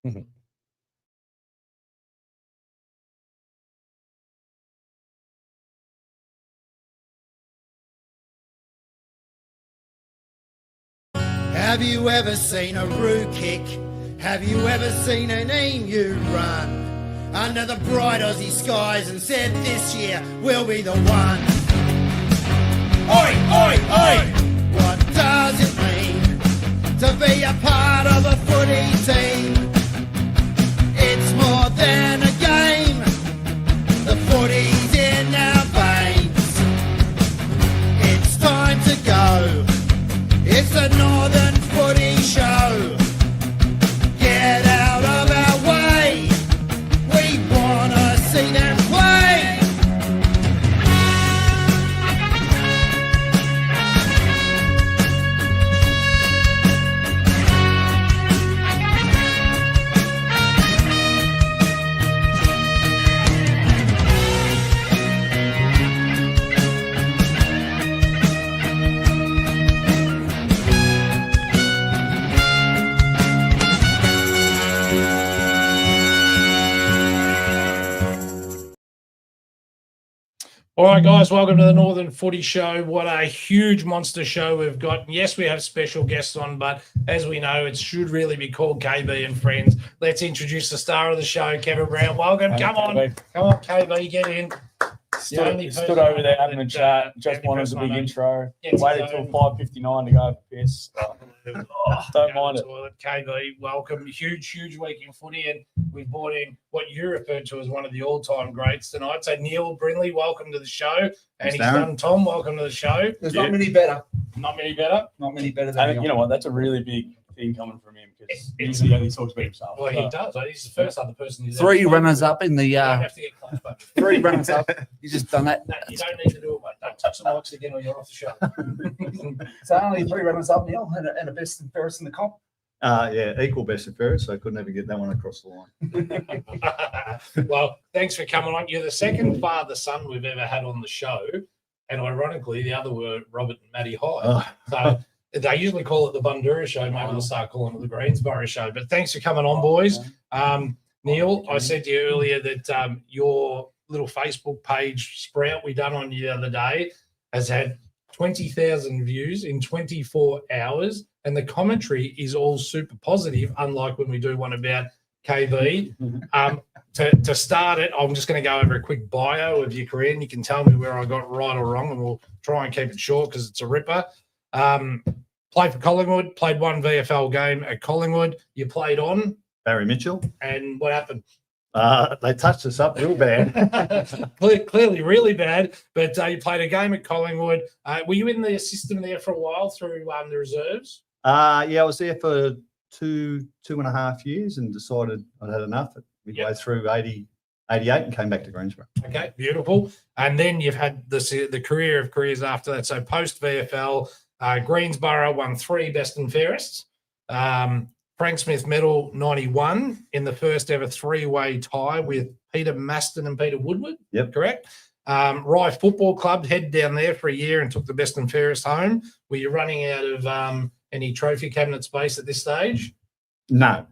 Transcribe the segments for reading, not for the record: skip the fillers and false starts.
Have you ever seen a roo kick? Have you ever seen an emu run under the bright Aussie skies and said this year we'll be the one? Oi, oi, oi! What does it mean to be a part of a footy team? It's more than a game. The footy's in our veins. It's time to go. It's the Northern Footy Show. Get out of our way. We wanna see them play. All right, guys, welcome to the Northern Footy Show. What a huge monster show we've got. And yes, we have special guests on, but as we know, it should really be called KB and Friends. Let's introduce the star of the show, Kevin Brown. Welcome. Come on, KB, get in. Stood over there having a chat. Just wanted a big intro. Waited till 5:59 to go for piss. Don't mind it. KB, welcome. Huge week in footy, and we've brought in what you referred to as one of the all-time greats tonight. So Neil Brindley, welcome to the show, and his son Tom, welcome to the show. There's not many better. Not many better. Not many better than And you know what? That's a really big thing coming from him because he only talks about himself. Well, he does. He's the first other person who's three runners up in the. You don't have to get close, but 3 runners up. You just done that. no, you don't need to do it, mate. Don't touch the mics again or you're off the show. So only 3 runners up, Neil, and a best and fairest in the comp. Yeah, equal best and fairest, so I couldn't ever get that one across the line. Well, thanks for coming on. You're the second father-son we've ever had on the show, and ironically, the other were Robert and Matty Hyde. So they usually call it the Bundura Show. Maybe they'll start calling it the Greensboro Show. But thanks for coming on, boys. Neil, I said to you earlier that your little Facebook page sprout we done on you the other day has had 20,000 views in 24 hours, and the commentary is all super positive, unlike when we do one about KB. To start it, I'm just going to go over a quick bio of your career, and you can tell me where I got right or wrong, and we'll try and keep it short because it's a ripper. Played for Collingwood, played 1 VFL game at Collingwood. You played on Barry Mitchell. And what happened? They touched us up real bad. Clearly really bad, but you played a game at Collingwood. Were you in the system there for a while through the reserves? Yeah, I was there for two and a half years and decided I'd had enough midway through 88 and came back to Greensboro. Okay, beautiful. And then you've had the career of careers after that. So post VFL, Greensboro won 3 best and fairest. Frank Smith medal 91 in the first ever 3-way tie with Peter Maston and Peter Woodward. Yep. Correct. Rye Football Club, head down there for a year and took the best and fairest home. Were you running out of any trophy cabinet space at this stage? No,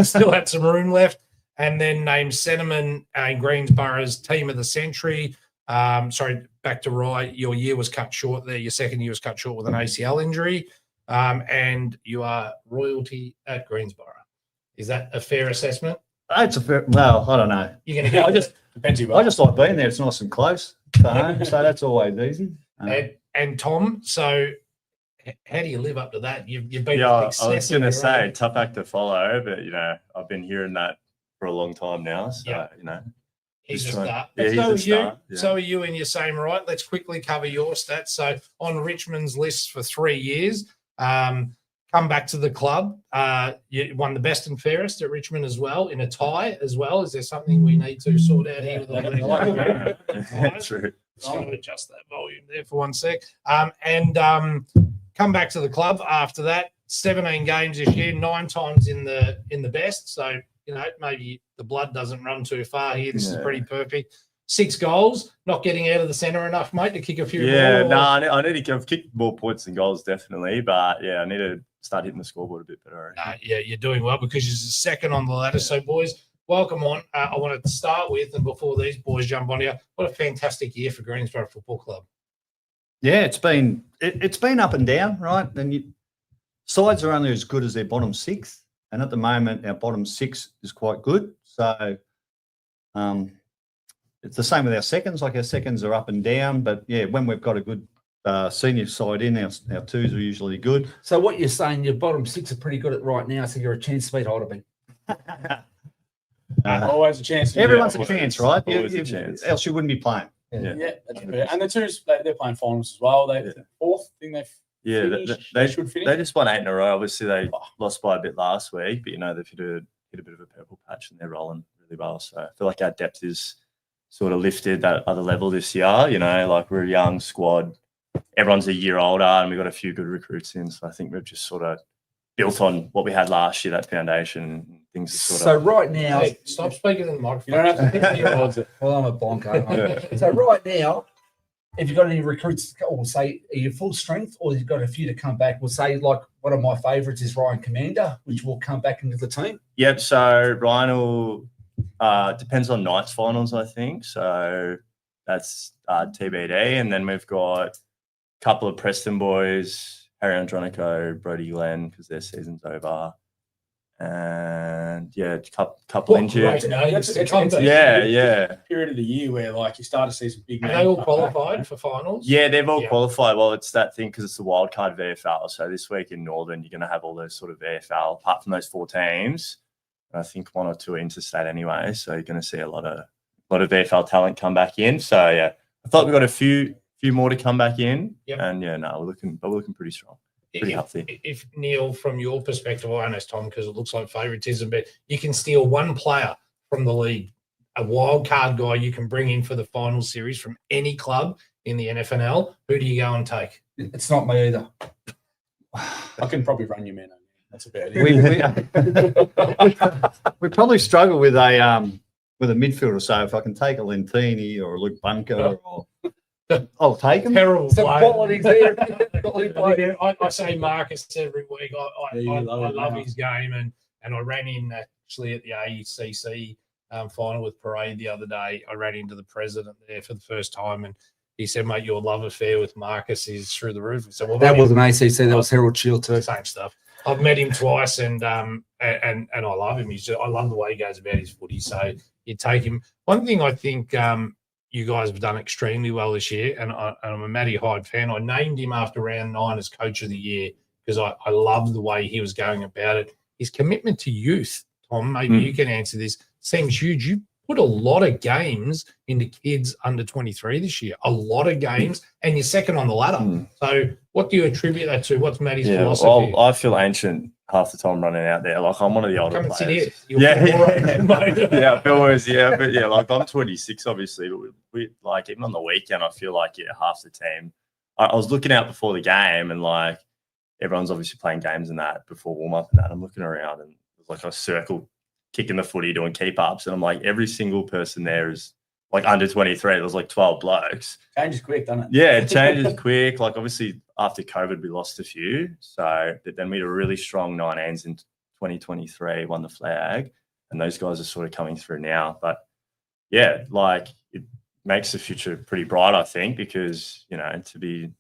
Still had some room left. And then named Sentiment and Greensboro's team of the century. Sorry, back to Rye. Your year was cut short there. Your second year was cut short with an ACL injury. And you are royalty at Greensboro. Is that a fair assessment? it's a fair. Well, I don't know. You're going to go. I just like being there. It's nice and close to home, so that's always easy. And Tom, so how do you live up to that? You've been. Yeah, I was going to say tough act to follow, but I've been hearing that for a long time now. So He's a star. Yeah, so he's a star. Yeah. So are you in your same right? Let's quickly cover your stats. So on Richmond's list for 3 years. Come back to the club. You won the best and fairest at Richmond as well, in a tie as well. Is there something we need to sort out here? That's true. Just going to adjust that volume there for 1 sec. And come back to the club after that. 17 games this year, 9 times in the best. So maybe the blood doesn't run too far here. This is pretty perfect. 6 goals, not getting out of the centre enough, mate, to kick a few more. Yeah, no, I need to. I've kicked more points than goals, definitely. But, I need to start hitting the scoreboard a bit better. Yeah, you're doing well because you're second on the ladder. So, boys, welcome on. I wanted to start with, and before these boys jump on here, what a fantastic year for Greensboro Football Club. Yeah, it's been up and down, right? And sides are only as good as their bottom six, and at the moment our bottom six is quite good. So it's the same with our seconds. Like our seconds are up and down, but yeah, when we've got a good senior side in, our twos are usually good. So what you're saying, your bottom six are pretty good at right now, so you're a chance to beat Heidelberg. Always a chance. Everyone's a chance, right? Always a chance. Else you wouldn't be playing. Yeah, that's fair. And the twos, they're playing finals as well. They fourth thing they've they should finish. They just won 8 in a row. Obviously, they lost by a bit last week, but they've hit a bit of a purple patch and they're rolling really well. So I feel like our depth is sort of lifted that other level this year. Like we're a young squad. Everyone's a year older, and we've got a few good recruits in. So I think we've just sort of built on what we had last year, that foundation. And things are sort of. So right now, Stop speaking in the microphone. You don't have to hit the well, I'm a bonker. So right now, if you've got any recruits, or say, are you full strength, or you've got a few to come back? We'll say, like, one of my favourites is Ryan Commander, which will come back into the team. Yep. So Ryan will depends on Knights finals, I think. So that's TBD, and then we've got a couple of Preston boys, Harry Andronico, Brody Glenn, because their season's over. And yeah, couple injured. Right, Yeah. Period of the year where like you start to see some big. Are they all qualified for finals? Yeah, they've all qualified. Well, it's that thing because it's the wildcard VFL. So this week in Northern, you're going to have all those sort of VFL, apart from those 4 teams. I think 1 or 2 are interstate anyway. So you're going to see a lot of VFL talent come back in. So yeah, I thought we got a few more to come back in. Yep. And yeah, no, we're looking pretty strong. Pretty healthy. If Neil, from your perspective, I know it's Tom because it looks like favouritism, but you can steal one player from the league, a wild card guy you can bring in for the final series from any club in the NFNL. Who do you go and take? It's not me either. I can probably run you, man. That's about it. We probably struggle with a midfielder. So if I can take a Lentini or a Luke Bunker, or I'll take him. Terrible Some player. qualities there. Quality player. I say Marcus every week. I love it his game, and I ran in actually at the ACC final with Parade the other day. I ran into the president there for the first time, and he said, "Mate, your love affair with Marcus is through the roof." So That wasn't ACC. That was Harold Shield too. Same stuff. I've met him twice, and I love him. I love the way he goes about his footy. So you take him. One thing I think you guys have done extremely well this year, and I'm a Matty Hyde fan. I named him after round 9 as Coach of the Year because I love the way he was going about it. His commitment to youth, Tom, maybe you can answer this, seems huge. You put a lot of games into kids under 23 this year, a lot of games, and you're second on the ladder. So what do you attribute that to? What's Matty's philosophy? Well, I feel ancient half the time running out there. Like I'm one of the older Come and players. sit here. Yeah, Bill was, but yeah, like I'm 26, obviously, but we like even on the weekend, I feel like half the team. I was looking out before the game, and like everyone's obviously playing games and that before warm up and that. I'm looking around, and there's like a circle kicking the footy, doing keep ups, and I'm like, every single person there is like under 23. There was like 12 blokes. Changes quick, doesn't it? Yeah, it changes quick. Like obviously after COVID, we lost a few. So but then we had a really strong 19s in 2023, won the flag, and those guys are sort of coming through now. But yeah, like it makes the future pretty bright, I think, because to be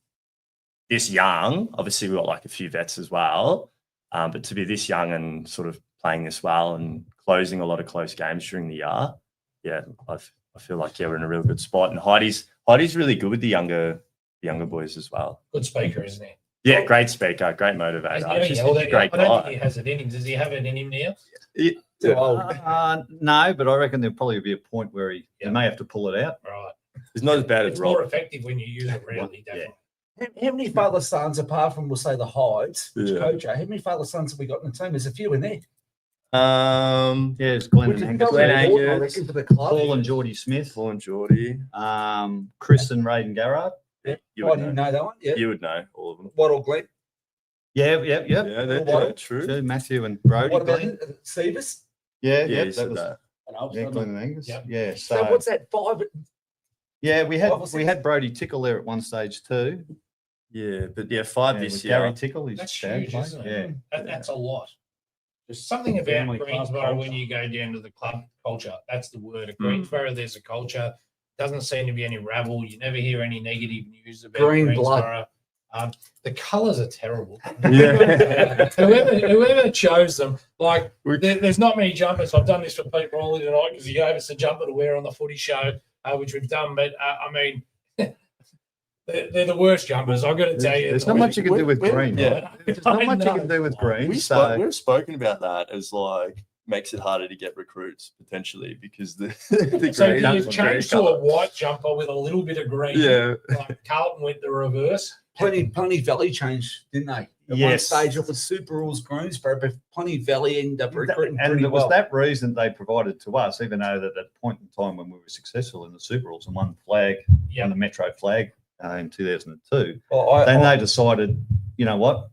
this young, obviously we've got like a few vets as well, but to be this young and sort of playing this well and closing a lot of close games during the year, yeah, I feel like we're in a real good spot. And Heidi's really good with the younger boys as well. Good speaker, isn't he? Yeah, great speaker, great motivator. He's a great I don't guy. think he has it in him. Does he have it in him now? No, but I reckon there'll probably be a point where he may have to pull it out. Right. It's not as bad It's as more Rob. effective when you use it really, definitely. How many father sons, apart from, we'll say, the Hydes, which Yeah. coach are, how many father sons have we got in the team? There's a few in there. Yeah, it's Glenn Which and is Angus. probably Glenn important, I Angus. reckon, for the club. Paul and Geordie Smith. Paul and Geordie. Chris and Raiden Garrard. You I would didn't know. know that one. Yeah. You would know all of them. What or Glenn? Yep. Yeah, they're What? true. True, Matthew and Brody. What about Glenn. Stevens? Yeah, Yeah, yep, you said that was that. Glenn and Angus. Yep. Yeah, So what's that? 5? yeah, we Five or six? had Brody Tickle there at one stage too. Yeah, but yeah, 5 Yeah, this with year. Gary Tickle, he's That's dad huge, played. isn't Yeah. it? That's a lot. Just Something about family club Greensboro when culture. you go down to the club culture. That's the word. At Mm. Greensboro, there's a culture. Doesn't seem to be any rabble. You never hear any negative news about Green blood. Greensboro. The colours are terrible. Yeah. whoever chose them, like there's not many jumpers. I've done this for Pete Rawley tonight because he gave us a jumper to wear on the footy show, which we've done. But I mean, they're the worst jumpers. I've got to tell you. There's not much you can do with green. Yeah. There's not much you can do with green. We've spoken about that as like makes it harder to get recruits potentially because the So green you is a change to colour. a white jumper with a little bit of green. Yeah. Like Carlton went the reverse. Plenty Valley changed, didn't they? At one Yes. stage it was Super Rules Greensboro, but Plenty Valley ended up recruiting And pretty it was well. that reason they provided to us, even though that at point in time when we were successful in the Super Rules and won flag, Yeah. won the Metro flag in 2002, Well, then they decided, you know what,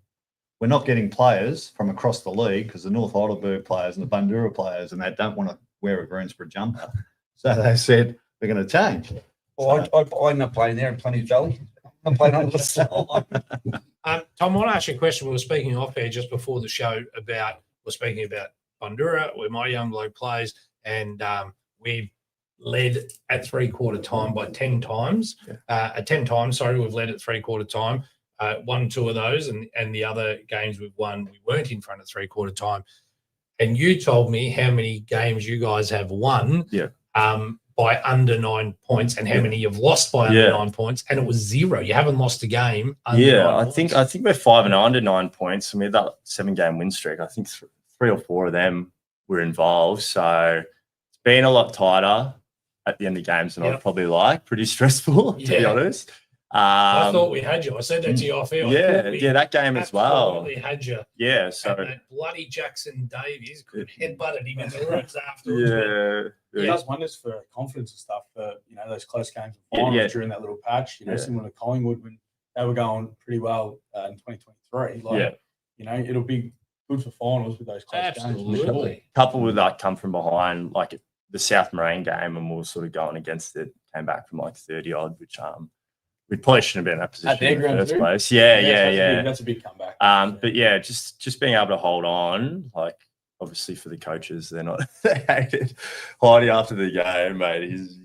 we're not getting players from across the league because the North Heidelberg players and the Bundoora players and they don't want to wear a Greensboro jumper. So they said, we're going to change. I ended up playing there in Plenty Valley. I'm playing on the side. Tom, I want to ask you a question. We were speaking off air just before the show about Bundoora, where my young bloke plays, and we've led at 3/4 time by 10 times. At 10 times, sorry, we've led at 3/4 time. Won 2 of those, and the other games we've won, we weren't in front at 3/4 time. And you told me how many games you guys have won. Yeah. By under 9 points, and how many you've lost by under 9 points, and it was 0. You haven't lost a game. Under 9 points. I think we're 5-0 under 9 points. I mean, that 7-game win streak. I think 3 or 4 of them were involved. So it's been a lot tighter at the end of games than I'd probably like. Pretty stressful, to be honest. I thought we had you. I said that to you off air. Yeah, that game as well. We had you. Yeah, so and that bloody Jackson Davies could headbutted him in the ribs afterwards. It does wonders for confidence and stuff for those close games and finals during that little patch. Similar to Collingwood when they were going pretty well in 2023. It'll be good for finals with those close games. Absolutely. Couple with that come from behind, like the South Moraine game, and we were sort of going against it. Came back from like 30 odd, which we probably shouldn't have been in that position in the first place. Yeah. That's a big comeback. But yeah, just being able to hold on, like obviously for the coaches, they're not they hated Heidi after the game, mate. He's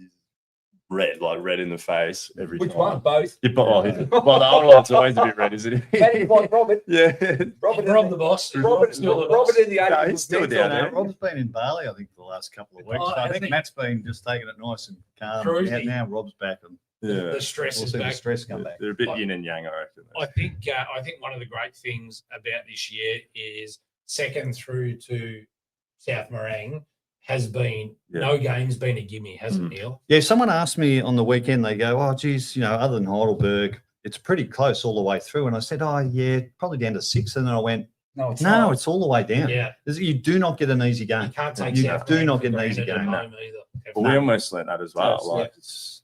red in the face every time. Which one? Both? Yeah, well, the older one's always a bit red, isn't he? Like Robert. Yeah. Rob the boss. Robert in the 80s. He's still down there. Rob's been in Bali, I think, for the last couple of weeks. So I think Matt's been just taking it nice and calm. Cruising. Now Rob's back and The stress we'll is see the back. stress come back. They're a bit yin and yang, I reckon. I think one of the great things about this year is second through to South Moraine has been no game's been a gimme, hasn't Neil? Yeah, someone asked me on the weekend, they go, oh, geez, other than Heidelberg, it's pretty close all the way through. And I said, oh, yeah, probably down to 6. And then I went, no, it's all the way down. Yeah. You do not get an easy game. You can't take You South do Moraine not for get an granted easy at game. home either. Well, we almost learnt that as well. Yes, Like it's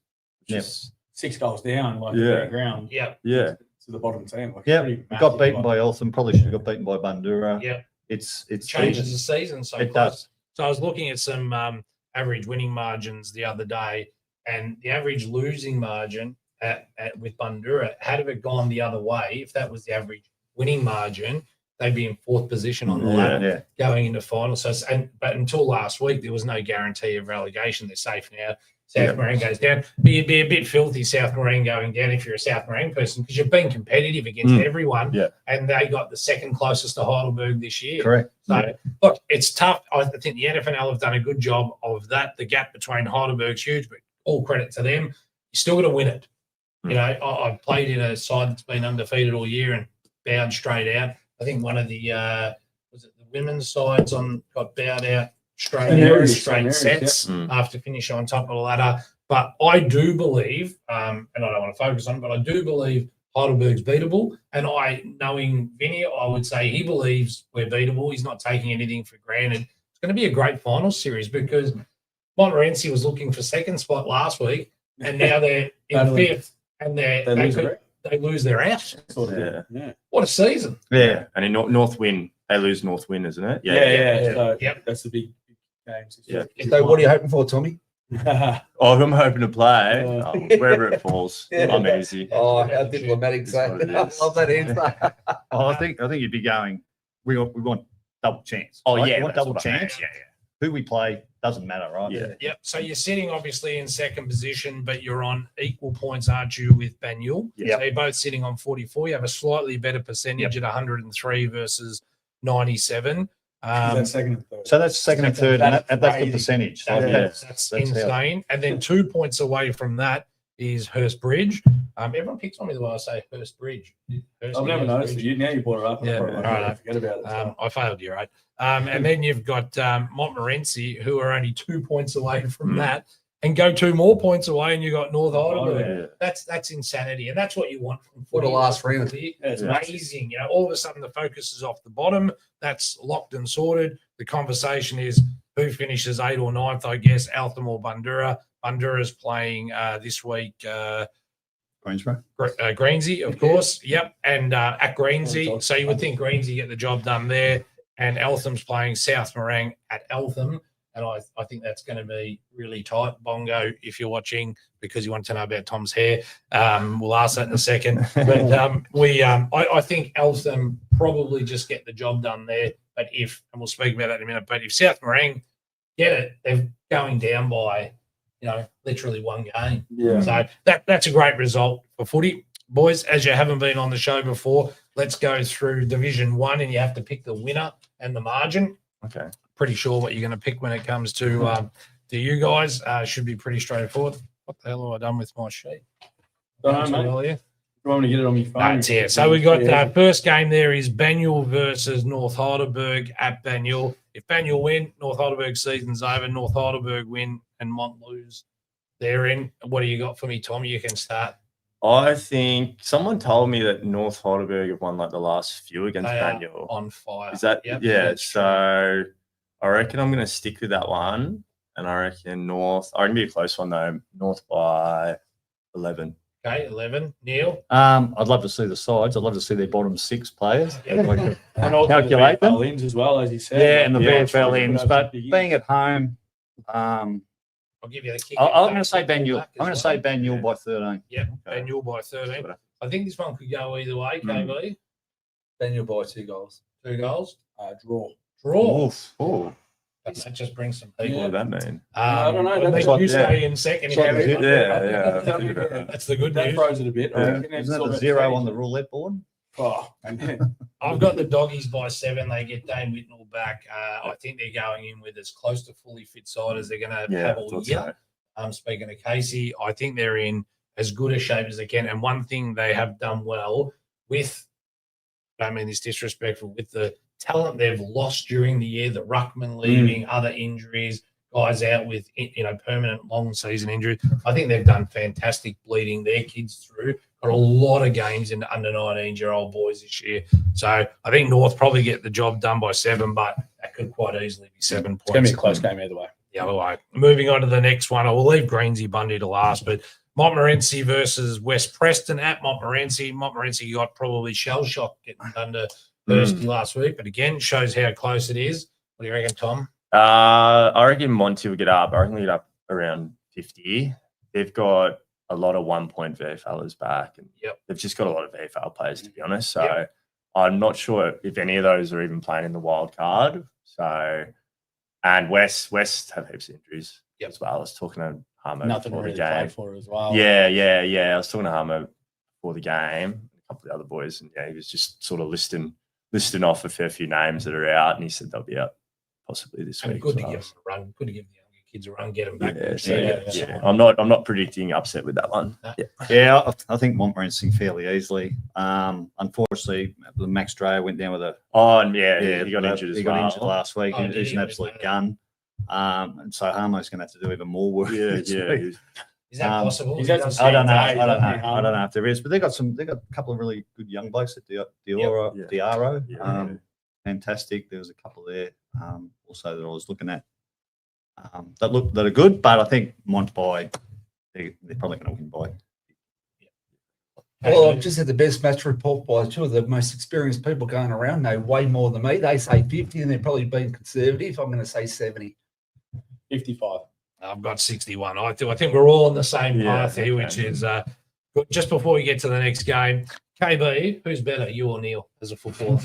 just 6 goals down, like Yeah. the ground Yeah. to the bottom team. Like, Yeah, pretty we got massive, beaten like- by Eltham. Probably should have got beaten by Bundoora. Yeah. It's Changes the season so It close. does. So I was looking at some average winning margins the other day, and the average losing margin with Bundoora, had it gone the other way, if that was the average winning margin, they'd be in 4th position on the ladder going into finals. But until last week, there was no guarantee of relegation. They're safe now. South Moraine goes down. But you'd be a bit filthy, South Moraine going down, if you're a South Moraine person, because you've been competitive against everyone. Yeah. And they got the second closest to Heidelberg this year. correct. So, look, it's tough. I think the NFNL have done a good job of that. The gap between Heidelberg's huge, but all credit to them. You still got to win it. I've played in a side that's been undefeated all year and bowed straight out. I think one of the was it the women's sides got bowed out straight sets after finishing on top of the ladder. But I do believe, and I don't want to focus on it, but I do believe Heidelberg's beatable. And knowing Vinny, I would say he believes we're beatable. He's not taking anything for granted. It's going to be a great final series because Montmorency was looking for second spot last week, and now they're in 5th, and they lose their out. Yeah. What a season! Yeah. And in North Win, they lose North Win, isn't it? Yeah. So Yep. that's the big games. Yeah. So what are you hoping for, Tommy? Oh, I'm hoping to play wherever it falls. Yeah. I'm easy. Oh, how diplomatic It's that. what it I is. love that answer. I think you'd be going. We want double chance. Oh right? yeah, we want that's double what I mean. chance. Yeah, Who we play doesn't matter, right? yeah. Yep. So you're sitting obviously in second position, but you're on equal points, aren't you, with Banyul? Yep. So you're both sitting on 44. You have a slightly better percentage at 103 versus 97. That's second and third. So that's second and third, and that's the crazy. percentage. So That's that's how- insane. And then 2 points away from that is Hurst Bridge. Everyone picks on me the way I say Hurst Bridge. I've never noticed it. Now you brought it up. Yeah, All right. Forget about it. I failed you, right? And then you've got Montmorency, who are only 2 points away from that, and go 2 more points away, and you got North Heidelberg. Yeah. That's insanity, and that's what you want from What a footy. last round. It's amazing. You know, all of a sudden the focus is off the bottom. That's locked and sorted. The conversation is who finishes 8th or 9th, I guess, Eltham or Bundoora. Bundoора's playing this week. Greensboro. Greensey, of course. Yep. And at Greensey. So you would think Greensey get the job done there. And Eltham's playing South Morang at Eltham. And I think that's going to be really tight. Bongo, if you're watching, because you want to know about Tom's hair, we'll ask that in a second. But I think Eltham probably just get the job done there. But and we'll speak about that in a minute, but if South Morang get it, they're going down by, literally one game. Yeah. So that's a great result for footy. Boys, as you haven't been on the show before, let's go through Division 1 and you have to pick the winner and the margin. Okay. Pretty sure what you're going to pick when it comes to you guys. Should be pretty straightforward. What the hell have I done with my sheet? Don't know, mate. You want me to get it on your phone? That's it. So we got first game there is Banyul versus North Heidelberg at Banyul. If Banyul win, North Heidelberg season's over. North Heidelberg win and Mont lose. They're in. What do you got for me, Tom? You can start. I think someone told me that North Heidelberg have won like the last few against They are Banyul. on fire. Is that Yep, yeah? that's true. So I reckon I'm going to stick with that one, and I reckon North. I reckon it'll be a close one though. North by 11. Okay, 11. Neil. I'd love to see the sides. I'd love to see their bottom 6 players. Yeah. Like to And also calculate the them. VFL ins as well, as you said. Yeah, and the Yeah. VFL ends. But Big being at home, I'm I'll give you the kick. going to say Banyul. I'm going to say Banyul Yeah. by 13. Yep, Okay. Banyul by 13. I think this one could go either way, KB. Daniel by 2 goals. 2 goals. Draw. Draw. Oof. Oh, That just brings some what people. would that mean? I don't know. I That's think what- you yeah. stay in second. That's what- Harry. Yeah. That's the good That news. throws it a bit. I Yeah. reckon. It's Isn't all that the about 0 strategy. on the roulette board? Oh, and then I've got the doggies by 7. They get Dane Whitnell back. I think they're going in with as close to fully fit side as they're going to Yeah, have I all thought year. so. Speaking of Casey, I think they're in as good a shape as they can. And one thing they have done well with, I don't mean this disrespectful, with the talent they've lost during the year, the ruckman leaving, other injuries, guys out with permanent long season injuries. I think they've done fantastic bleeding their kids through. Got a lot of games in under 19-year-old boys this year. So I think North probably get the job done by 7, but that could quite easily be 7 points. it's going to be a close game either way. The other way. Moving on to the next one, I will leave Greensey Bundy to last, but Montmorency versus West Preston at Montmorency. Montmorency got probably shell shock getting under Thirsty last week, but again, shows how close it is. What do you reckon, Tom? I reckon Monty will get up. I reckon they'll get up around 50. They've got a lot of 1-point VFLers back, and they've just got a lot of VFL players, to be honest. So I'm not sure if any of those are even playing in the wild card. So, and West have heaps of injuries as well. I was talking to Harmo Nothing before really the game. play for as well. Yeah. I was talking to Harmo before the game, a couple of the other boys, and he was just sort of listing off a fair few names that are out, and he said they'll be out possibly this And week. good as to well. give them a run. Good to give the younger kids a run, get them back. Yeah. I'm not predicting upset with that one. No. Yeah. Yeah, I think Montmorency fairly easily. Unfortunately, Max Dreyer went down with a Oh, and he got injured as he well. got injured last week. Oh, and did he's an he? absolute gun. And so Harmo's going to have to do even more work. this week. Is that possible? he's had some I don't know. Days, I don't hasn't he, know. I don't know if there is, but they got a couple of really good young blokes at Dioro. Yeah. Fantastic. There was a couple there also that I was looking at that are good, but I think they're probably going to win by. Well, I've just had the best match report by 2 of the most experienced people going around. Know way more than me. They say 50, and they're probably being conservative. I'm going to say 70. 55. I've got 61. I think we're all on the same path here, okay. which is good. Just before we get to the next game, KB, who's better, you or Neil, as a footballer?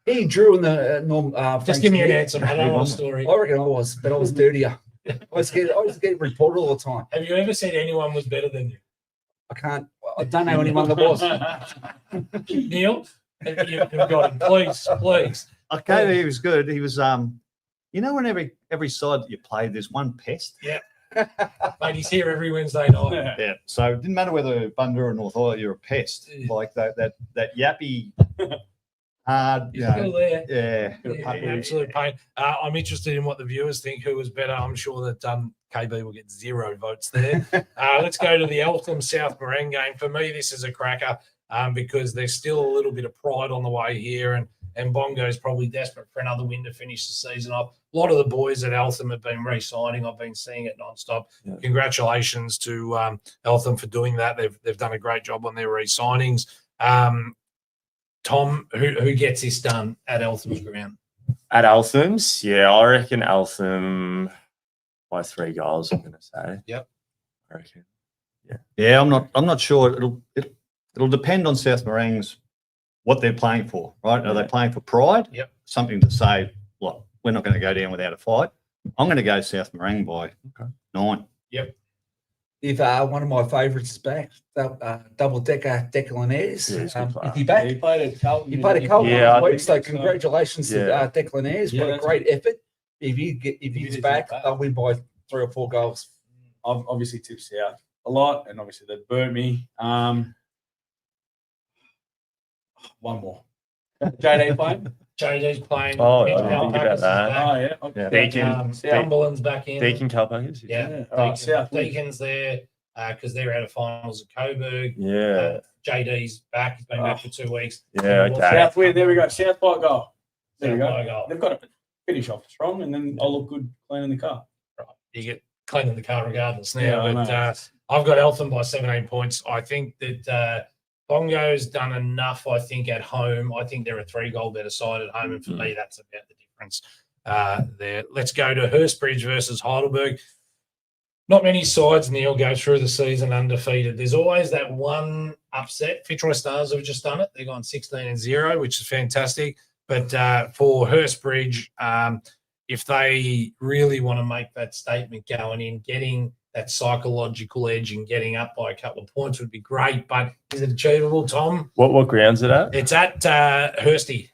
He drew in the norm. Just give me an answer. I don't want a story. I reckon I was, but I was dirtier. I was getting reported all the time. Have you ever said anyone was better than you? I don't know anyone that was. Neil, you've got him. Please. Okay, he was good. He was, you know, when every side that you play, there's one pest. Yeah. Mate, he's here every Wednesday night. Yeah. So it didn't matter whether Bundoora or North Island, you're a pest. Like that yappy, hard, He's still there. yeah. Absolute pain. I'm interested in what the viewers think. Who was better? I'm sure that KB will get 0 votes there. Let's go to the Eltham South Morang game. For me, this is a cracker because there's still a little bit of pride on the way here, and Bongo's probably desperate for another win to finish the season off. A lot of the boys at Eltham have been re-signing. I've been seeing it nonstop. Yeah. Congratulations to Eltham for doing that. They've done a great job on their re-signings. Tom, who gets this done at Eltham's ground? At Eltham's, yeah, I reckon Eltham by 3 goals. I'm going to say. Yep. I reckon. Yeah, I'm not sure. It'll depend on South Morang's what they're playing for, right? Are they playing for pride? Yep. Something to say, look, we're not going to go down without a fight. I'm going to go South Morang by 9. Yep. If one of my favourites is back, double-decker Declan Ayres. Is he back? He played at Carlton. He played at Carlton last week, so congratulations to Declan Ayres. Yeah, what a great effort. If he's back, they'll win by 3 or 4 goals. I've obviously tipped South a lot, and obviously they've burnt me. One more. JD playing? JD's playing. Oh, I didn't think about that. Oh, yeah. Okay. Deacon. Cumberland's back in. Deacon Calpakers. Yeah. South. Deacon's there because they're out of finals at Coburg. Yeah. JD's back. He's been back for 2 weeks. Yeah, okay. South win. There we go. South by goal. There we South go. by goal. They've got to finish off strong, and then I'll look good cleaning the car. Right. You get cleaning the car regardless now. Yeah, but I've got Eltham by 17 points. I think that Bongo's done enough, I think, at home. I think they're a 3-goal better side at home, and for me, that's about the difference there. Let's go to Hurstbridge versus Heidelberg. Not many sides, Neil, go through the season undefeated. There's always that one upset. Fitzroy Stars have just done it. They've gone 16-0, which is fantastic. But for Hurstbridge, if they really want to make that statement going in, getting that psychological edge and getting up by a couple of points would be great. But is it achievable, Tom? What ground's it at? It's at Hursty.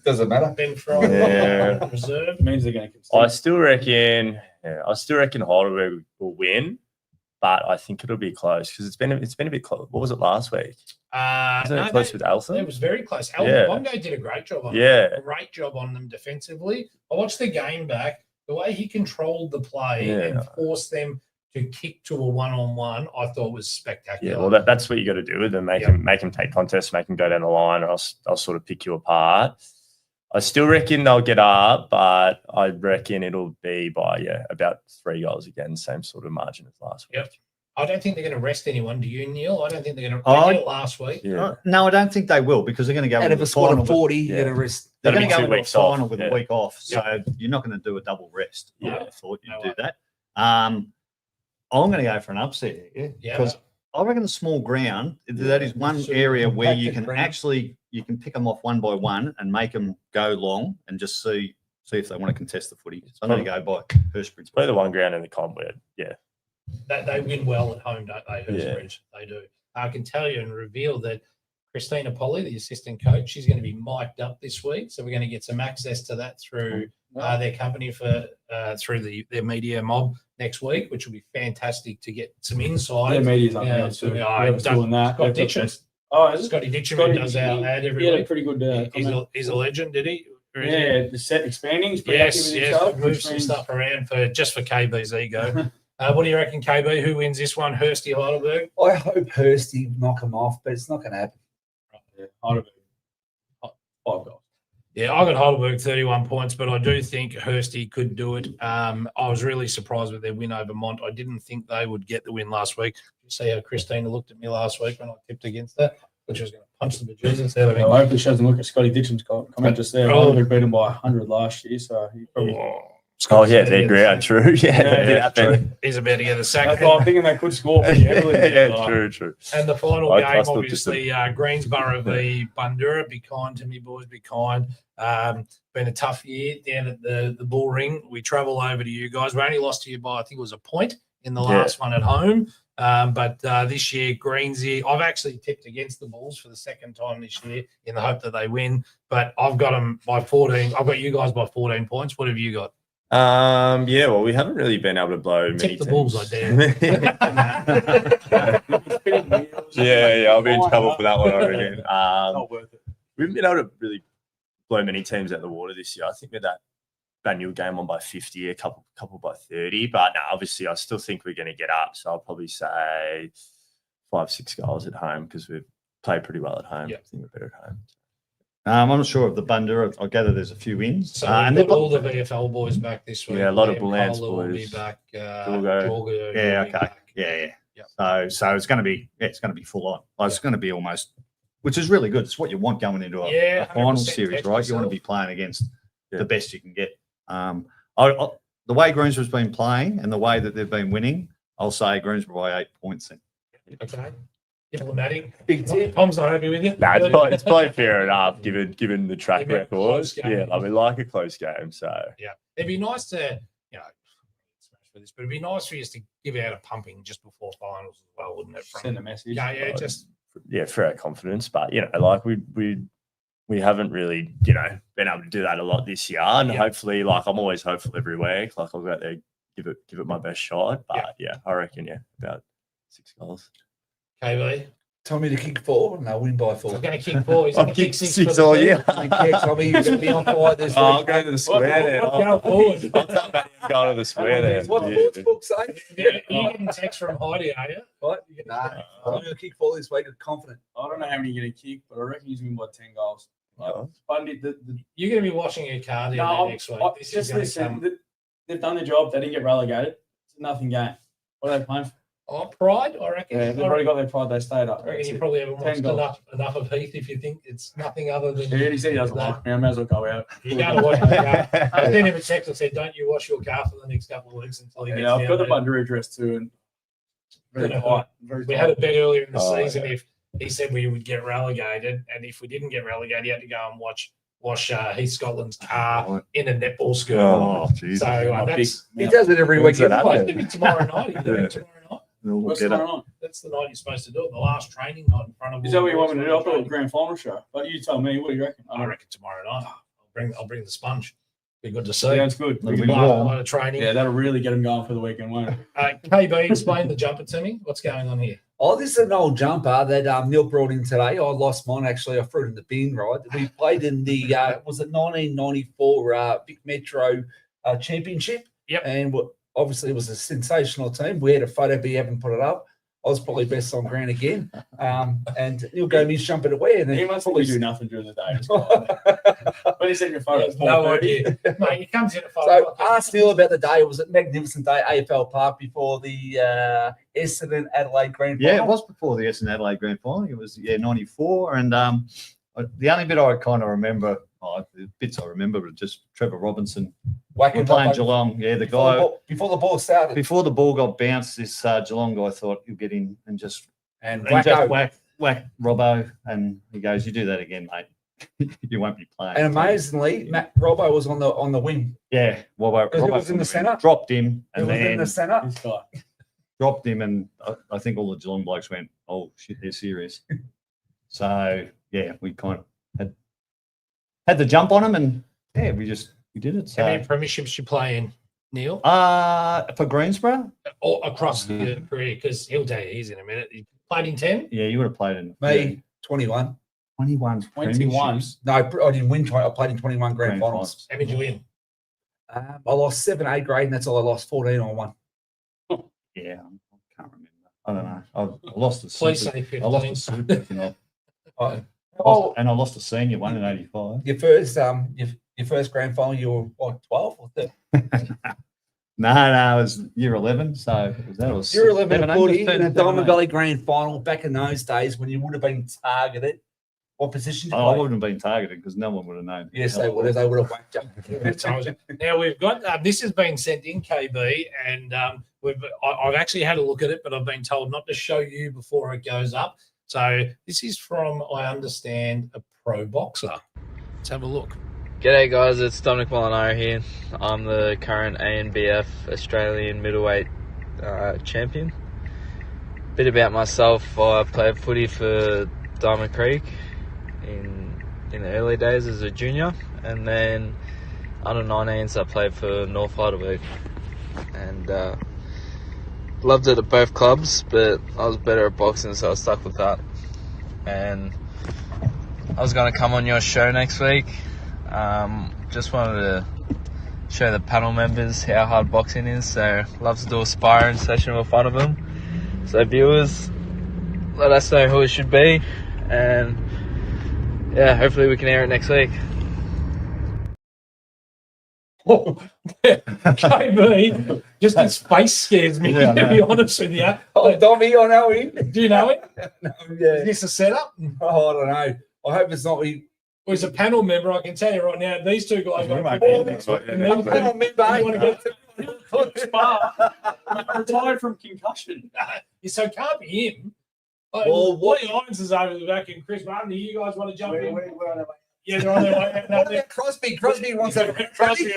Doesn't matter. Ben Fry reserve. It means they're going to. I still reckon Heidelberg will win, but I think it'll be close because it's been a bit close. What was it last week? Wasn't it close with Eltham? It was very close. Bongo did a great job on them. Great job on them defensively. I watched the game back. The way he controlled the play and forced them to kick to a one-on-one, I thought was spectacular. Yeah, well, that's what you got to do with them. Make them take contests, make them go down the line, or I'll sort of pick you apart. I still reckon they'll get up, but I reckon it'll be by about 3 goals again, same sort of margin as last week. Yep. I don't think they're going to rest anyone. Do you, Neil? I don't think they're going to. They did it last week. Yeah. No, I don't think they will because they're going to go out of a squad of 40. You're going to rest. They're going to go into a final with a week off, so you're not going to do a double rest. I thought you'd do that. I'm going to go for an upset here because I reckon the small ground, that is one area where you can pick them off one by one and make them go long and just see if they want to contest the footy. So I'm going to go by Hurstbridge. Play the one ground in the comp where, They win well at home, don't they, Hurstbridge? They do. I can tell you and reveal that Christina Polly, the assistant coach, she's going to be mic'd up this week. So we're going to get some access to that through their company through their media mob next week, which will be fantastic to get some insight. Their media's on there too. Doing that. Scott Ditcham. Scotty Ditcham does our ad every week. Pretty good. He's a legend, did he? Yeah, the set expanding. Yes. Move some stuff around for KB's ego. What do you reckon, KB? Who wins this one? Hursty, Heidelberg? I hope Hursty knock him off, but it's not going to happen. Yeah, Heidelberg. 5 goals. Yeah, I got Heidelberg 31 points, but I do think Hursty could do it. I was really surprised with their win over Mont. I didn't think they would get the win last week. You see how Christina looked at me last week when I tipped against her, which was going to punch the bejesus out of me. Hopefully she doesn't look at Scotty Ditcham's comment just there. Heidelberg beat him by 100 last year, so he probably... Oh yeah, they're great. True. Yeah, true. He's about to get a sack. That's why I'm thinking they could score pretty heavily. Yeah, true. And the final I game, still just obviously, Greensborough v Bundoora. Be kind to me, boys. Be kind. Been a tough year down at the Bull Ring. We travel over to you guys. We only lost to you by, I think it was a point in the last one at home. But this year, Greensy, I've actually tipped against the Bulls for the second time this year in the hope that they win. But I've got them by 14. I've got you guys by 14 points. What have you got? Yeah, well, we haven't really been able to blow many Tip the teams. Bulls, I dare. yeah, I'll be in trouble for that one, I reckon. Not worth it. We haven't been able to really blow many teams out of the water this year. I think with that Banyule game on by 50, a couple by 30. But no, obviously, I still think we're going to get up. So I'll probably say 5-6 goals at home because we've played pretty well at home. Yep. I think we're better at home. I'm not sure of the Bundoora. I gather there's a few wins. So and we've they've got all got, the VFL boys back this week. Yeah, a lot of Liam Bullants Kohler will be boys. back. Jorgo. yeah, will be okay, back. yeah. Yep. So it's going to be full on. Like, it's going to be almost, which is really good. It's what you want going into a final 100% series, test right? You want to yourself. be playing against the best you can get. The way Greensborough's been playing and the way that they've been winning, I'll say Greensborough by 8 points. Then. Okay. Diplomatic. Big tip. Tom's not happy with you. No, it's probably fair enough given the track Maybe a record. close game. Yeah, I mean, like a close game. So Yeah. It'd be nice to, smash for this, but it'd be nice for you to give out a pumping just before finals as well, wouldn't it? Send a message. Yeah, just for our confidence, but like we haven't really been able to do that a lot this year, and hopefully, like I'm always hopeful every week. Like I'll go out there, give it my best shot. But I reckon about 6 goals. KB. Tell me to kick 4 and they'll win by 4. I'm going to kick 4. He's I'll going to kick kick 6 for the all team. year. Tell me you're going to be on fire this week. I'll go to the square then. What going forward? I'll tell Matty I'm going to the square then. What the sports book say? You're getting text from Heidi, are you? What? Nah, I'm going to kick 4 this week. I'm confident. I don't know how many you're going to kick, but I reckon he's going to win by 10 goals. Oh. You're going to be watching your car No, next week. This is just going to listen. come. They've done their job. They didn't get relegated. It's a nothing game. What are they playing for? Oh, pride, I reckon. Yeah, they've already got their pride. They stayed up. I reckon That's you it. probably haven't 10 watched goals. enough of Heath if you think it's nothing other than. Yeah, he said he doesn't like me. I may as well go out. You got to wash your car. I sent him a text that said, "Don't you wash your car for the next couple of weeks until he gets Yeah, I've got the down Bundoora dress too, and very Yeah. tight. Very there." We tight. had a bet earlier in the Oh, season. If he said we would get relegated, and if we didn't get relegated, he had to go and wash Heath Scotland's car in a netball skirt. Oh, jeez. So that's He does it every When's week. that well, happen? it's gonna be tomorrow night. He's doing it tomorrow night. We'll What's get going it. on? That's the night you're supposed to do it. The last training night in front of. Is all that what the you want me to do? I boys. thought it was grand final show. But you tell me. What do you reckon? I reckon tomorrow night. I'll bring the sponge. Be good to see. Yeah, it's good. It'll be Last warm. night of training. Yeah, that'll really get him going for the weekend, won't it? KB, explain the jumper to me. What's going on here? Oh, this is an old jumper that Neil brought in today. I lost mine, actually. I threw it in the bin, right? We played in the, was it 1994 Big Metro Championship? Yep. And obviously it was a sensational team. We had a photo, but you haven't put it up. I was probably best on ground again. And Neil gave me his jumper to wear. And then He must probably do nothing during the day. When he sent your photo, it's No 4:30. idea. Mate, he comes in at 5 So o'clock. ask Neil about the day. It was a magnificent day, AFL Park, before the Essendon Adelaide Grand Final. Yeah, it was before the Essendon Adelaide Grand Final. It was 94, and the only bit I kind of remember, the bits I remember, were just Trevor Robinson. Whacking We're playing up Geelong. Yeah, the before guy before the ball started. before the ball got bounced, this Geelong guy thought he'll get in and just And just wacko. whack Robbo, and he goes, "You do that again, mate. You won't be playing." And amazingly, Matt Robbo was on the wing. yeah, Robbo Because he was in the centre. dropped him, He and was in then the centre. This guy. dropped him, and I think all the Geelong blokes went, "Oh shit, they're serious." So yeah, we kind of had the jump on him, and yeah, we did it. How many So premierships you play in, Neil? for Greensborough, Or across your career? Because he'll tell you he's in a minute. He played in 10? yeah, you would have played in Me, 21. 21 21. premierships. No, I didn't win 20. I played in 21 grand finals. How many did you win? I lost 7, 8 grade, and that's all I lost. 14 on 1. Yeah, I can't remember. I don't know. I lost the Please super. say 15. I lost the super, you know. Oh, And I lost a senior one in '85. your first grand final, you were what, 12 or 13? No, it was year 11. So that was You're 11 17, at 40 in a 17, Diamond 17. Valley grand final back in those days when you would have been targeted What position did I you play? wouldn't have been targeted because no one would have known. Yes, they would have. They would have whacked you. Now we've got this has been sent in, KB, and I've actually had a look at it, but I've been told not to show you before it goes up. So this is from, I understand, a pro boxer. Let's have a look. G'day guys, it's Dominic Molinaro here. I'm the current ANBF Australian middleweight champion. Bit about myself, I played footy for Diamond Creek in the early days as a junior, and then under 19s I played for North Heidelberg, and loved it at both clubs, but I was better at boxing, so I stuck with that. And I was going to come on your show next week. Just wanted to show the panel members how hard boxing is, so love to do a sparring session with one of them. So viewers, let us know who it should be, and yeah, hopefully we can air it next week. KB, just his face scares me, Yeah, to be honest with you. Oh, Dommy, I know him. Do you know it? No, Is yeah. this a setup? Oh, I don't know. I hope it's not me. Well, as a panel member, I can tell you right now, these two guys We got might football be next next week, week, and yeah. then Panel member, you want to go Spa. Retired from concussion. so it can't be him. Like, Well, what- Lee Irons is over the back, and Chris Martin. Do you guys want to jump in? Yeah, they're on their way. No, they're- Crosby wants that. Crosby,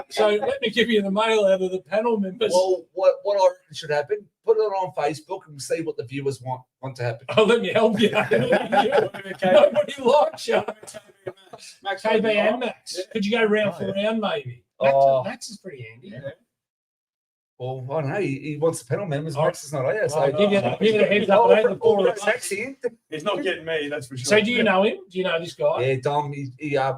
so let me give you the mail out of the panel members. Well, what I reckon should happen? Put it on Facebook and see what the viewers want to happen. Oh, let me help you. Nobody likes you. Max KB and Max. Could you go round for round, maybe? Max is pretty handy. Well, I don't know. He wants the panel members. Oh. Max is not here. So I'll give you a heads up. It ain't the four of us. Max in. He's not getting me, that's for sure. So do you know him? Do you know this guy? Yeah, Dom.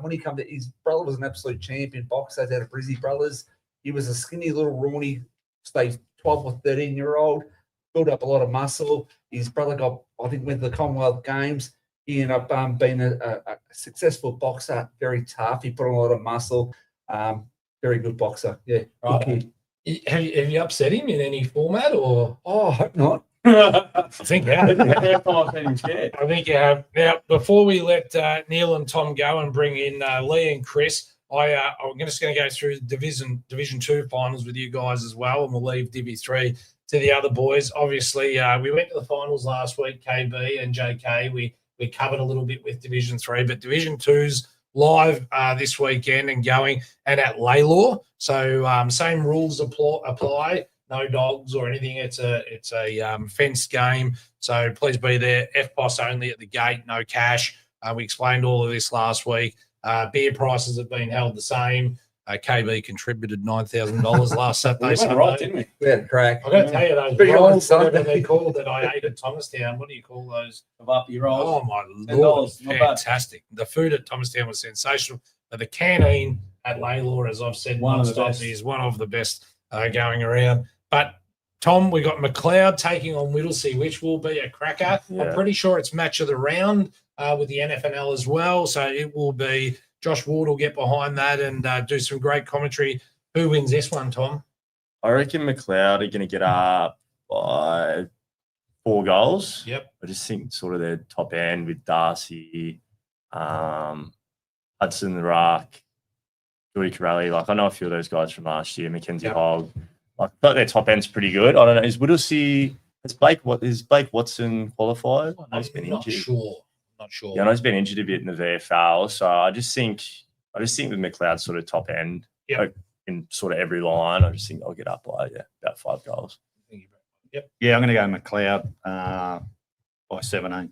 When he come to his brother was an absolute champion boxer out of Brizzy Brothers. He was a skinny little rawny, stayed 12 or 13-year-old, built up a lot of muscle. His brother went to the Commonwealth Games. He ended up being a successful boxer, very tough. He put on a lot of muscle. Very good boxer. Yeah, Right. good kid. Have you upset him in any format, or? Oh, I hope not. I think you have. I've seen him scared. I think you have. Now, before we let Neil and Tom go and bring in Lee and Chris, I'm just going to go through Division 2 finals with you guys as well, and we'll leave Divi 3 to the other boys. Obviously, we went to the finals last week, KB and JK. We covered a little bit with Division 3, but Division 2's live this weekend and going, and at Laylaw. So same rules apply. No dogs or anything. It's a fenced game. So please be there. FPOS only at the gate. No cash. We explained all of this last week. Beer prices have been held the same. KB contributed $9,000 last Saturday. We went right, didn't we? We had a crack. I've got to tell you, those Pretty rolls, on whatever Sunday. they're called, that I ate at Thomastown. What do you call those? Vapi rolls. Oh, my $10, Lord. not bad. Fantastic. The food at Thomastown was sensational. But the canteen at Laylaw, as I've said, One of the non-stop, best. is one of the best going around. But, Tom, we got McLeod taking on Whittlesea, which will be a cracker. Yeah. I'm pretty sure it's match of the round with the NFNL as well. So it will be Josh Ward will get behind that and do some great commentary. Who wins this one, Tom? I reckon McLeod are going to get up by 4 goals. Yep. I just think sort of their top end with Darcy, Hudson the Rock, Joey Corrali. Like, I know a few of those guys from last year, Mackenzie Yep. Hogg. Like, I thought their top end's pretty good. I don't know. Is Whittlesea, is Blake Watson qualified? I know he's been Not injured. sure. Not sure. Yeah, I know he's been injured a bit in the VFL. So I just think with McLeod sort of top end, Yep. like, in sort of every line, I just think I'll get up by about 5 goals. Yep. Yeah, I'm going to go McLeod by 17.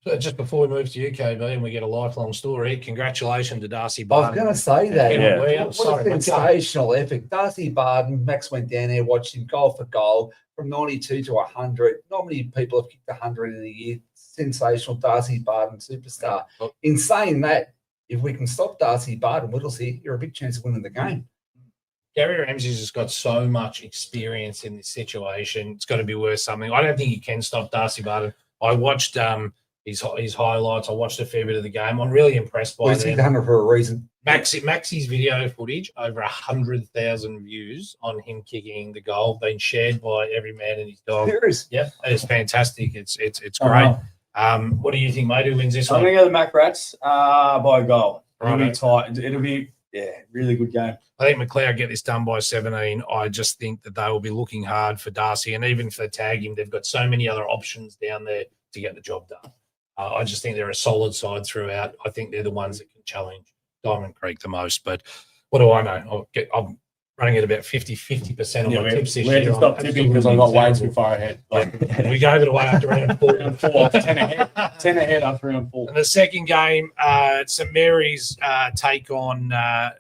So just before we move to you, KB, and we get a lifelong story, congratulations to Darcy I was Barton. going to say that. Yeah. Yeah. What Sorry, a let's go. sensational epic. Darcy Barton, Max went down there, watched him goal for goal from 92 to 100. Not many people have kicked 100 in a year. Sensational Darcy Barton, superstar. Oh. In saying that, if we can stop Darcy Barton, Whittlesea, you're a big chance of winning the game. Gary Ramsey's just got so much experience in this situation. It's got to be worth something. I don't think he can stop Darcy Barton. I watched his highlights. I watched a fair bit of the game. I'm really impressed by Well, he's kicked them. 100 for a reason. Maxie's video footage, over 100,000 views on him kicking the goal, been shared by every man and his dog. Serious. Yeah, it's fantastic. It's Oh, great. wow. What do you think, mate? Who wins this I'm one? going to go the Mac Rats by a goal. It'll be Right. tight. It'll be, really good game. I think McLeod get this done by 17. I just think that they will be looking hard for Darcy, and even if they tag him, they've got so many other options down there to get the job done. I just think they're a solid side throughout. I think they're the ones that can challenge Diamond Creek the most. But what do I know? I'm running at about 50% on my tips this We had year. to stop tipping because I got way too far ahead. We gave it away after round 4. 10 ahead after round 4. And the second game, St Mary's take on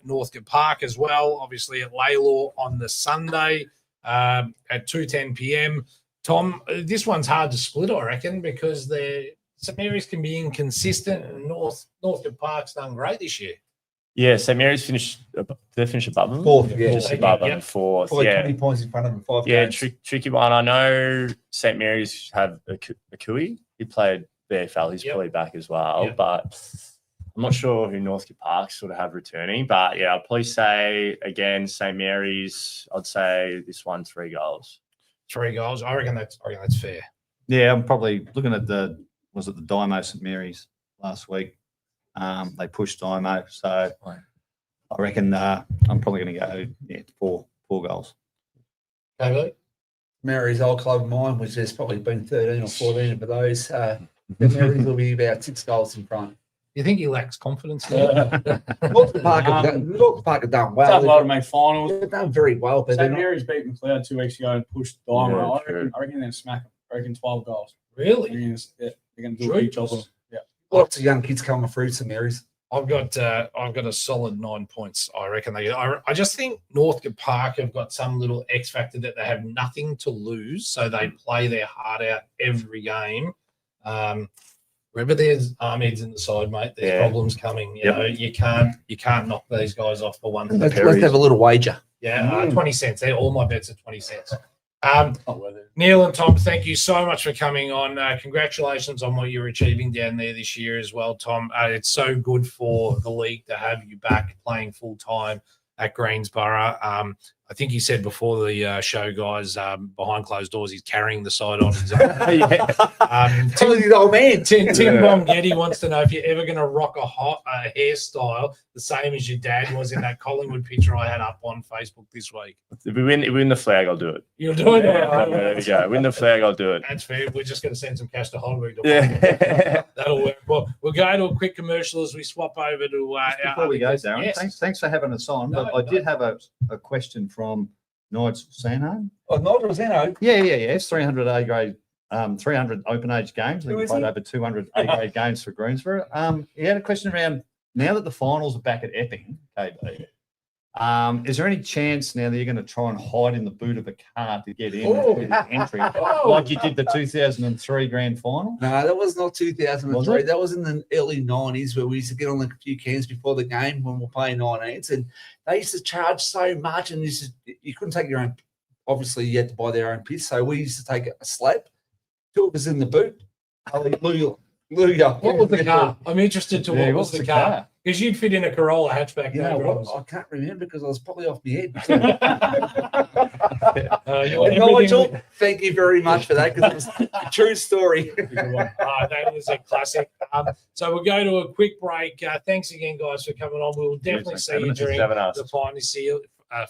Northcote Park as well, obviously at Laylaw on the Sunday at 2:10 p.m. Tom, this one's hard to split, I reckon, because St Mary's can be inconsistent and Northcote Park's done great this year. Yeah, St Mary's finished. Did they finish above them? Fourth, yeah. Just above them, Yep. fourth. Probably Yeah, 20 points in front of them, 5 yeah, games. tricky one. I know St Mary's have a Kui. He played VFL. He's Yep. probably back as well, Yep. but I'm not sure who Northcote Park sort of have returning. But yeah, I'll probably say again St Mary's. I'd say this one 3 goals. 3 goals. I reckon that's fair. Yeah, I'm probably looking at the Dymo St Mary's last week. They pushed Dymo, so I reckon I'm probably going to go 4 goals. Okay, Mary's old club of mine, which there's probably been 13 or 14 of those. The Mary's will be about 6 goals in front. you think he lacks confidence? Northcote Park have done It's a lot well. to make finals. They've done very well, but they're St not. Mary's beat McLeod 2 weeks ago and pushed Diamond. Yeah, true. I reckon they're going to smack them. I reckon 12 goals. Really? They're going to do a big job on them. Yeah. Lots of young kids coming through St Mary's. I've got a solid 9 points. I reckon I just think Northcote Park have got some little X factor that they have nothing to lose, so they play their heart out every game. Wherever there's Ahmed's in the side, mate, there's problems coming. You know, you can't knock these guys off for one. Let's have a little wager. Yeah, 20 cents. All my bets are 20 cents. Not worth it. Neil and Tom, thank you so much for coming on. Congratulations on what you're achieving down there this year as well, Tom. It's so good for the league to have you back playing full time at Greensborough. I think he said before the show, guys, behind closed doors, he's carrying the side on his own. Tell you the old man. Tim Bongetti wants to know if you're ever going to rock a hairstyle the same as your dad was in that Collingwood picture I had up on Facebook this week. If we win the flag, I'll do it. You'll do it? There we go. Win the flag, I'll do it. That's fair. We're just going to send some cash to Hollywood. Yeah. That'll work. Well, we'll go to a quick commercial as we swap over to Before we go, Darren, Yes. thanks for having us on. But No, I did have a question from Nigel Sanhome. Oh, Nigel Zeno. Yeah. It's 300 A grade, 300 open age games. Who He is played he? over 200 A grade games for Greensborough. He had a question around now that the finals are back at Epping, KB. Is there any chance now that you're going to try and hide in the boot of a car to get in Oh. with entry, like you did the 2003 grand final? No, that was not 2003. Was it? That was in the early 90s where we used to get on a few cans before the game when we're playing 19s. And they used to charge so much, and you couldn't take your own. Obviously, you had to buy their own piss. So we used to take a slap. 2 of us in the boot. Hallelujah. What was the car? I'm interested to Yeah, what was the car? Because you'd fit in a Corolla hatchback. You no know problems. what? I can't remember because I was probably off my head. Everything Nigel, thank you very much for that because it was a true story. that was a classic. So we'll go to a quick break. Thanks again, guys, for coming on. We'll definitely Thanks see for you having us. during Having us. the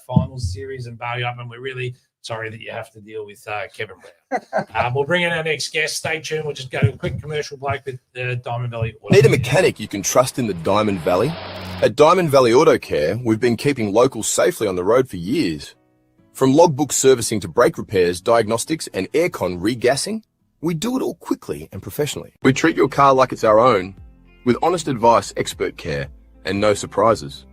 finals series in Barry Up, and we're really sorry that you have to deal with Kevin Brown. We'll bring in our next guest. Stay tuned. We'll just go to a quick commercial break with Diamond Valley. Need a mechanic you can trust in the Diamond Valley? At Diamond Valley Auto Care, we've been keeping locals safely on the road for years. From logbook servicing to brake repairs, diagnostics and aircon regassing, we do it all quickly and professionally. We treat your car like it's our own, with honest advice, expert care, and no surprises.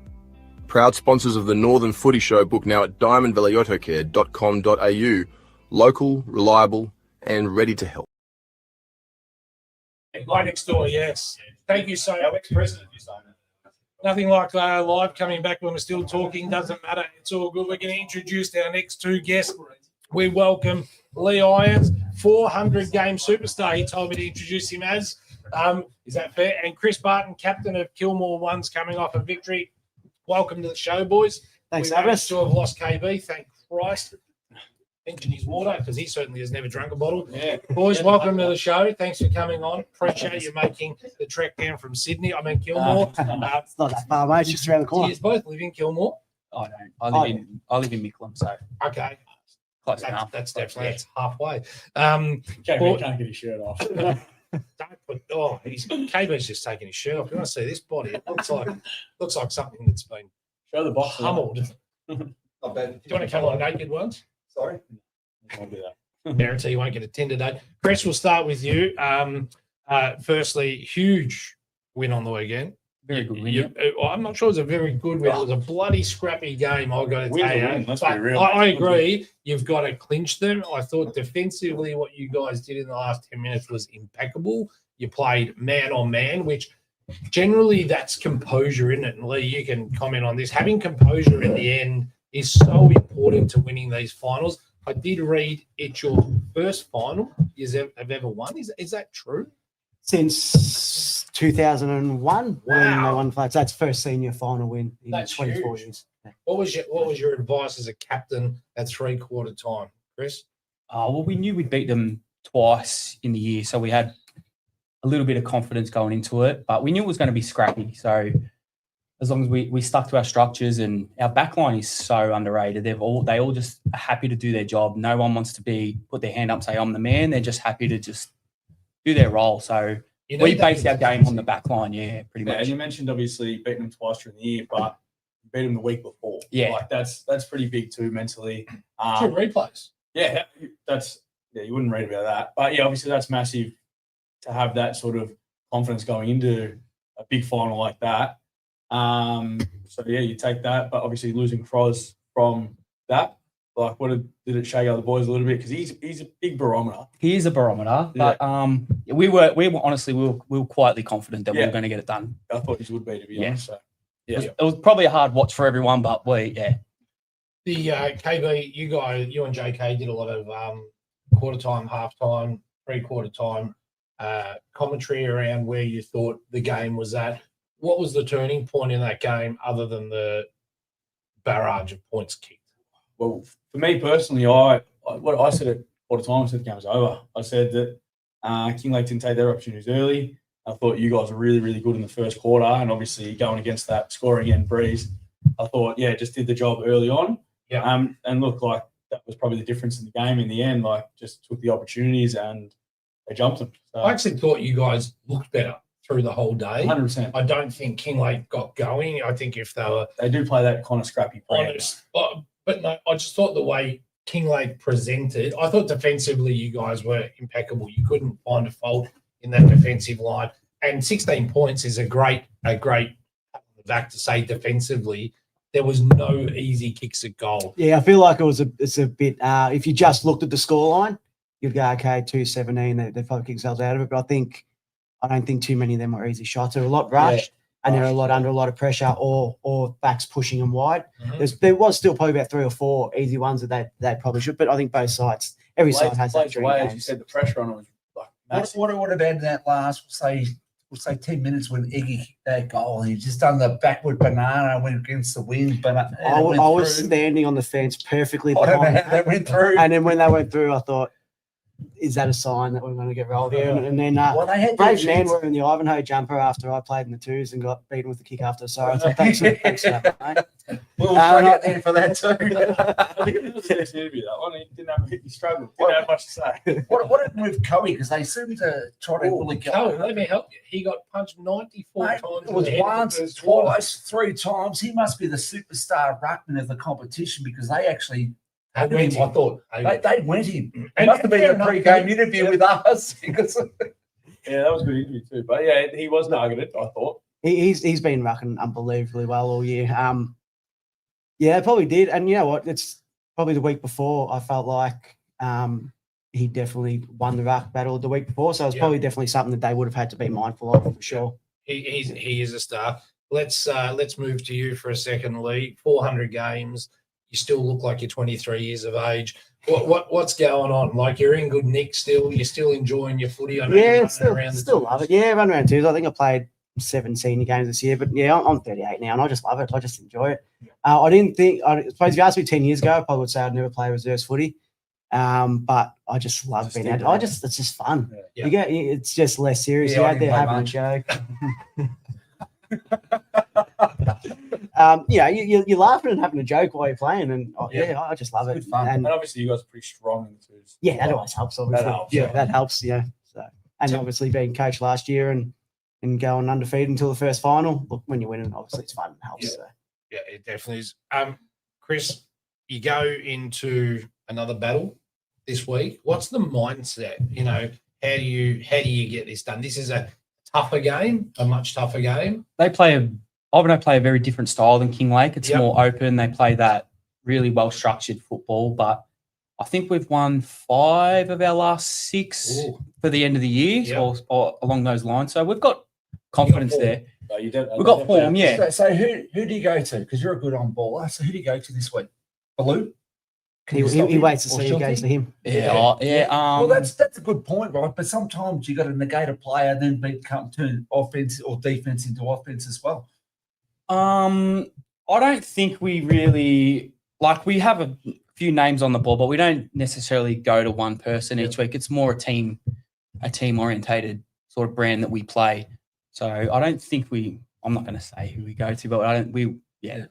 Proud sponsors of the Northern Footy Show, book now at diamondvalleyautocare.com.au. Local, reliable, and ready to help. Right next door, yes. Thank you so much. Nothing like live coming back when we're still talking. Doesn't matter. It's all good. We're going to introduce our next 2 guests. We welcome Lee Irons, 400-game superstar. He told me to introduce him as. Is that fair? And Chris Barton, captain of Kilmore Ones, coming off a victory. Welcome to the show, boys. Thanks we for having managed us. to have lost KB. Thank Christ. mention his water because he certainly has never drunk a bottle. Yeah. Boys, welcome to the show. Thanks for coming on. Appreciate you making the trek down from Sydney. I'm in Kilmore. It's not that far, mate. It's just around the Do corner. you both live in Kilmore? I don't. I live in Mickleham, so Okay. close enough. That's definitely that's halfway. KB can't get his shirt off. KB's just taking his shirt off. You want to see this body? It looks like something that's been Show the box. pummeled. Do Not bad. you want to come on naked once? Sorry. I'll do that. Guarantee you won't get a Tinder date. Chris, we'll start with you. Firstly, huge win on the weekend. Very good win. I'm not sure it was a very good win. It was a bloody scrappy game, I've got to Win's tell a you. win, let's But be real. I agree. You've got to clinch them. I thought defensively what you guys did in the last 10 minutes was impeccable. You played man on man, which generally that's composure, isn't it? And Lee, you can comment on this. Having composure at the end is so important to winning these finals. I did read it's your first final you have ever won. Is that true? Since 2001, when they Wow. won flags. That's first senior final win in That's 24 huge. years. Yeah. What was your advice as a captain at 3/4 time, Chris? Well, we knew we'd beat them twice in the year, so we had a little bit of confidence going into it. But we knew it was going to be scrappy. So as long as we stuck to our structures, and our backline is so underrated. They all just are happy to do their job. No one wants to put their hand up and say I'm the man. They're just happy to just do their role. So You know we that based our game on the back line, pretty Yeah, much. and you mentioned obviously beating them twice during the year, but you beat them the week before. Yeah. Like that's pretty big too mentally. Two replays. Yeah, you wouldn't read about that. But yeah, obviously that's massive to have that sort of confidence going into a big final like that. So yeah, you take that, but obviously losing Croz from that, like did it shake out the boys a little bit? Because he's a big barometer. He is a barometer, but we were honestly we were quietly confident that we were going to get it done. I thought he would be, to be Yeah. honest. So It was probably a hard watch for everyone, but The KB, you and JK did a lot of quarter time, half time, 3/4 time commentary around where you thought the game was at. What was the turning point in that game other than the barrage of points kicked? Well, for me personally, what I said at quarter time, I said the game was over. I said that Kinglake didn't take their opportunities early. I thought you guys were really, really good in the first quarter, and obviously going against that scoring end breeze, I thought, just did the job early on. Yeah. And look, like that was probably the difference in the game in the end. Like just took the opportunities and they jumped them. So, I actually thought you guys looked better through the whole day. 100%. I don't think Kinglake got going. I think if they were They do play that kind of scrappy play. honest, but no, I just thought the way Kinglake presented, I thought defensively you guys were impeccable. You couldn't find a fault in that defensive line. And 16 points is a great pat on the back to say defensively there was no easy kicks at goal. Yeah, I feel like it's a bit. If you just looked at the scoreline, you'd go, okay, 2-17. They probably kick themselves out of it. But I don't think too many of them were easy shots. They're a lot rushed, and they're a lot under a lot of pressure, or backs pushing them wide. Mhm. There was still probably about 3 or 4 easy ones that they probably should. But I think both sides, every side has that during away, as you games. said, the pressure on it was like massive. What about that last, we'll say 10 minutes when Iggy kicked that goal? He just done the backward banana, went against the wind. But I was standing on the fence perfectly I don't know behind how that went through. and then when they went through, I thought, is that a sign that we're going to get rolled here? And then Well, they had Braves their man chance. were in the Ivanhoe jumper after I played in the twos and got beaten with the kick after. So I thought, thanks for that, mate. We'll Uh, get there for that too. I think it was the first interview, that one. He struggled. Didn't have much to say. What happened with Coey? Because they seem to try to really go. Cohen, let me help you. He got punched 94 Mate, times. it in was the head in the once, first quarter. twice, 3 times. He must be the superstar ruckman of the competition because they actually I thought. they went him. It And must have been fair a enough, pre-game interview with us because Yeah, that was a good interview too. But yeah, he was targeted, I thought. He's been rucking unbelievably well all year. Yeah, probably did. And you know what? It's probably the week before. I felt like he definitely won the ruck battle the week before. So it's probably definitely something that they would have had to be mindful of for sure. He is a star. Let's move to you for a second, Lee. 400 games. You still look like you're 23 years of age. What's going on? Like you're in good nick still. You're still enjoying your footy. I know you're Yeah, running still around the love it. Yeah, run around twos. I think I played 7 senior games this year, but yeah, I'm 38 now and I just love it. I just enjoy it. I didn't think, I suppose if you asked me 10 years ago, I probably would say I'd never play reserves footy. But I just love Just being stick out. around. It's just fun. Yeah. You get, it's just less serious. Yeah, You're I out there didn't play having a much. joke. You're laughing and having a joke while you're playing, and I just love it. It's good fun. And And obviously, you guys are pretty strong in the twos. yeah, that always helps. Obviously, helps, yeah, yeah. that helps. Yeah. So, and obviously being coach last year and going undefeated until the first final. Look, when you're winning, obviously it's fun and helps. Yeah. So. Yeah, it definitely is. Chris, you go into another battle this week. What's the mindset? How do you get this done? This is a tougher game, a much tougher game. Ivanhoe play a very different style than King Lake. It's Yep. more open. They play that really well structured football, but I think we've won 5 of our last 6 Ooh. for the end of the year Yep. or along those lines. So we've got confidence form. there. So you don't, We've got form, yeah. So who do you go to? Because you're a good on baller. So who do you go to this week? Baloo? Can you stop He him? waits to Or see who Shilty? goes to him. Yeah. Well, that's a good point, right? But sometimes you got to negate a player and then turn offense or defense into offense as well. I don't think we really we have a few names on the ball, but we don't necessarily go to one person each week. It's more a team orientated sort of brand that we play. So I don't think I'm not going to say who we go to, but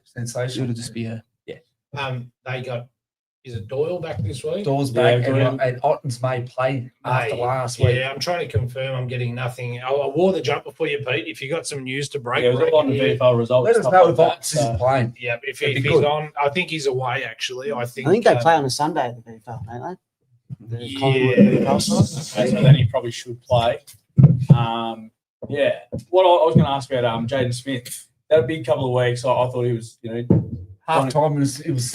Sensational. it'll just be They got. Is it Doyle back this week? Doors back Yeah, and Otten's may play after Hey, last week. Yeah, I'm trying to confirm. I'm getting nothing. I wore the jump before you, Pete. If you got some news to break, Yeah, it was all on the VFL results. Let us stuff know like if that, Ottens is playing. Yeah, if That'd be he's good. on, I think he's away. Actually, I think. I think they play on a Sunday at the VFL, don't they? The Collingwood Yeah. VFL side. So then he probably should play. What I was going to ask about Jaden Smith. That a big couple of weeks. I thought he was, Half time it was he was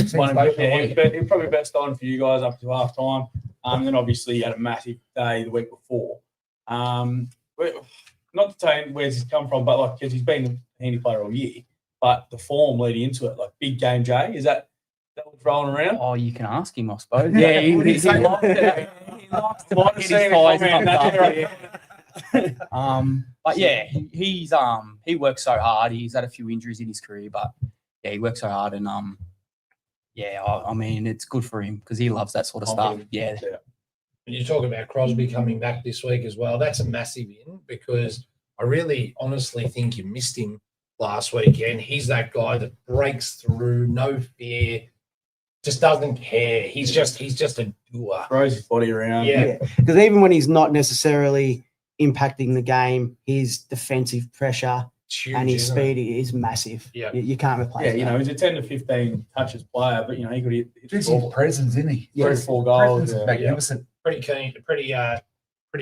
probably best on for you guys up to half time. And then obviously he had a massive day the week before. Not to tell him where's he's come from, but because he's been a handy player all year. But the form leading into it, big game Jay, is that what's rolling around? Oh, you can ask him, I suppose. Yeah, he likes it. He likes to Might have get his seen a thighs comment, pumped up. But yeah, he works so hard. He's had a few injuries in his career, but yeah, he works so hard, and I mean, it's good for him because he loves that sort of stuff. Yeah. And you talk about Crosby coming back this week as well. That's a massive in because I really honestly think you missed him last weekend. He's that guy that breaks through, no fear, just doesn't care. He's just a doer. Throws his body around. Yeah. Because even when he's not necessarily impacting the game, his defensive pressure It's huge, and his isn't it? speed is massive. Yeah. You can't replace that. He's a 10 to 15 touches player, but he could hit Just his presence, isn't he? 3 or 4 goals. Presence is magnificent. Pretty keen, pretty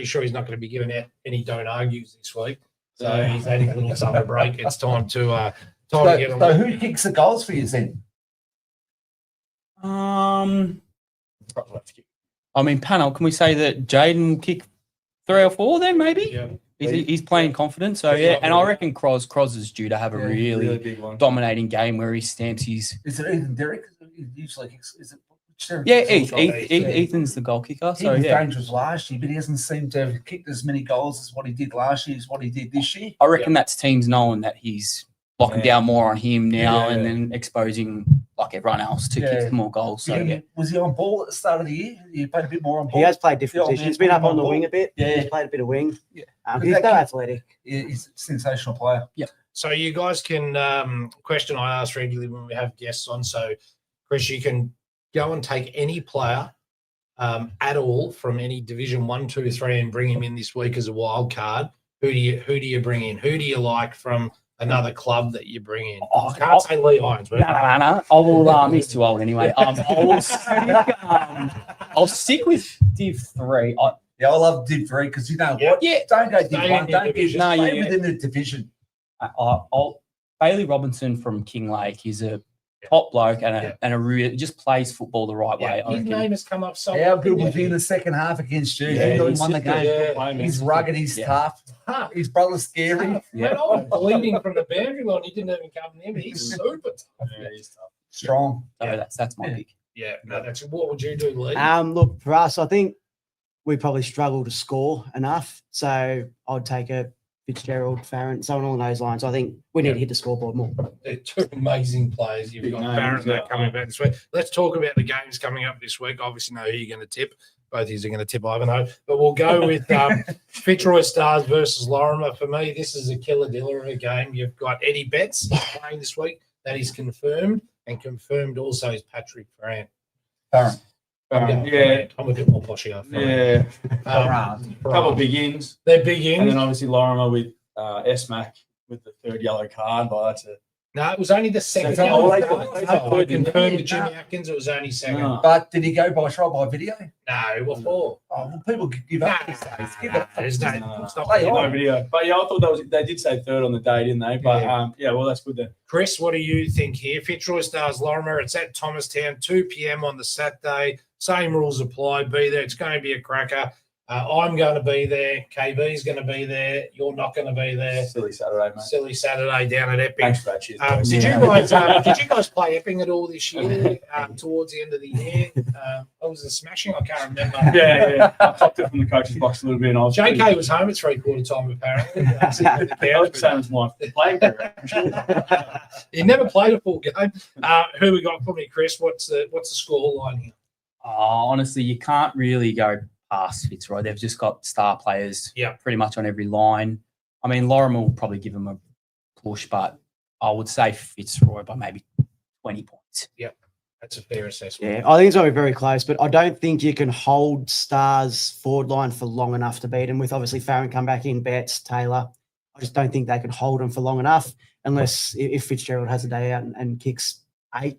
sure he's not going to be giving out any don't argues this week. So Yeah. he's had a little summer break. It's time to So get him. who kicks the goals for you then? I mean, panel, can we say that Jaden will kick 3 or 4 then maybe? Yeah. He's playing confident. So yeah, and I reckon Cros is due to have a really big one. dominating game where he stamps his. Is it Ethan Derrick? Usually, is it? Which Derrick Yeah, is also- Ethan's the goal kicker. He So was yeah, dangerous last year, but he hasn't seemed to have kicked as many goals as what he did last year as what he did this year. I reckon that's teams knowing that he's locking down more on him now Yeah. and then exposing everyone else to Yeah. kick more goals. So yeah. Was he on ball at the start of the year? He played a bit more on ball. He has played different Yeah, positions. He's been up on the ball. wing a bit. Yeah. He's played a bit of wing. Yeah. He's so athletic. He's a sensational player. So you guys can question I ask regularly when we have guests on. So Chris, you can go and take any player at all from any Division 1, 2, 3 and bring him in this week as a wild card. Who do you bring in? Who do you like from another club that you bring in? Oh, Can't say Lee Irons, but No. I will. He's too old anyway. I'll stick with Div 3. Yeah, I love Div 3 because you know Yeah. what? Yeah. Don't go Div Stay 1. in your Don't division. No, stay yeah. within the division. Bailey Robinson from King Lake. He's a top bloke and a real just plays football the right way. I his reckon. name has come up so How often. good was he in the second half against you? Yeah, he really he's won the just a- game. yeah. He's rugged, he's Yeah. tough. His brother's scary. Man, I was bleeding from the boundary line. He didn't even come near me. He's super tough. Yeah, he's tough. Strong. So Yeah. that's my Yeah. pick. Yeah, no, that's what would you do, Lee? Look, for us, I think we probably struggle to score enough. So I'd take a Fitzgerald, Farron, someone along those lines. I think we need to hit the scoreboard more. They're two amazing players. You've Big got names, Barrett yeah. coming back this week. Let's talk about the games coming up this week. Obviously, know who you're going to tip. Both of you are going to tip Ivanhoe. But we'll go with Fitzroy Stars versus Lorimer. For me, this is a killer diller of a game. You've got Eddie Betts playing this week. That is confirmed. And confirmed also is Patrick Farran. Farron. Yeah. I'm a bit more poshy. Yeah. Farran. Couple of big ins. They're big ins. And then obviously Lorimer with SMAC with the third yellow card. But that's it. No, it was only the second. Second. Oh, Oh, they confirmed to Jimmy Atkins. It was only second. No. But did he go by trial by video? No, what for? Oh, well, people give up these days. Give up. There's no. No. It's not Play really. on. No video. But yeah, I thought they did say third on the day, didn't they? But well, that's good then. Chris, what do you think here? Fitzroy Stars Lorimer. It's at Thomastown, 2 p.m. on the Saturday. Same rules apply. Be there. It's going to be a cracker. I'm going to be there. KB's going to be there. You're not going to be there. Silly Saturday, mate. Silly Saturday down at Epping. Thanks for that. Cheers. boys. Did you guys play Epping at all this year? Towards the end of the year, it was a smashing. I can't remember. Yeah. I popped it from the coach's box a little bit. And I was JK was home at 3/4 time apparently. I was saying it's my playing career. He never played a full game. Who we got for me, Chris? What's the score line here? Honestly, you can't really go past Fitzroy. They've just got star players pretty much on every line. I mean, Lorimer will probably give them a push, but I would say Fitzroy by maybe 20 points. Yep, that's a fair assessment. Yeah, I think it's going to be very close, but I don't think you can hold Stars forward line for long enough to beat them with obviously Farron come back in, Betts, Taylor. I just don't think they can hold them for long enough unless if Fitzgerald has a day out and kicks 8,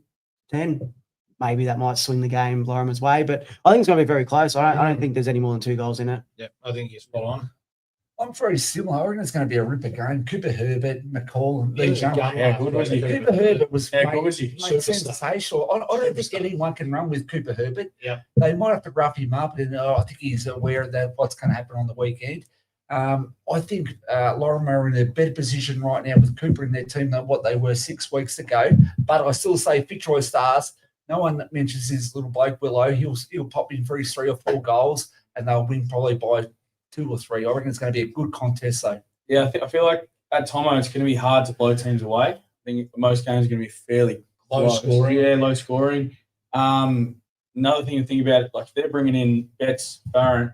10. Maybe that might swing the game Lorimer's way, but I think it's going to be very close. I don't think there's any more than 2 goals in it. Yeah, I think you're spot on. I'm very similar. I reckon it's going to be a ripper game. Cooper Herbert, McCall, and Lee Jump. Yeah, good was he? Cooper Herbert was Yeah, good was he? made sensational. I don't think anyone can run with Cooper Herbert. Yeah. They might have to rough him up, and I think he's aware of that what's going to happen on the weekend. I think Lorimer are in a better position right now with Cooper in their team than what they were 6 weeks ago. But I still say Fitzroy Stars. No one mentions his little bloke Willow. He'll pop in for his 3 or 4 goals, and they'll win probably by 2 or 3. I reckon it's going to be a good contest, though. Yeah, I feel like at Tomo it's going to be hard to blow teams away. I think most games are going to be fairly Low scoring. Yeah, low scoring. Another thing to think about, like if they're bringing in Betts, Barron,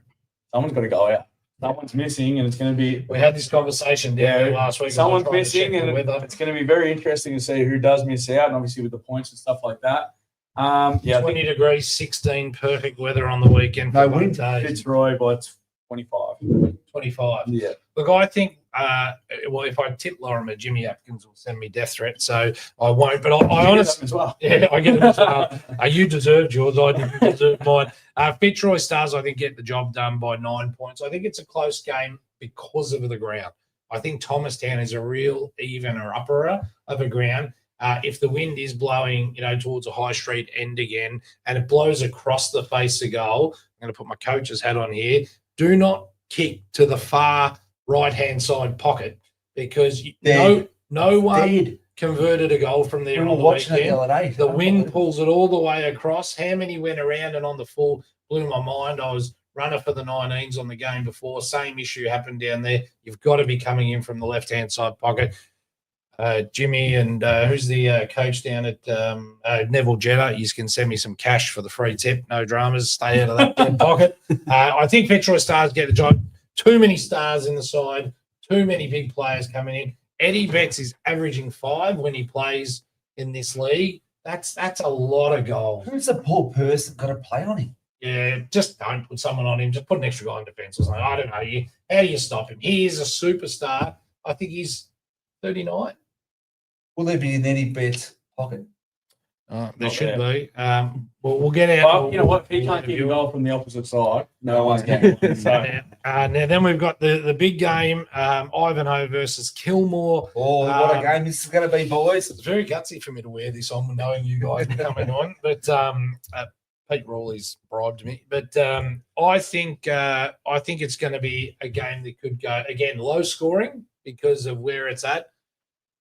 someone's got to go out. Someone's missing, and it's going to be. We had this conversation last week. Someone's missing, and it's going to be very interesting to see who does miss out, and obviously with the points and stuff like that. 20 degrees, 16, perfect weather on the weekend. No for wind. days. Fitzroy by 25. 25. Yeah. Look, I think, if I tip Lorimer, Jimmy Atkins will send me death threats, so I won't. But I honestly, as well. yeah, I get it as well. You deserved yours. I didn't deserve mine. Fitzroy Stars, I think, get the job done by 9 points. I think it's a close game because of the ground. I think Thomastown is a real even or upper of a ground. If the wind is blowing, towards a high street end again, and it blows across the face of goal, I'm going to put my coach's hat on here. Do not kick to the far right-hand side pocket because no one converted a goal from there We were on the watching it weekend. the other day. The wind pulls it all the way across. How many went around and on the full blew my mind. I was runner for the 19s on the game before. Same issue happened down there. You've got to be coming in from the left-hand side pocket. Jimmy and who's the coach down at Neville Jetta, you can send me some cash for the free tip. No dramas. Stay out of that pocket. I think Fitzroy Stars get the job. Too many stars in the side. Too many big players coming in. Eddie Betts is averaging 5 when he plays in this league. That's a lot of goals. Who's the poor person got to play on him? Yeah, just don't put someone on him. Just put an extra guy in defence or something. I don't know. How do you stop him? He is a superstar. I think he's 39. Will there be in any Betts pocket? There should be. We'll get out. Well, you know what? If he can't keep a goal from the opposite side, no one's getting one. So, now then we've got the big game, Ivanhoe versus Kilmore. Oh, what a game this is going to be, boys. It's very gutsy for me to wear this on knowing you guys are coming on. But Pete Rawley's bribed me. But I think it's going to be a game that could go, again, low scoring because of where it's at.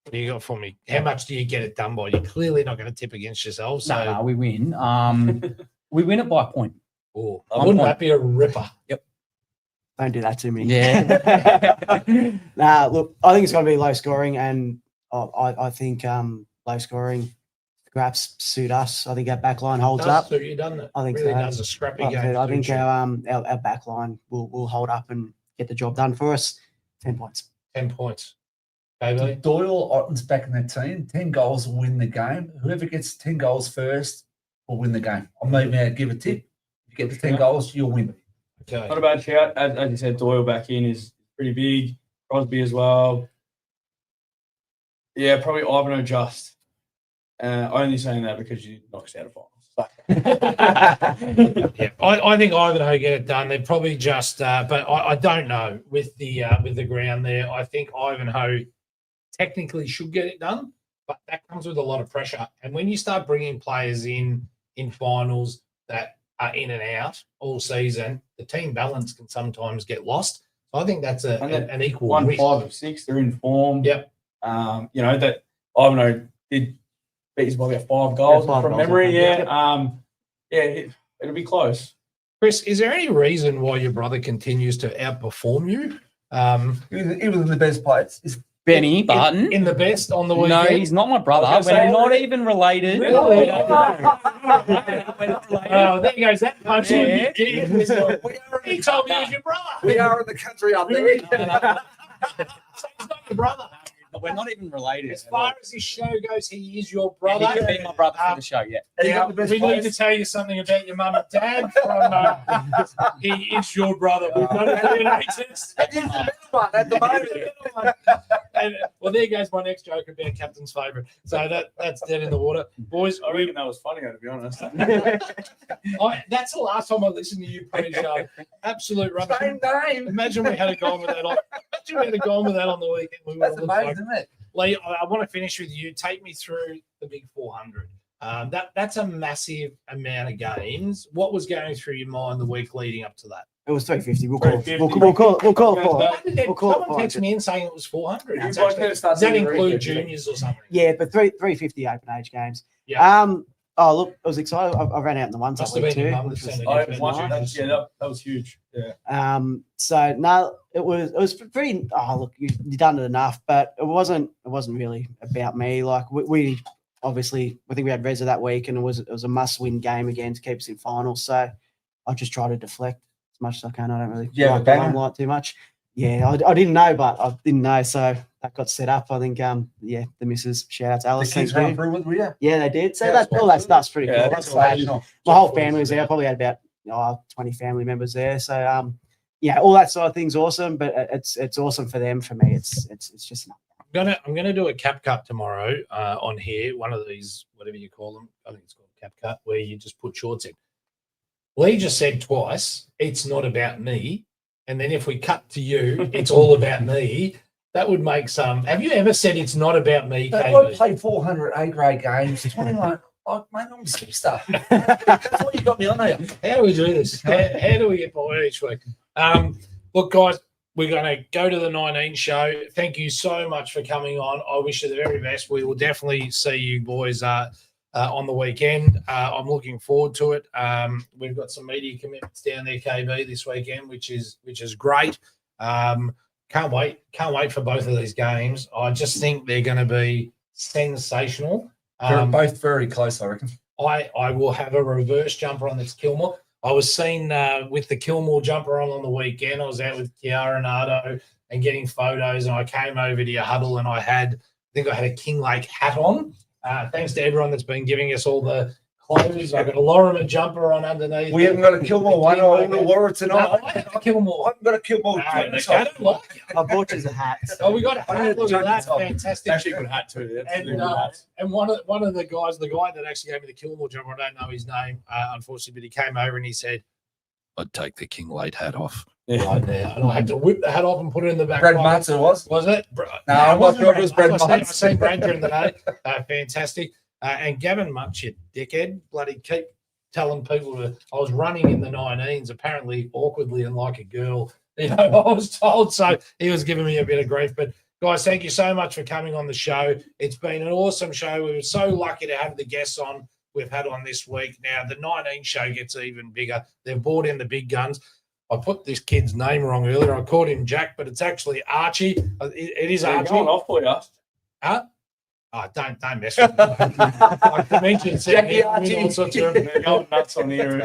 What do you got for me? How much do you get it done by? You're clearly not going to tip against yourselves. So. No, we win. We win it by a point. Wouldn't that be a ripper? Yep. Don't do that to me. Yeah. Nah, look, I think it's going to be low scoring, and I think low scoring perhaps suit us. I think our back line holds up. So you done it. I think really so. does a scrappy Like I game. said, I think suits you. our back line will hold up and get the job done for us. 10 points. 10 points. If Okay, Doyle Otten's back in the team, 10 goals will win the game. Whoever gets 10 goals first will win the game. I'm not even going to give a tip. If you get the 10 goals, you'll win. okay. Not a bad shout. As you said, Doyle back in is pretty big. Crosby as well. Yeah, probably Ivanhoe just. Only saying that because you knocked us out of finals. Yeah, I think Ivanhoe get it done. They're probably just, but I don't know with the ground there. I think Ivanhoe technically should get it done, but that comes with a lot of pressure. And when you start bringing players in finals that are in and out all season, the team balance can sometimes get lost. So I think that's an equal 1 risk. 5 of 6. They're in form. Yep. That Ivanhoe did beat us by about 5 goals Yeah, 5 from goals, memory. I think. Yeah. It'll be close. Chris, is there any reason why your brother continues to outperform you? He was the best players. Benny Barton. In the best on the No, weekend? he's not my brother. I was We're gonna say- not even related. Really? We're not related. Oh, there goes that punch. Yeah. He told me he was your brother. We are in the country up there. So he's not your brother. We're not even related. As far as this show goes, he is your Yeah, brother. he could be my brother for the show, yeah. Now, we need to tell you something about your mum and dad. He is your brother. We've done a DNA test. He's the middle one at the moment. And, well, there goes my next joke about captain's favourite. So that's dead in the water. Boys, I reckon that was funny, to be honest. that's the last time I listened to you pre-show. Absolute rubbish. Same name. Imagine we had gone with that on. Imagine we had gone with that on the weekend. We would That's have looked like- amazing, isn't it? Lee, I want to finish with you. Take me through the big 400. That's a massive amount of games. What was going through your mind the week leading up to that? It was 350. We'll call it 4. We'll call it 4. Someone texted me in saying it was 400. You It's boys actually- need to start does that doing include research, juniors or something? Yeah, but 350 open age games. Yeah. Oh, look, I was excited. I ran out in the ones Must that have week been your too. mum that which was- sent it. That was huge. Yeah. So no, it was pretty. Oh, look, you done it enough, but it wasn't really about me. Like we obviously, I think we had Reza that week, and it was a must-win game again to keep us in finals. So I just try to deflect as much as I can. I don't really like the limelight too much. Yeah, I didn't know, but I didn't know, so that got set up. I think, the missus, shout out to The Alice. kids Thank ran you. through with you. Yeah, they did. So Yeah, all that stuff's pretty Yeah, cool. that's So my whole family was there. I probably had about 20 family members there. So all that sort of thing's awesome. But it's awesome for them. For me, it's just I'm gonna do a cap cut tomorrow on here. One of these, whatever you call them, I think it's called cap cut, where you just put shorts in. Lee just said twice, it's not about me. And then if we cut to you, it's all about me. That would make some. Have you ever said it's not about me, I KB? played 400 A grade games. 21. Oh, mate, I'm a sister. That's what you got me on there. How do we do this? How do we get by each week? Look, guys, we're going to go to the 19 show. Thank you so much for coming on. I wish you the very best. We will definitely see you boys on the weekend. I'm looking forward to it. We've got some media commitments down there, KB, this weekend, which is great. Can't wait for both of these games. I just think they're going to be sensational. They're both very close, I reckon. I will have a reverse jumper on this Kilmore. I was seen with the Kilmore jumper on the weekend. I was out with Kiara and Ardo and getting photos, and I came over to your huddle and I had a King Lake hat on. Thanks to everyone that's been giving us all the clothes. I've got a Lorimer jumper on underneath. We haven't got a Kilmore one. I wouldn't have wore it tonight. No, I have a Kilmore. I haven't got a Kilmore. No, I don't like it. I bought you a hat. Oh, we got a I hat. had Look at that. Johnny's on. Fantastic. Actually, a good hat too. And one of the guys, the guy that actually gave me the Kilmore jumper, I don't know his name, unfortunately, but he came over and he said, I'd take the King Late hat off right now. And I had to whip the hat off and put it in the back Brad pocket. Martin was. Was it? No, I'm not sure if it was Brad I Martin. seen Brad during the day. Fantastic. And Gavin Munch, you dickhead, bloody keep telling people I was running in the 19s, apparently awkwardly and like a girl. I was told. So he was giving me a bit of grief. But guys, thank you so much for coming on the show. It's been an awesome show. We were so lucky to have the guests on we've had on this week. Now, the 19 show gets even bigger. They've brought in the big guns. I put this kid's name wrong earlier. I called him Jack, but it's actually Archie. It is Yeah, Archie. going off for you. Huh? Oh, don't mess with me. Like the mention said, Jackie Archie. all sorts of They're going nuts on here.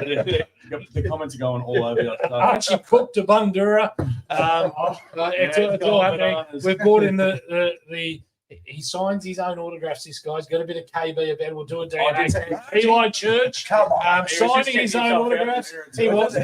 The comments are going all over you. Archie cooked a Bundura. It's all happening. We've brought in the he signs his own autographs. This guy's got a bit of KB about. We'll do a DNA. Eli Church signing his own autographs. He was.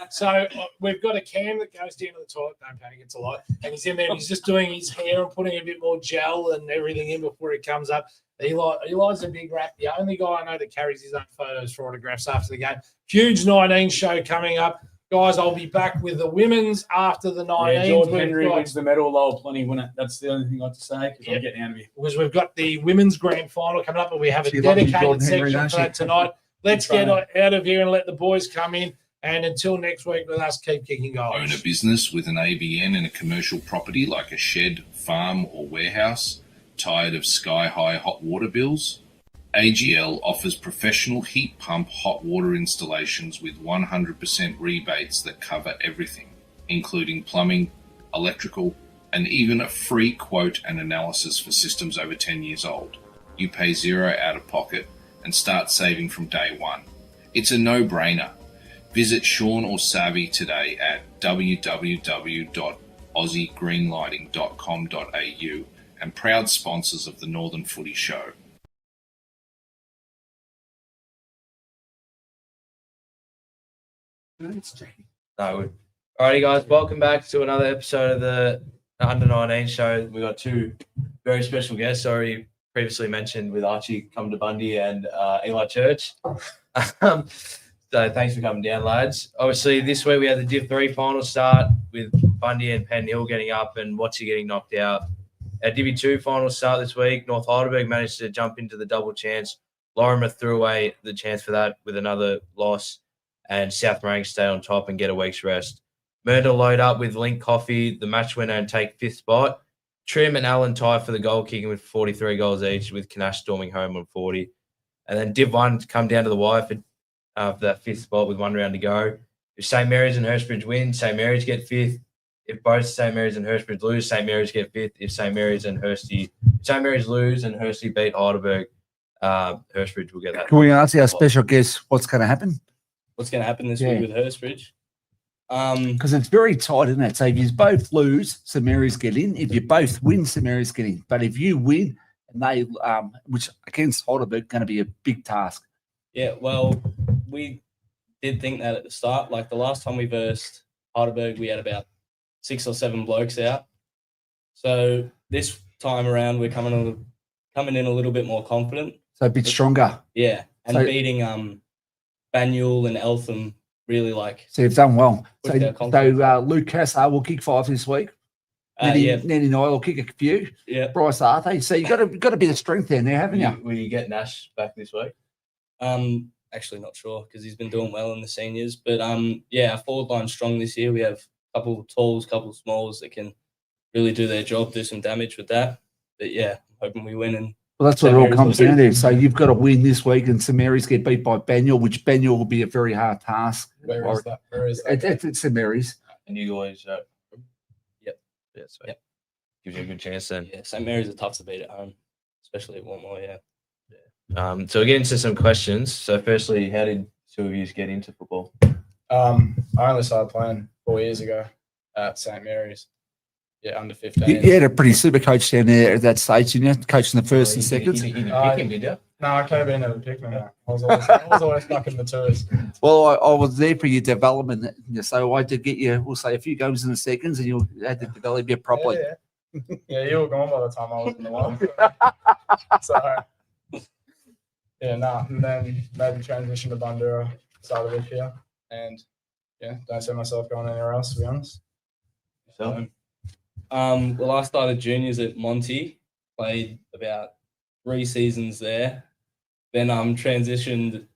So we've got a cam that goes down to the toilet. Don't panic, it's a lot. And he's in there. And he's just doing his hair and putting a bit more gel and everything in before he comes up. Eli's a big rat. The only guy I know that carries his own photos for autographs after the game. Huge 19 show coming up. Guys, I'll be back with the women's after the 19. Yeah, Jordan Henry wins the medal. They'll plenty win it. That's the only thing I have to say because I'm getting out of here. Because we've got the women's grand final coming up, and we have a dedicated section for that tonight. Let's get out of here and let the boys come in. And until next week with us, keep kicking goals. Own a business with an ABN and a commercial property like a shed, farm or warehouse? Tired of sky-high hot water bills? AGL offers professional heat pump hot water installations with 100% rebates that cover everything, including plumbing, electrical, and even a free quote and analysis for systems over 10 years old. You pay zero out of pocket and start saving from day one. It's a no-brainer. Visit Sean or Savvy today at www.aussiegreenlighting.com.au and proud sponsors of the Northern Footy Show. No. Alrighty, guys. Welcome back to another episode of the Under 19 show. We got two very special guests already previously mentioned with Archie come to Bundy and Eli Church. So thanks for coming down, lads. Obviously, this week we had the Div 3 final start with Bundy and Penn Hill getting up and Watchy getting knocked out. Our Div 2 final start this week, North Heidelberg managed to jump into the double chance. Lorimer threw away the chance for that with another loss, and South Morang stayed on top and get a week's rest. Murder load up with Link Coffee, the match winner, and take fifth spot. Trim and Allen tie for the goal kicking with 43 goals each, with Kanash storming home on 40. And then Div 1 come down to the wire for that fifth spot with 1 round to go. If St. Mary's and Hurstbridge win, St. Mary's get fifth. If both St. Mary's and Hurstbridge lose, St. Mary's get fifth. If St. Mary's lose and Hursty beat Heidelberg, Hurstbridge will get that. Can we ask our special guest what's going to happen? What's going to happen this week with Hurstbridge? Because it's very tight, isn't it? So if you both lose, St. Mary's get in. If you both win, St. Mary's get in. But if you win and they, which against Heidelberg, going to be a big task. Yeah, well, we did think that at the start. Like the last time we versed Heidelberg, we had about 6 or 7 blokes out. So this time around, we're coming in a little bit more confident. So a bit stronger. Yeah, and beating Banyul and Eltham really like. So you've done well. So Luke Cassar will kick 5 this week. Nanny and I will kick a few. Yeah, Bryce Arthur. So you got a bit of strength there now, haven't you? Will you get Nash back this week? Actually not sure because he's been doing well in the seniors. But our forward line's strong this year. We have a couple of talls, couple of smalls that can really do their job, do some damage with that. But yeah, I'm hoping we win. And well, that's what it all comes down to. So you've got to win this week, and St. Mary's get beat by Banyul, which Banyul will be a very hard task. Where is that? It's St. Mary's. And you guys, Yep. Yeah, so gives you a good chance then. Yeah, St. Mary's are tough to beat at home, especially at Warmore. Yeah. So we'll get into some questions. So firstly, how did two of you get into football? I only started playing 4 years ago at St. Mary's. Yeah, under 15. You had a pretty super coach down there at that stage, didn't you? Coaching the first and seconds. You didn't pick him, did you? No, KB never picked me. I was always stuck in the tours. Well, I was there for your development, so I did get you, we'll say, a few goals in the seconds, and you had to develop you properly. Yeah, you were gone by the time I was in the line. So, and then made the transition to Bundura, started this year, and don't see myself going anywhere else, to be honest. So, well, I started juniors at Monty, played about 3 seasons there. Then transitioned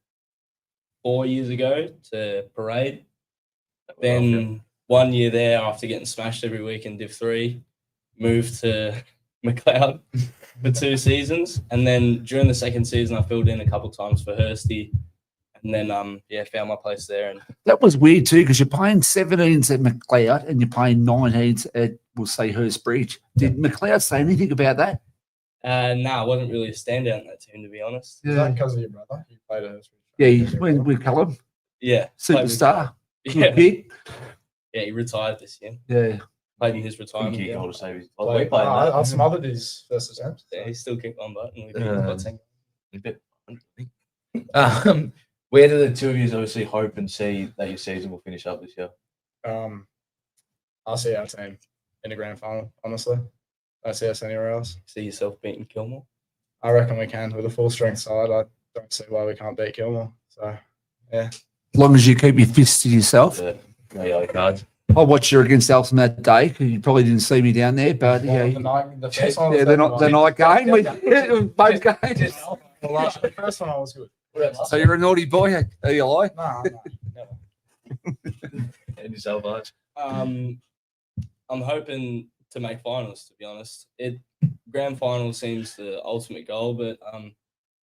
4 years ago to Parade. Then 1 year there after getting smashed every week in Div 3, moved to McLeod for 2 seasons. And then during the second season, I filled in a couple times for Hursty. and then found my place there. And That was weird too, because you're playing 17s at McLeod and you're playing 19s at, we'll say, Hurst Bridge. Did McLeod say anything about that? no, I wasn't really a standout in that team, to be honest. Is that because of your brother? You played at Yeah, he's with Callum, Yeah, superstar. Yeah, Good pick. yeah, he retired this year. Yeah. Played in his retirement. Kick Yeah. goal to save his. Like, We played that. I smothered his first attempt. Yeah, he still kicked one butt. And we beat A bit. Where do the two of you obviously hope and see that your season will finish up this year? I'll see our team in the grand final, honestly. I see us anywhere else. See yourself beating Kilmore? I reckon we can. With a full strength side, I don't see why we can't beat Kilmore. So, yeah. As long as you keep your fists to yourself. No yellow cards. I watched you against Eltham that day because you probably didn't see me down there, but Well, yeah, the first one was the night game, both games. The first one I was good. So you're a naughty boy, are you like? No, never. And yourself, Arch. I'm hoping to make finals, to be honest. Grand final seems the ultimate goal, but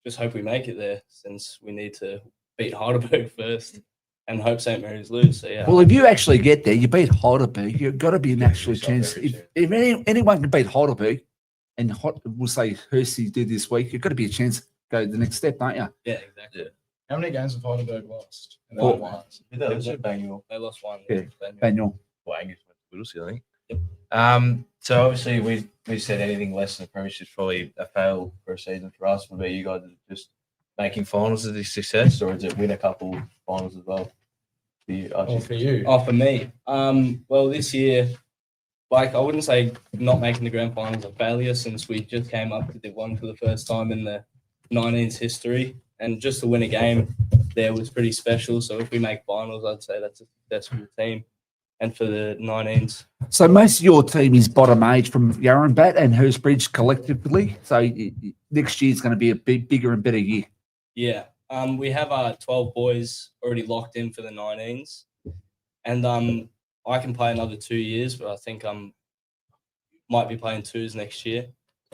just hope we make it there since we need to beat Heidelberg first and hope St. Mary's lose. So yeah. Well, if you actually get there, you beat Heidelberg, you've got to be an actual chance. If anyone can beat Heidelberg, and we'll say Hursty did this week, you've got to be a chance to go the next step, don't you? Yeah, exactly. Yeah. How many games have Heidelberg lost? Four. They lost one. Yeah. Daniel. Well, Angus went to Whittlesea, I think. Yep. So obviously we said anything less than a premiership is probably a fail for a season for us. What about you guys? Is it just making finals is a success, or is it win a couple finals as well? For you, Archie? For you. Oh, for me. Well, this year, like I wouldn't say not making the grand finals a failure since we just came up to Div 1 for the first time in the 19s history, and just to win a game there was pretty special. So if we make finals, I'd say that's a success for the team and for the 19s. So most of your team is bottom age from Yarrambat and Hurstbridge collectively. So next year's going to be a bigger and better year. Yeah. We have our 12 boys already locked in for the 19s. And I can play another 2 years, but I think might be playing twos next year.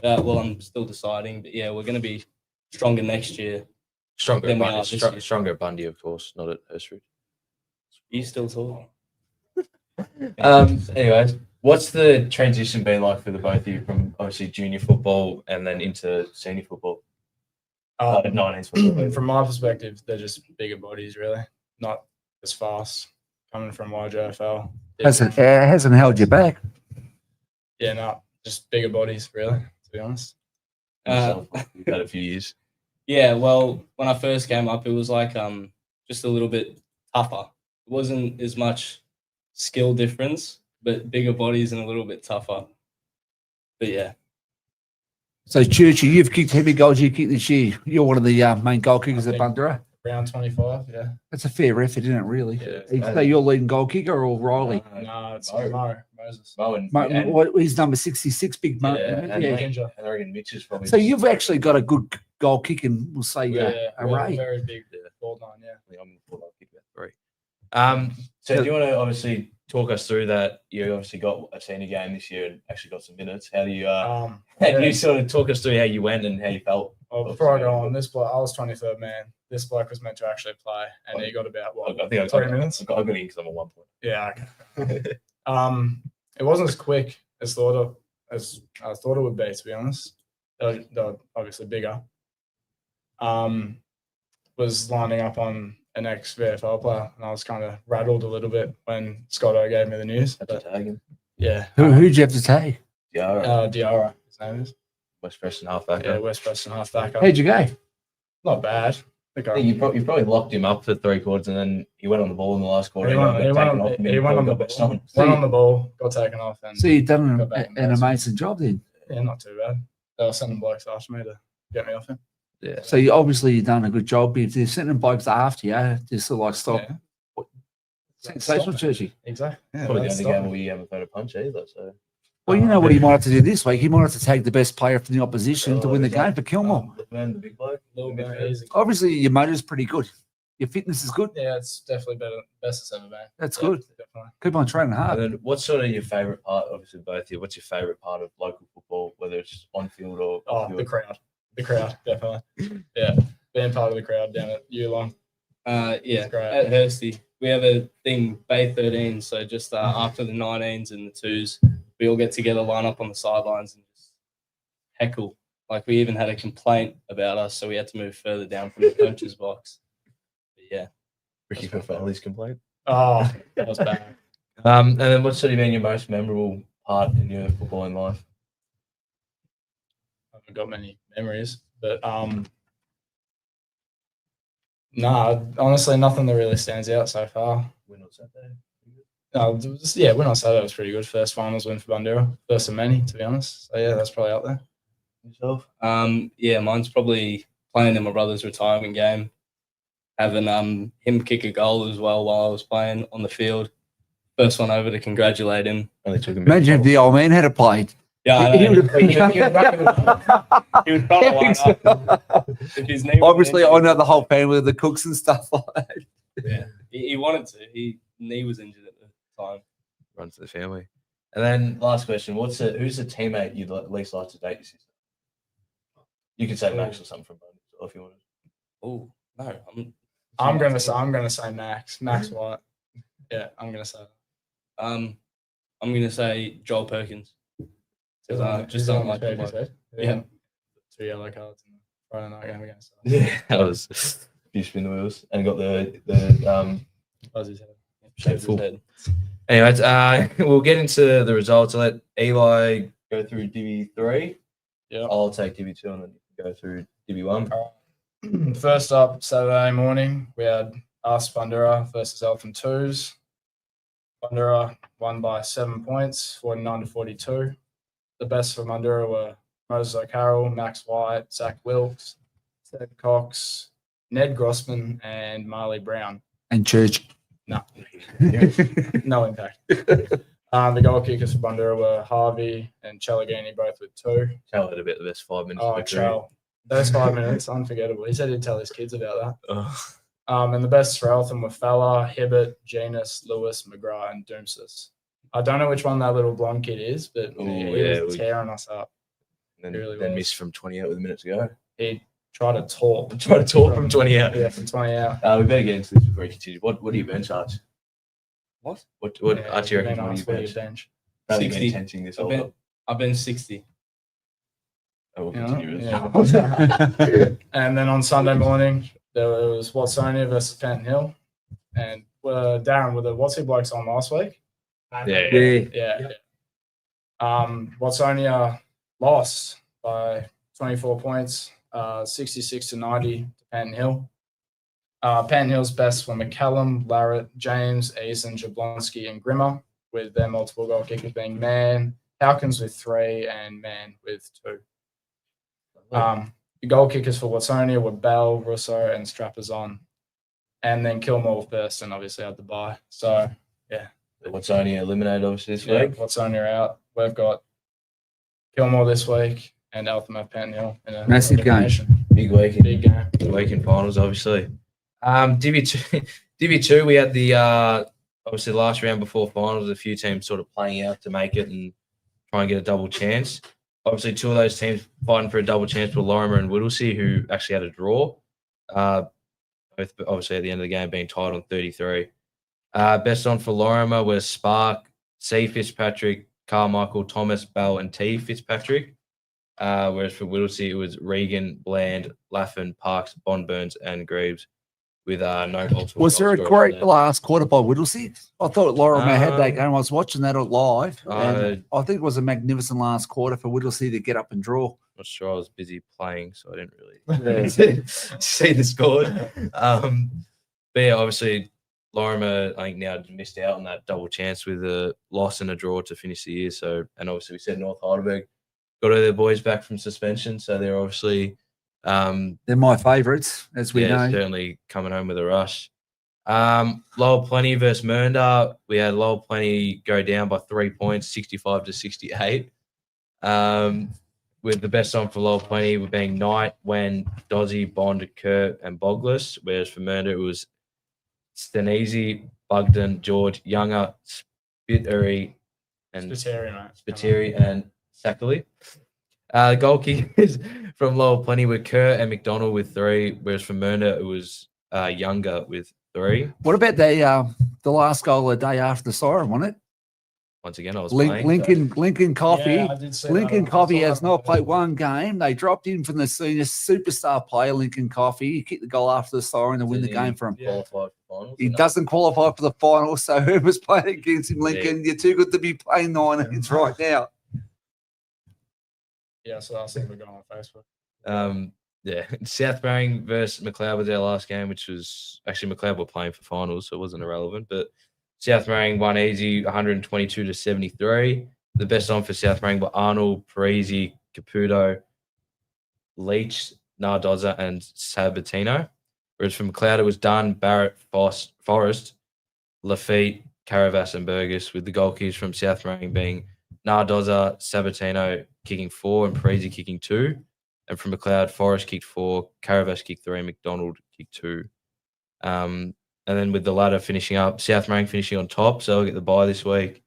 Well, I'm still deciding, but yeah, we're going to be stronger next year. Stronger than we are at this Bundy, year. stronger at Bundy, of course, not at Hurstridge. You still talking? Anyways, what's the transition been like for the both of you from obviously junior football and then into senior football? 19s football. From my perspective, they're just bigger bodies, really. Not as fast. Coming from YJFL. Hasn't held you back. Yeah, no, just bigger bodies, really, to be honest. You've had a few years. Yeah, well, when I first came up, it was like just a little bit tougher. It wasn't as much skill difference, but bigger bodies and a little bit tougher. But yeah. So Churchy, you've kicked heavy goals. You kicked this year. You're one of the main goal kickers at Bundoora. Round 25, yeah. That's a fair effort, isn't it? Really. Yeah. So you're leading goal kicker or Riley? No, it's Moses. He's number 66, big Mo. And I reckon Mitch is probably. So you've actually got a good goal kicking, we'll say, array. Very big ball line, yeah. I'm going to kick that 3. So do you want to obviously talk us through that? You obviously got a senior game this year and actually got some minutes. How do you how do you sort of talk us through how you went and how you felt? Well, before I go on, this bloke, I was 23rd man. This bloke was meant to actually play, and he got about I think 3 minutes. I got in because I'm on 1 point. Yeah. Okay. It wasn't as quick as I thought it would be, to be honest. They're obviously bigger. Was lining up on an ex-VFL player, and I was kind of rattled a little bit when Scotto gave me the news. Had to tag him. Yeah. Who'd you have to take? Diarra, his name is. West Preston halfback. Yeah, West Preston halfback. How'd you go? Not bad. I think you probably locked him up for 3 quarters, and then he went on the ball in the last quarter. He went on the ball, got taken off. And So you've done an amazing job then. Yeah, not too bad. They were sending blokes after me to get me off him. Yeah. So you've done a good job. If they're sending blokes after you, just to like stop. Yeah. Sensational, Churchy. Exactly. Yeah, Probably the only game where you haven't thrown a punch either. So. Well, you know what he might have to do this week? He might have to take the best player from the opposition to win the game for Kilmore. The big bloke. Obviously, your motor's pretty good. Your fitness is good. Yeah, it's definitely best it's ever been. That's Yeah, good. Definitely. Keep on training hard. And then what's sort of your favourite part, obviously both of you, what's your favourite part of local football, whether it's on field or off field? The crowd. The crowd, definitely. Yeah, being part of the crowd down at Yearlong. Yeah, Great. at Hursty. We have a thing, Bay 13. So just after the 19s and the 2s, we all get together, line up on the sidelines and just heckle. Like we even had a complaint about us, so we had to move further down from the coach's box. But yeah. Ricky Fafali's complaint. Oh, that was bad. And then what's sort of been your most memorable part in your footballing life? I haven't got many memories, but no, honestly, nothing that really stands out so far. Win on Saturday. No, yeah, when I say that was pretty good. First finals win for Bandera, first of many, to be honest. So yeah, that's probably up there. Yourself? Yeah, mine's probably playing in my brother's retirement game, having him kick a goal as well while I was playing on the field. First one over to congratulate him. Only took him. Imagine if the old man had played. Yeah, I He know. would have been- He was trying to line up. If his knee was Obviously, injured, I know the whole family of the cooks and stuff like that. Yeah, he wanted to. His knee was injured at the time. Runs to the family. And then last question: who's the teammate you'd least like to date your sister? You could say Max or something from Bundy if you wanted. Oh no, I'm gonna say Max White. Yeah, I'm gonna say that. I'm gonna say Joel Perkins. Because I just He's don't on like the him. Perkins, eh? Yeah. 2 yellow cards in the Friday night game against us. Yeah, that was a few spin the wheels and got the Buzz his head. Shaved his head. Anyways, we'll get into the results. I'll let Eli go through Divi 3. Yeah. I'll take Divi 2 and then you can go through Divi 1. First up, Saturday morning, we had us Bandera versus Eltham Twos. Bandera won by 7 points, 49-42. The best for Bandera were Moses O'Carroll, Max White, Zach Wilkes, Ted Cox, Ned Grossman, and Marley Brown. And Church. No, no impact. The goal kickers for Bandera were Harvey and Chalagini, both with 2. Tell it about the best 5 minutes. Oh, Chal. Those 5 minutes, unforgettable. He said he'd tell his kids about that. Oh. And the best for Eltham were Fella, Hibbert, Genus, Lewis, McGrath, and Doomsas. I don't know which one that little blonde kid is, but he was tearing us up. Then, really then was. missed from 20 out with a minute to go. He tried to talk. From 20 out. Yeah, from 20 out. We better get into this before we continue. What do you bench, Arch? What? What Yeah, Archie you've reckons? been What do you asked what bench? you bench. Only been 60. tenting this I've whole been, lot. I've been 60. I will Yeah, continue this. yeah. And then on Sunday morning, there was Watsonia versus Penton Hill. And Darren, were the Watsy blokes on last week? Yeah. Watsonia lost by 24 points, 66-90 to Penton Hill. Penton Hill's best were McCallum, Larrett, James, Eason, Jablonski, and Grimmer, with their multiple goal kickers being Mann, Hawkins with 3, and Mann with 2. The goal kickers for Watsonia were Bell, Russo, and Strapazon. And then Kilmore first, and obviously had the bye. So, yeah. What's only eliminated, obviously, this Yeah, week. Watsonia out. We've got Kilmore this week and Eltham have Penton Hill in a Massive game. elimination. Big weekend. Big game. Big weekend finals, obviously. Divi 2, we had the obviously last round before finals, a few teams sort of playing out to make it and try and get a double chance. Obviously, 2 of those teams fighting for a double chance were Lorimer and Whittlesea, who actually had a draw. Both obviously at the end of the game being tied on 33. Best on for Lorimer was Spark, C. Fitzpatrick, Carmichael, Thomas, Bell, and T. Fitzpatrick. Whereas for Whittlesea, it was Regan, Bland, Laffin, Parks, Bond Burns, and Greaves, with no multiple. Was there a goal great scorers last quarter by Whittlesea? I thought Lorimer had that Um, game. I was watching that live. And uh, I think it was a magnificent last quarter for Whittlesea to get up and draw. Not sure. I was busy playing, so I didn't really see the score. But yeah, obviously, Lorimer, I think now missed out on that double chance with a loss and a draw to finish the year. So, and obviously, we said North Heidelberg got all their boys back from suspension, so they're obviously They're my favourites, as we know. certainly coming home with a rush. Lowell Plenty versus Mernda. We had Lowell Plenty go down by 3 points, 65-68. With the best on for Lowell Plenty being Knight, Wen, Dozzy, Bond, Kurt, and Bogless. Whereas for Mernda, it was Stenese, Bugden, George, Younger, Spiteri, and Spiteri, mate. Spiteri and Sackley. The goal kickers from Lowell Plenty were Kerr and McDonald with 3, whereas for Mernda it was Younger with 3. What about the last goal of the day after the siren, wasn't it? Once again, I was playing. Lincoln Coffey. Yeah, I did see that Lincoln on- I Coffey saw has that not on played Facebook. one game. They dropped him from the senior superstar player, Lincoln Coffey. He kicked the goal after the siren to win the game for him. Qualified for finals. He doesn't qualify for the final, so whoever's playing against him, Lincoln, you're too good to be playing 19s right now. Yeah, so I see we're going on Facebook. Yeah, South Barring versus McLeod was our last game, which was actually McLeod were playing for finals, so it wasn't irrelevant. But South Barring won easy, 122-73. The best on for South Barring were Arnold, Parisi, Caputo, Leach, Nardoza, and Sabatino. Whereas for McLeod, it was Dunn, Barrett, Forrest, Lafitte, Caravas, and Burgess, with the goal keepers from South Barring being Nardoza, Sabatino kicking 4, and Parisi kicking 2. And from McLeod, Forrest kicked 4, Caravas kicked 3, and McDonald kicked 2. And then with the ladder finishing up, South Barring finishing on top, so they'll get the bye this week.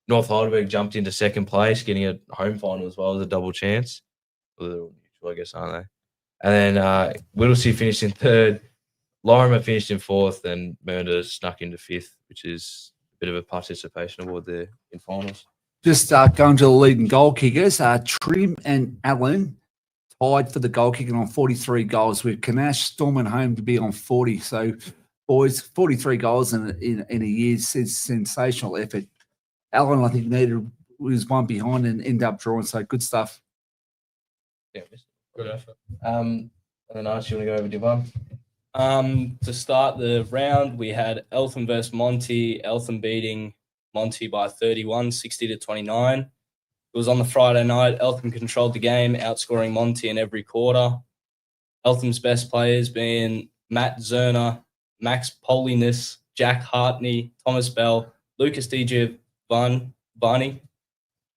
North Heidelberg jumped into second place, getting a home final as well as a double chance. Well, they're all neutral, I guess, aren't they? And then Whittlesea finished in 3rd, Lorimer finished in 4th, and Mernda snuck into 5th, which is a bit of a participation award there in finals. Just going to the leading goal kickers, Trim and Allen tied for the goal kicking on 43 goals, with Canash storming home to be on 40. So, boys, 43 goals in a year is sensational effort. Allen, I think, was one behind and ended up drawing. So, good stuff. Yeah, Good effort. And then Archie, you want to go over Div 1? To start the round, we had Eltham versus Monty. Eltham beating Monty by 31, 60-29. It was on the Friday night. Eltham controlled the game, outscoring Monty in every quarter. Eltham's best players being Matt Zerner, Max Polinis, Jack Hartney, Thomas Bell, Lucas DJ Varney,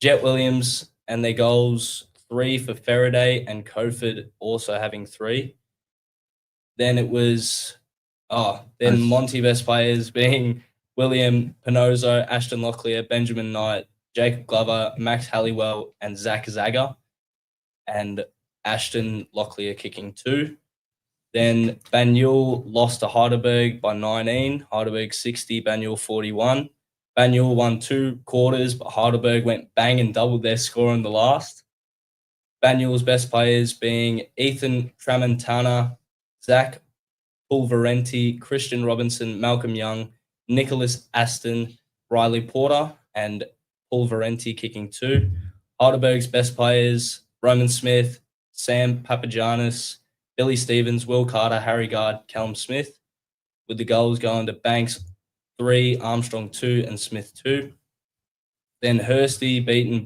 Jet Williams, and their goals 3 for Faraday and Coford also having 3. Then it was, Monty best players being William Pinozo, Ashton Locklear, Benjamin Knight, Jacob Glover, Max Halliwell, and Zach Zaga. And Ashton Locklear kicking 2. Then Banyul lost to Heidelberg by 19. Heidelberg 60, Banyul 41. Banyul won 2 quarters, but Heidelberg went bang and doubled their score in the last. Banyul's best players being Ethan Tramontana, Zach Pulverenti, Christian Robinson, Malcolm Young, Nicholas Aston, Riley Porter, and Pulverenti kicking 2. Heidelberg's best players, Roman Smith, Sam Papagiannis, Billy Stevens, Will Carter, Harry Guard, Callum Smith, with the goals going to Banks 3, Armstrong 2, and Smith 2. Then Hursty beaten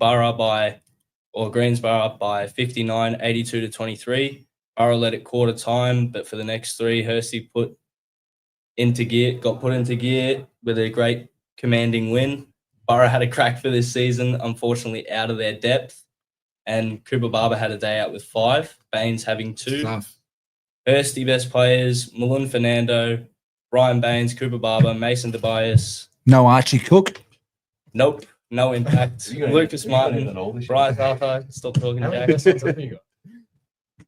Greensborough by 59, 82-23. Borough led at quarter time, but for the next 3, Hursty got put into gear with a great commanding win. Borough had a crack for this season, unfortunately out of their depth, and Cooper Barber had a day out with 5, Baines having 2. Hursty best players, Malun Fernando, Brian Baines, Cooper Barber, Mason Tobias. No Archie Cook. Nope, no impact. Lucas Martin, Bryce Arthur, stop talking, How many Jack. best ones have you got?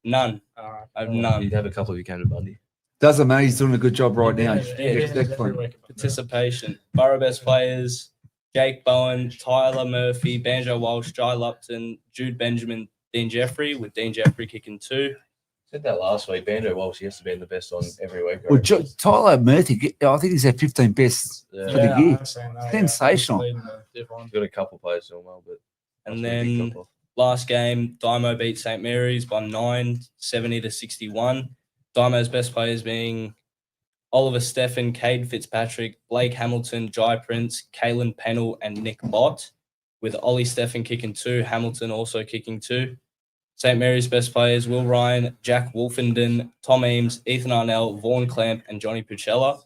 None. I have none. You'd have a couple if you came to Bundy. Doesn't matter. He's doing a good job right now. Yeah, Excellent. Participation. Borough best players, Jake Bowen, Tyler Murphy, Banjo Walsh, Jai Lupton, Jude Benjamin, Dean Jeffrey, with Dean Jeffrey kicking 2. Said that last week. Banjo Walsh used to be the best on every week. Well, Tyler Murphy, I think he's at 15 best for the year. Sensational. He's got a couple players doing well, but And then last game, Dymo beat St. Mary's by 9, 70-61. Dymo's best players being Oliver Steffen, Cade Fitzpatrick, Blake Hamilton, Jai Prince, Kalen Pennell, and Nick Bott, with Ollie Steffen kicking 2, Hamilton also kicking 2. St. Mary's best players, Will Ryan, Jack Wolfenden, Tom Eames, Ethan Arnell, Vaughan Clamp, and Johnny Pucella,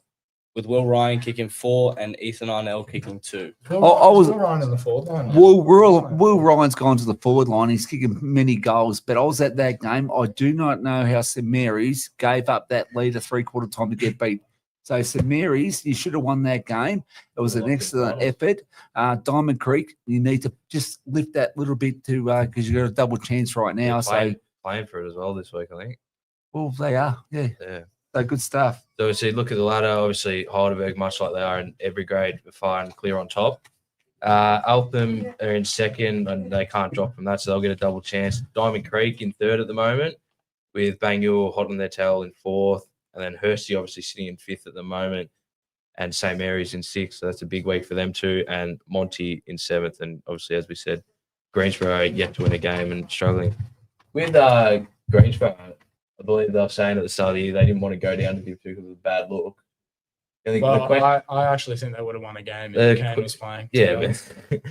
with Will Ryan kicking 4 and Ethan Arnell kicking 2. I was Will Ryan in the forward line. Will Ryan's gone to the forward line. He's kicking many goals, but I was at that game. I do not know how St. Mary's gave up that lead at 3/4 time to get beat. So St. Mary's, you should have won that game. It was an excellent effort. Diamond Creek, you need to just lift that little bit to because you've got a double chance right now. Playing for it as well this week, I think. Well, they are, yeah. So good stuff. So obviously, look at the ladder. Obviously, Heidelberg, much like they are in every grade, are far and clear on top. Eltham are in second, and they can't drop from that, so they'll get a double chance. Diamond Creek in third at the moment, with Bangor hot on their tail in fourth, and then Hursty obviously sitting in fifth at the moment, and St Mary's in sixth. So that's a big week for them too, and Monty in seventh, and obviously, as we said, Greensborough yet to win a game and struggling. With Greensborough, I believe they were saying at the start of the year they didn't want to go down to Div 2 because of a bad look. I actually think they would have won a game if Kane was playing. Yeah, but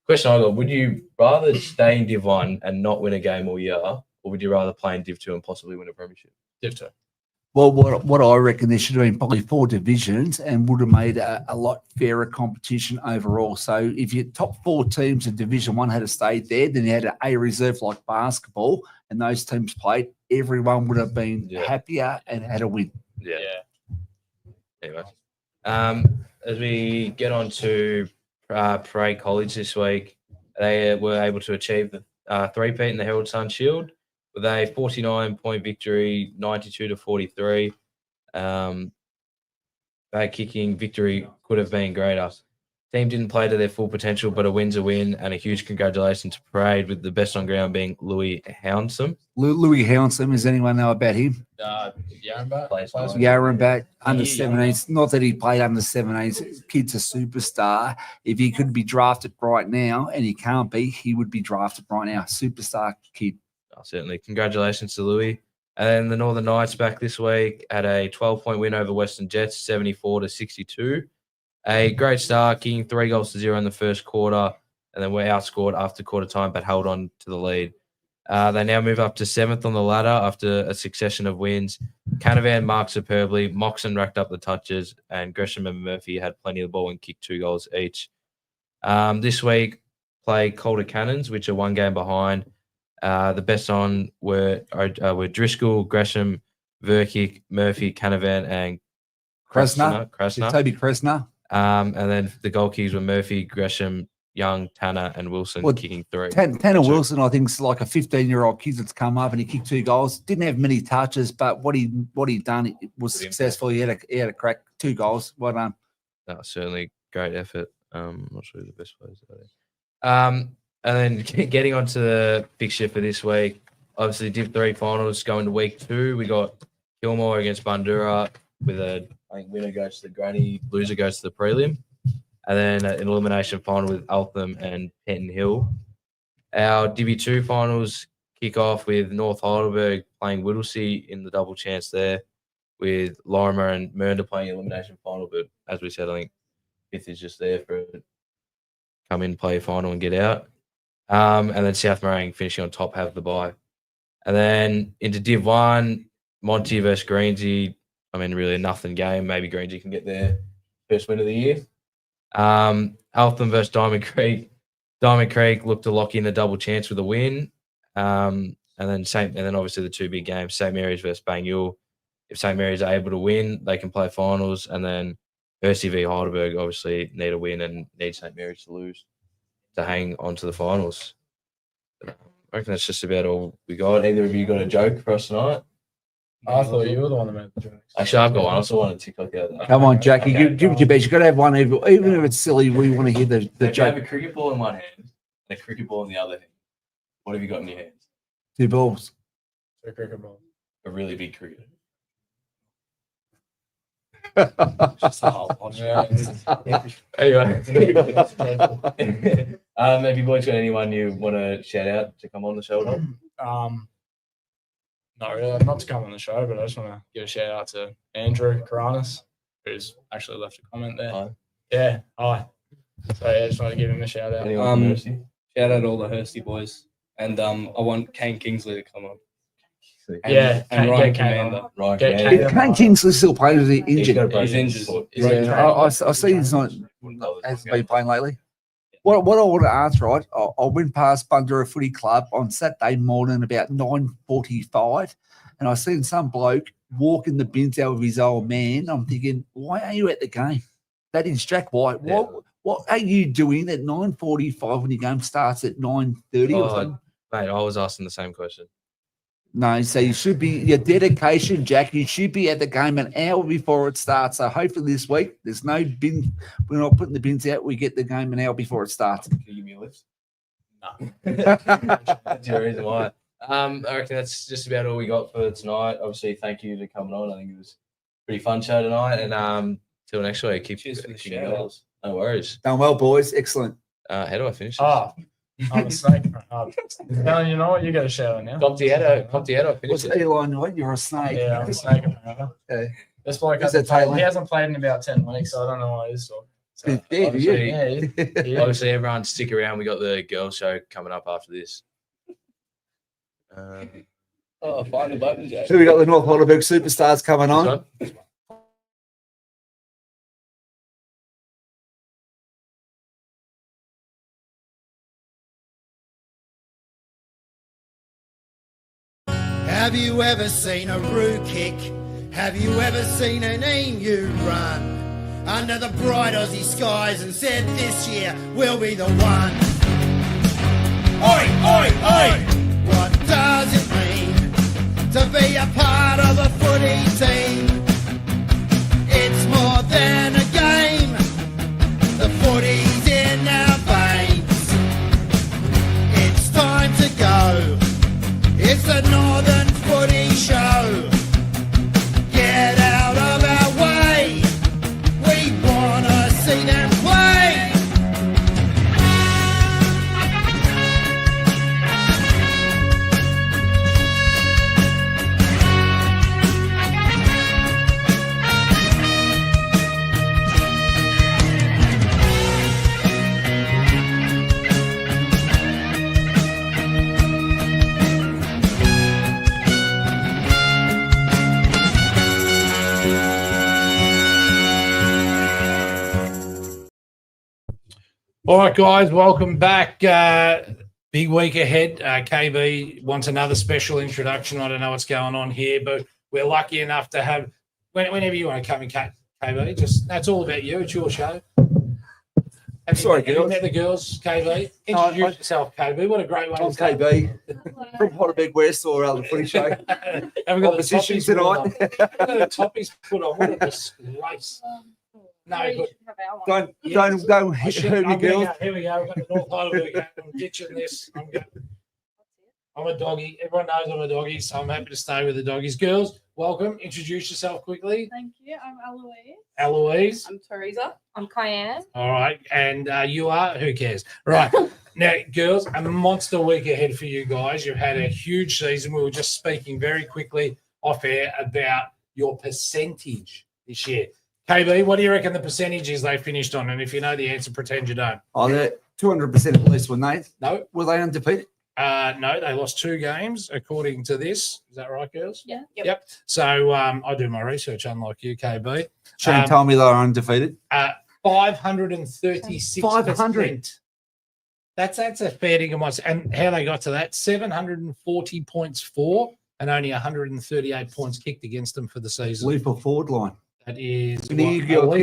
question I got: would you rather stay in Div 1 and not win a game all year, or would you rather play in Div 2 and possibly win a premiership? Div 2. Well, what I reckon there should have been probably 4 divisions and would have made a lot fairer competition overall. So if your top 4 teams in Division 1 had stayed there, then you had an A reserve like basketball, and those teams played, everyone would have been happier and had a win. Yeah. Anyway, as we get on to Parade College this week, they were able to achieve the three-peat in the Herald Sun Shield with a 49-point victory, 92-43. Bad kicking victory could have been greater. Team didn't play to their full potential, but a win's a win, and a huge congratulations to Parade, with the best on ground being Louis Hounsome. Louis Hounsome, does anyone know about him? Yarrambat, under 17s. Not that he played under 17s. Kid's a superstar. If he could be drafted right now, and he can't be, he would be drafted right now. Superstar kid. Oh, certainly. Congratulations to Louis. And then the Northern Knights back this week had a 12-point win over Western Jets, 74-62. A great start, kicking 3-0 in the first quarter, and then were outscored after quarter time, but held on to the lead. They now move up to 7th on the ladder after a succession of wins. Canavan marked superbly, Moxon racked up the touches, and Gresham and Murphy had plenty of the ball and kicked 2 goals each. This week, play Calder Cannons, which are 1 game behind. The best on were Driscoll, Gresham, Verkick, Murphy, Canavan, and Krasner. Toby Krasner. And then the goal kickers were Murphy, Gresham, Young, Tanner, and Wilson kicking 3. Tanner Wilson, I think, is like a 15-year-old kid that's come up and he kicked 2 goals. Didn't have many touches, but what he done it was successful. He had a crack, 2 goals. Well done. No, certainly great effort. I'm not sure who the best players are there. And then getting on to the fixture for this week, obviously Div 3 finals going to week 2. We got Kilmore against Bundura with I think winner goes to the granny, loser goes to the prelim. And then an elimination final with Eltham and Penton Hill. Our Div 2 finals kick off with North Heidelberg playing Whittlesea in the double chance there, with Lorimer and Mernda playing elimination final. But as we said, I think 5th is just there for come in, play a final and get out. And then South Morang finishing on top, have the bye. And then into Div 1, Monty versus Greensy. I mean, really a nothing game. Maybe Greensy can get their first win of the year. Eltham versus Diamond Creek. Diamond Creek looked to lock in a double chance with a win. And then obviously the 2 big games, St Mary's versus Bangor. If St Mary's are able to win, they can play finals. And then Hursty v Heidelberg obviously need a win and need St Mary's to lose to hang on to the finals. I reckon that's just about all we got. Either of you got a joke for us tonight? I thought you were the one that made the jokes. Actually, I've got one. I also want to tick like that. Come on, Jackie, give it your best. You've got to have one, even if it's silly. We want to hear the If you joke. have a cricket ball in one hand and a cricket ball in the other hand, what have you got in your hands? 2 balls. A cricket ball. A really big cricket. Just a whole bunch. Anyway. Have you boys got anyone you want to shout out to come on the show? Not really, not to come on the show, but I just want to give a shout out to Andrew Karanis, who's actually left a comment there. Hi. Yeah, hi. So yeah, I just want to give him a shout out. Anyone from Hursty? Shout out to all the Hursty boys. And I want Kane Kingsley to come on. Yeah, and Ryan Commander. Kane Kingsley still playing, is he injured? He's injured. Yeah, I see he's not hasn't been playing lately. What I want to ask, right? I went past Bundura Footy Club on Saturday morning about 9:45, and I seen some bloke walking the bins out with his old man. I'm thinking, why are you at the game? That is Jack White. What are you doing at 9:45 when your game starts at 9:30 or something? Mate, I was asking the same question. No, so you should be your dedication, Jack. You should be at the game an hour before it starts. So hopefully this week there's no bin. We're not putting the bins out. We get the game an hour before it starts. Can you give me a lift? No. That's the reason why. I reckon that's just about all we got for tonight. Obviously, thank you for coming on. I think it was a pretty fun show tonight. And till next week, keep Cheers for the kicking shout-out. goals. No worries. Done well, boys. Excellent. How do I finish this? Oh, I'm a snake. Telling you know what, you got a shower now. Comptieto, finish What's it. Elon? What? You're a snake. Yeah, I'm a snake apparently. Okay. This bloke Is that hasn't played, Thailand? he hasn't played in about 10 weeks, so I don't know what he's talking. So, Yeah, Obviously, yeah, obviously, everyone stick around. We got the girls show coming up after this. Oh, find the button, Jack. So we got the North Heidelberg Superstars coming on. Have you ever seen a roo kick? Have you ever seen an emu run under the bright Aussie skies and said this year we'll be the one? Oi, oi, oi! What does it mean to be a part of a footy team? It's more than a game. The footy's in our veins. It's time to go. It's the Northern Footy Show. Get out of our way. We wanna see them play. All right, guys, welcome back. Big week ahead. KB wants another special introduction. I don't know what's going on here, but we're lucky enough to have, whenever you want to come in, KB, just that's all about you. It's your show. Have you met the girls, KB? Introduce yourself, KB. What a great one. I'm KB from Heidelberg West or the footy show. Haven't got Opposition the tonight. tonight. Look at the topics put on. What a disgrace. No, but Don't hurt me, girls. Here we go. We've got the North Heidelberg. I'm ditching this. I'm a doggy. Everyone knows I'm a doggy, so I'm happy to stay with the doggies. Girls, welcome. Introduce yourself quickly. Thank you. I'm Eloise. Eloise. I'm Teresa. I'm Cayenne. All right. And you are? Who cares? Right. Now, girls, a monster week ahead for you guys. You've had a huge season. We were just speaking very quickly off air about your percentage this year. KB, what do you reckon the percentage is they finished on? And if you know the answer, pretend you don't. Oh, they're 200% at least, weren't they? No. Were they undefeated? No, they lost 2 games according to this. Is that right, girls? Yeah. Yep. So I do my research, unlike you, KB. Shane told me they were undefeated. 536%. 500. That's a fair dinkum. And how they got to that? 740 points for and only 138 points kicked against them for the season. Lethal forward line. That is How many goals?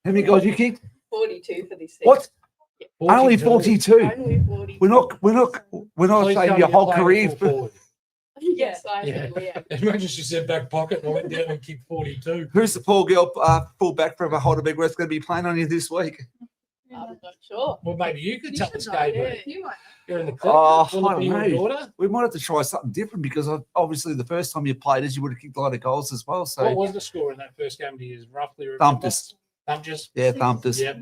How many goals you kicked? 42 for this season. What? Only 42. 42. Only 42. We're not Please saying tell your me whole you're playing career. full forward. Yes, I Yeah. yeah. Imagine she said back pocket and I went down and kicked 42. Who's the poor girl fullback from Heidelberg West going to be playing on you this week? I'm not sure. Well, maybe you could tell us, Yeah, KB. you might. You're in the club. Oh, Will it I be don't your know. daughter? We might have to try something different because obviously the first time you played us, you would have kicked a lot of goals as well. What So was the score in that first game? Do you roughly remember? thumped us. Thumped us? Yeah, thumped us. Yep.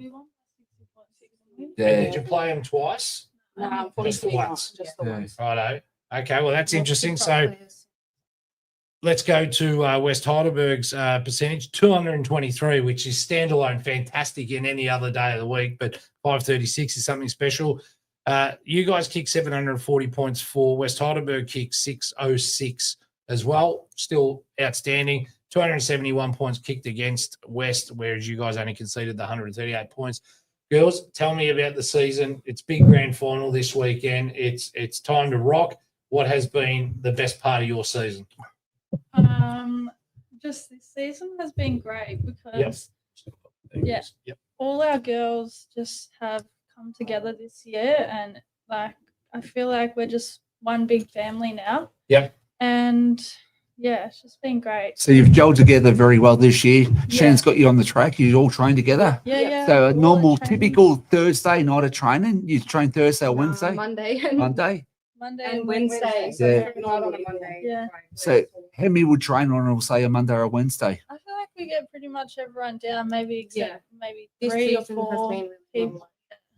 Yeah. And did you play them twice? No, Just the once. Just the Yeah. once. Righto. Okay, well, that's interesting. So let's go to West Heidelberg's percentage, 223, which is standalone fantastic in any other day of the week, but 536 is something special. You guys kicked 740 points for West Heidelberg, kicked 606 as well. Still outstanding. 271 points kicked against West, whereas you guys only conceded the 138 points. Girls, tell me about the season. It's big grand final this weekend. It's time to rock. What has been the best part of your season? Just this season has been great because Yep. all our girls just have come together this year, and like I feel like we're just one big family now. Yep. And yeah, it's just been great. So you've gelled together very well this year. Yeah. Shan's got you on the track. You all train together. Yeah. So a all normal, training. typical Thursday night of training. You train Thursday or Wednesday? Monday Monday. Monday and Wednesday. Yeah. So not on a Monday. Yeah. So how many would train on, say, a Monday or a Wednesday? I feel like we get pretty much everyone down, maybe except maybe This 3 or season has 4 been people.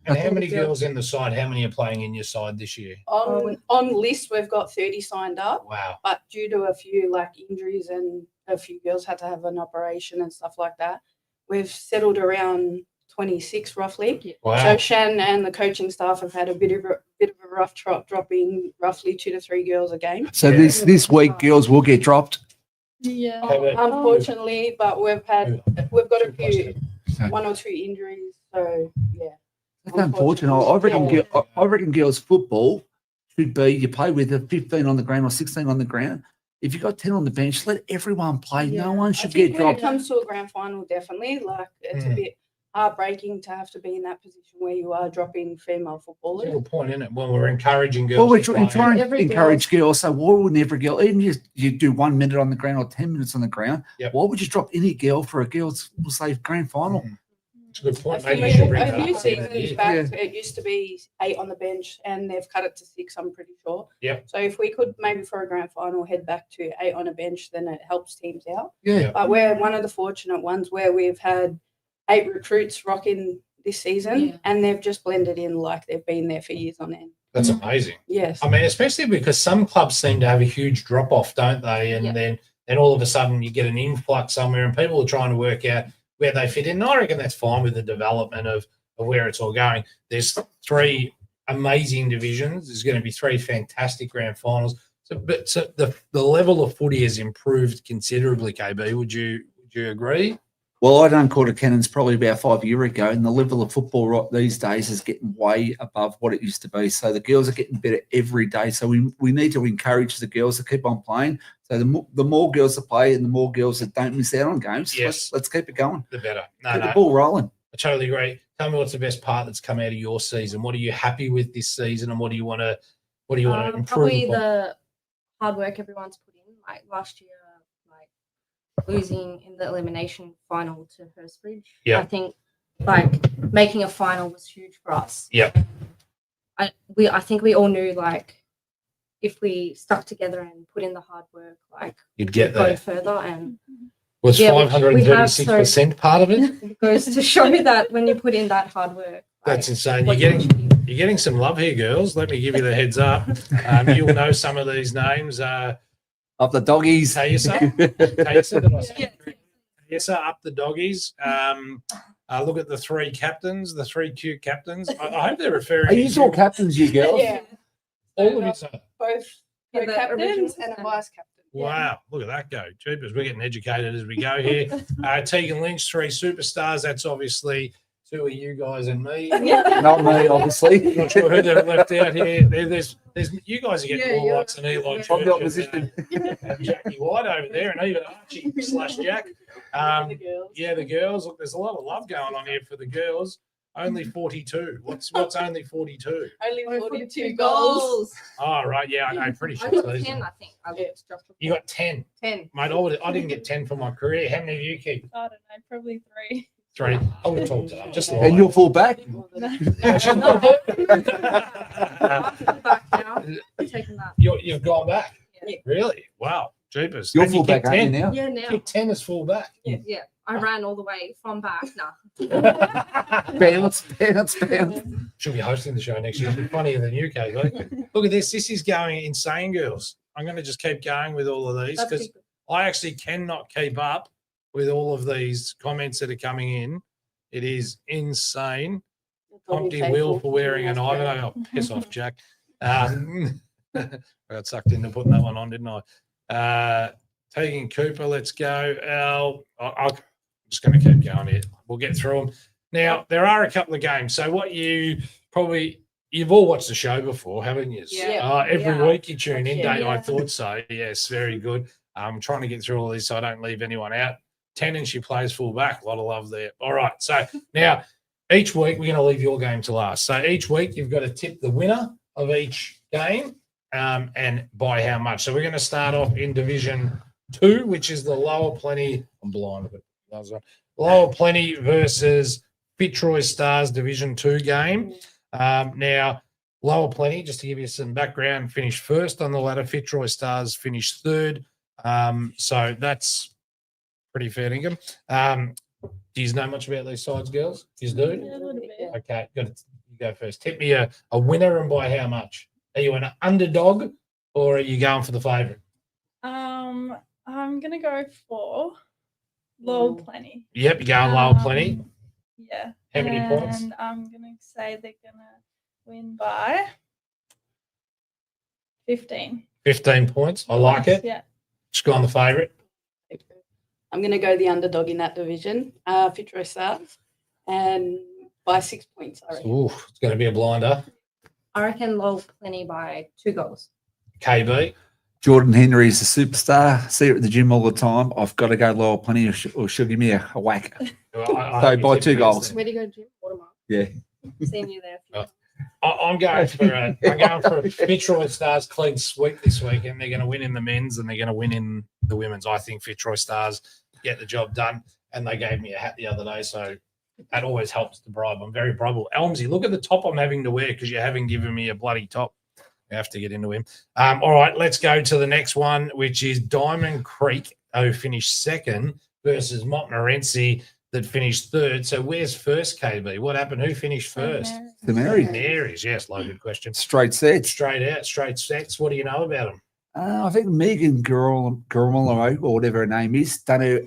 And how many girls in the side? How many are playing in your side this year? On list, we've got 30 signed up. Wow. But due to a few like injuries and a few girls had to have an operation and stuff like that, we've settled around 26 roughly. Wow. So Shan and the coaching staff have had a bit of a rough trot, dropping roughly 2 to 3 girls a game. So this week, girls will get dropped. Yeah. Unfortunately, but we've got a few, 1 or 2 injuries. So yeah. That's unfortunate. I reckon girls football should be you play with a 15 on the ground or 16 on the ground. If you've got 10 on the bench, let everyone play. No one should get When dropped. it comes to a grand final, definitely like it's a bit heartbreaking to have to be in that position where you are dropping female footballers. That's a good point, isn't it? Well, we're encouraging girls. Well, we're to play. trying to encourage girls. So why wouldn't every girl, even if you do 1 minute on the ground or 10 minutes on the ground, why would you drop any girl for a girls, we'll say, grand final? It's a good point. Maybe you should bring that A few up. seasons back, it used to be 8 on the bench, and they've cut it to 6. I'm pretty sure. Yep. So if we could maybe for a grand final head back to 8 on a bench, then it helps teams out. Yeah. But we're one of the fortunate ones where we've had 8 recruits rocking this season, and they've just blended in like they've been there for years on end. That's amazing. Yes. I mean, especially because some clubs seem to have a huge drop off, don't they? And then all of a sudden you get an influx somewhere, and people are trying to work out where they fit in. And I reckon that's fine with the development of where it's all going. There's 3 amazing divisions. There's going to be 3 fantastic grand finals. So the level of footy has improved considerably. KB, would you agree? Well, I done quarter cannons probably about 5 years ago, and the level of football these days is getting way above what it used to be. So the girls are getting better every day. So we need to encourage the girls to keep on playing. So the more girls that play and the more girls that don't miss out on games, let's keep it going. The better. Keep the ball rolling. I totally agree. Tell me what's the best part that's come out of your season. What are you happy with this season, and what do you want to improve? Probably upon? the hard work everyone's put in. Like last year, like losing in the elimination final to Hurstbridge. Yeah. I think like making a final was huge for us. Yeah. I think we all knew like if we stuck together and put in the hard work, like You'd get we'd go there. further. And Was yeah, we 536% part of it? It goes to show that when you put in that hard work. That's insane. You're getting some love here, girls. Let me give you the heads up. You'll know some of these names. Up the doggies. Yes, up the doggies. Look at the 3 captains, the 3 cute captains. I hope they're referring. Are you all captains, you girls? Yeah. All of you. Both co-captains and a vice captain. Wow, look at that go. Jeepers, we're getting educated as we go here. Tegan Lynch, 3 superstars. That's obviously 2 of you guys and me. Not me, obviously. Not sure who they've left out here. There's you guys are getting all likes and Eli From the Church opposition. and Jackie White over there, and even Archie / Jack. The girls. Look, there's a lot of love going on here for the girls. Only 42. What's only 42? Only 42 goals. Oh, right. Yeah, I know. Pretty sure. I got 10, I think. You got 10. 10. Mate, I didn't get 10 for my career. How many have you keep? I don't know, probably 3. 3. I would talk to them. Just And you'll fall back? You've gone back? Yeah. Really? Wow. Jeepers. You're And you full back, kicked aren't you 10? now? Yeah, now. Kicked 10 as full back. Yeah. I ran all the way from back. Bounce. She'll be hosting the show next year. It'll be funnier than you, Kate. Look at this. This is going insane, girls. I'm going to just keep going with all of these because I actually cannot keep up with all of these comments that are coming in. It is insane. Humpty Will for wearing an Ivanhoe. Oh, piss off, Jack. I got sucked into putting that one on, didn't I? Tegan Cooper, let's go. I'm just going to keep going here. We'll get through them. Now, there are a couple of games. So what you've all watched the show before, haven't you? Yeah. Every week you tune in, Yeah. I thought so. Yes, very good. I'm trying to get through all these so I don't leave anyone out. Tenen, she plays full back. A lot of love there. All right. So now each week we're going to leave your game to last. So each week you've got to tip the winner of each game. and by how much. So we're going to start off in Division 2, which is the Lower Plenty. I'm blind. But Lower Plenty versus Fitzroy Stars Division 2 game. Now, Lower Plenty, just to give you some background, finished first on the ladder. Fitzroy Stars finished third. So that's pretty fair income. Do you know much about these sides, girls? You do? Yeah, a little bit. Okay, you go first. Tip me a winner and by how much? Are you an underdog or are you going for the favourite? I'm gonna go for Lower Plenty. Yep, you're going Lower Plenty. Yeah. How many points? And I'm gonna say they're gonna win by 15. 15 points. I like it. Yeah. Just go on the favourite. I'm going to go the underdog in that division, Fitzroy Stars, and by 6 points, I reckon. Ooh, it's going to be a blinder. I reckon Low Plenty by 2 goals. KB. Jordan Henry is a superstar. See her at the gym all the time. I've got to go Lower Plenty or she'll give me a whack. So by 2 goals. Where do you go to gym? Watermark. Yeah. Seen you there. I'm going for a Fitzroy Stars clean sweep this week, and they're going to win in the men's and they're going to win in the women's. I think Fitzroy Stars get the job done, and they gave me a hat the other day, so that always helps to bribe. I'm very bribable. Elmsy, look at the top I'm having to wear because you haven't given me a bloody top. You have to get into him. All right, let's go to the next one, which is Diamond Creek, who finished second, versus Montmorency that finished third. So where's first, KB? What happened? Who finished first? The Marys. Marys, yes, loaded question. Straight sets. Straight out, straight sets. What do you know about them? I think Megan Gurmalo or whatever her name is, done her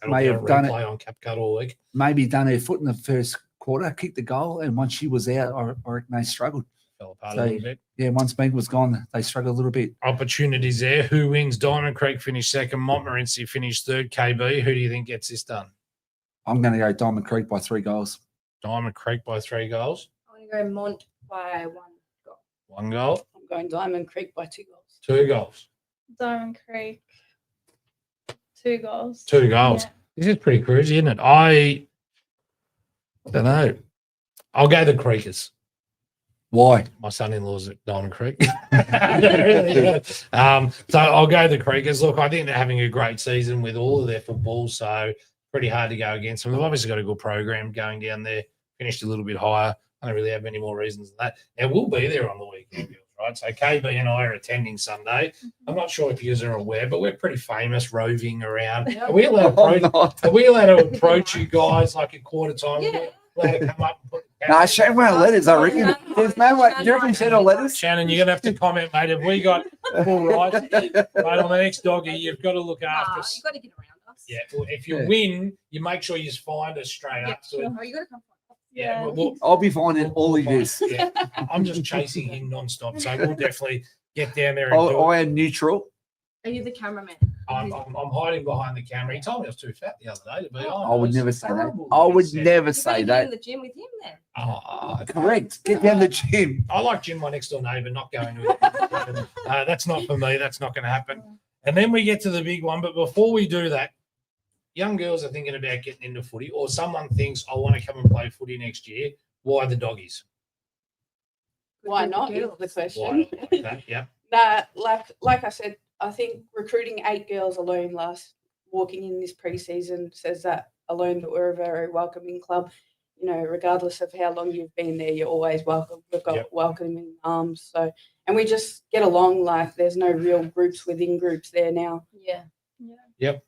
may have done it on CapCut all week. Maybe done her foot in the first quarter, kicked the goal, and once she was out, I reckon they struggled. Fell apart a little bit. Yeah, once Megan was gone, they struggled a little bit. Opportunities there. Who wins? Diamond Creek finished second. Montmorency finished third. KB, who do you think gets this done? I'm going to go Diamond Creek by 3 goals. Diamond Creek by 3 goals. I'm going to go Mont by 1 goal. 1 goal. I'm going Diamond Creek by 2 goals. 2 goals. Diamond Creek, 2 goals. 2 goals. Yeah. This is pretty cruisy, isn't it? I don't know. I'll go the Creekers. Why? My son-in-law's at Diamond Creek. So I'll go the Creekers. Look, I think they're having a great season with all of their football, so pretty hard to go against them. They've obviously got a good program going down there, finished a little bit higher. I don't really have many more reasons than that. Now, we'll be there on the weekend, right? So KB and I are attending Sunday. I'm not sure if you are aware, but we're pretty famous roving around. Are we allowed to approach you guys like at quarter time? Yeah. Allowed to come up and put Nah, Shannon won't let us, I reckon. There's no way. Do you reckon Shannon will let us? Shannon, you're going to have to comment, mate. Have we got full rights? Mate, on the next doggy, you've got to look after us. You've got to get around us. Yeah, well, if you win, you make sure you find us straight up. So, Oh, you got to come find us. yeah, I'll be finding all of this. yeah, I'm just chasing him non-stop, so we'll definitely get down there and do it. I am neutral. Are you the cameraman? I'm hiding behind the camera. He told me I was too fat the other day to be honest. I would never say that. Horrible. I would Yeah. never You're say going to get that. in the gym with him then. Oh, Correct. Get down the gym. I like Jim, my next door neighbour, not going to it. That's not for me. That's not going to happen. And then we get to the big one. But before we do that, young girls are thinking about getting into footy, or someone thinks, I want to come and play footy next year. Why the doggies? Why not? Is the question. Why not? That, yeah. Nah, like I said, I think recruiting 8 girls alone walking in this preseason says that alone that we're a very welcoming club. You know, regardless of how long you've been there, you're always welcome. We've got welcoming arms. So, and we just get along like there's no real groups within groups there now. Yeah. Yep.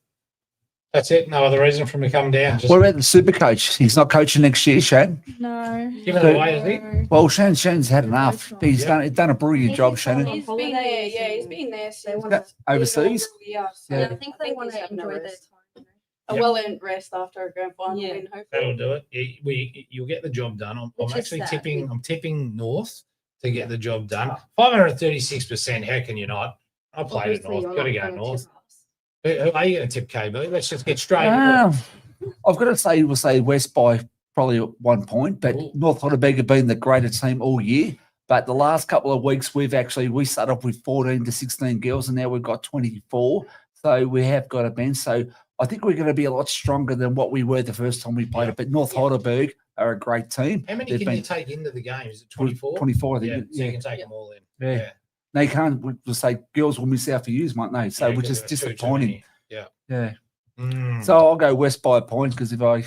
That's it. No other reason for him to come down. Just What about the super coach? He's not coaching next year, Shane. No. give it away, is he? Well, Shane's had enough. He's done a brilliant job, Shannon. He's been there, yeah, he's been there since Overseas? Yeah, so Yeah. I think they want he's to having a enjoy their rest. time. A well-earned rest after a grand final win, hopefully. That'll do it. You'll get the job done. I'm Which is actually sad. tipping. I'm tipping North to get the job done. 536%. How can you not? I played at Obviously, North. you're Got to not go gonna North. tip us. Who are you going to tip, KB? Let's just get straight into it. I've got to say, we'll say West by probably 1 point, but North Hodderberg have been the greater team all year. But the last couple of weeks, we started off with 14 to 16 girls, and now we've got 24. So we have got a bench. So I think we're going to be a lot stronger than what we were the first time we played it. But North Heidelberg are a great team. How many They've can you been take into the game? Is it 24? 24, I think. Yeah, so Yeah. you can take them all in. Yeah. they can't. We'll say girls will miss out for years, won't they? So Yeah, which is 'cause there are too disappointing. many. Yeah. Yeah. Mm. So I'll go West by a point because if I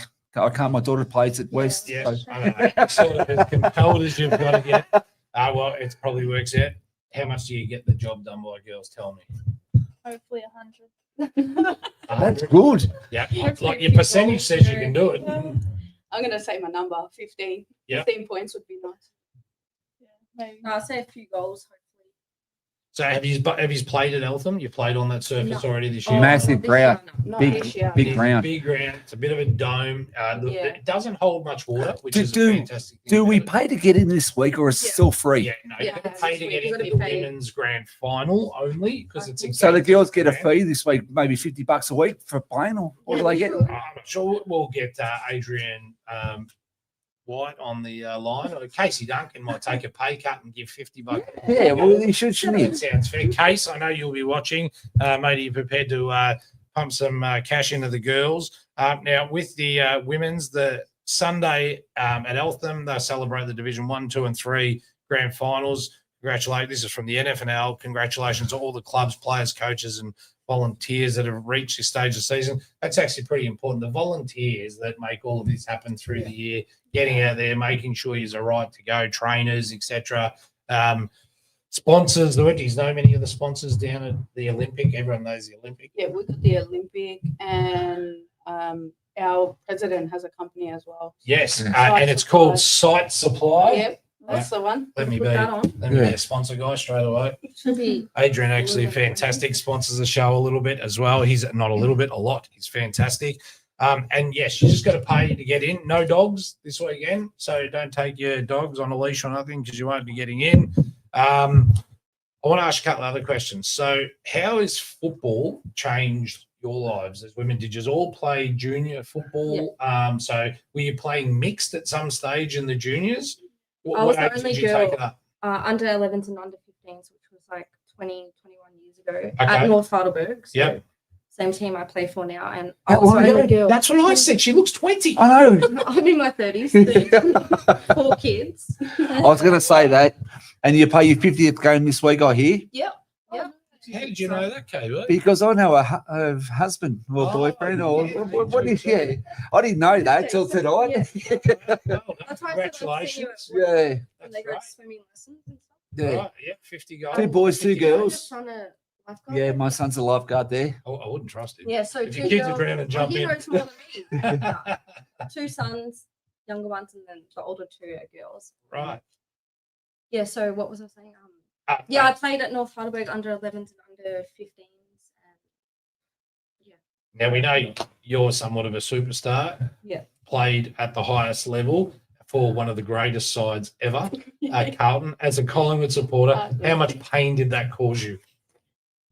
can't, my daughter plays at West. Yeah, So. I know. Sort of as compelled as you've got to get. Well, it probably works out. How much do you get the job done by girls? Tell me. Hopefully 100. That's good. Yeah, Hopefully like a your few percentage goals, says you so- can do it. I'm going to say my number, 15. Yeah. 15 points would be nice. Maybe. I'll say a few goals, hopefully. So have you played at Eltham? You played on that surface No. already this year? Massive ground, Not big, this year. big ground. Big ground. It's a bit of a dome. Yeah. It doesn't hold much water, which Do- is do- a fantastic thing. Do we about it. pay to get in this week, or is it still free? Yeah, no, you Yeah, got to pay this to week get you gotta into be the paid. women's grand final only because it's So the exactly girls get a grand. fee this week, maybe $50 a week for playing, or what do they get? I'm not sure we'll get Adrian White on the line. Or Casey Duncan might take a pay cut and give $50. Yeah, well, he should, shouldn't he? That sounds fair. Case, I know you'll be watching. Mate, are you prepared to pump some cash into the girls? Now, with the women's, the Sunday at Eltham, they'll celebrate the Division 1, 2 and 3 grand finals. Congratulate. This is from the NFNL. Congratulations to all the clubs, players, coaches, and volunteers that have reached this stage of the season. That's actually pretty important. The volunteers that make all of this happen through the year, getting out there, making sure you're right to go, trainers, etc. Sponsors, do you know many of the sponsors down at the Olympic? Everyone knows the Olympic. Yeah, we got the Olympic, and our president has a company as well. Yes, Site and it's Supply. called Site Supply. Yep, that's the one. Let me Put be that on. a sponsor guy straight away. Should be. Adrian actually fantastic, sponsors the show a little bit as well. He's not a little bit, a lot. He's fantastic. And yes, you just got to pay to get in. No dogs this weekend, so don't take your dogs on a leash or nothing because you won't be getting in. I want to ask a couple of other questions. So, how has football changed your lives as women? Did you all play junior football? So, were you playing mixed at some stage in the juniors? I was the age only did you girl take it up? under 11s and under 15s, which was like 20, 21 years ago Okay. at North Heidelberg. So Yep. same team I play for now. And How I was long the only ago? girl. That's what I said. She looks 20. I know. I'm in my 30s, 4 kids. I was going to say that. And you pay your 50th game this week, I hear, Yep. Yep. How did you know that, Kay? because I know a husband or boyfriend or what is, yeah. I didn't know that till tonight. That's why I said Congratulations. Yeah. and they That's go right. to swimming lessons and stuff. Yeah. Right, yeah, 50 goals. 2 boys, 2 I'm girls. just trying to lifeguard. Yeah, my son's a lifeguard there. I wouldn't trust him. Yeah, so If 2 your kids are girls. drowning, jump he in. knows more than me. 2 sons, younger ones, and then the older 2 are girls. Right. Yeah, so what was I saying? Uh, Yeah, I played at North Heidelberg under 11s and under 15s. Now we know you're somewhat of a superstar. Yeah. Played at the highest level for one of the greatest sides ever, Carlton. As a Collingwood supporter, how much pain did that cause you?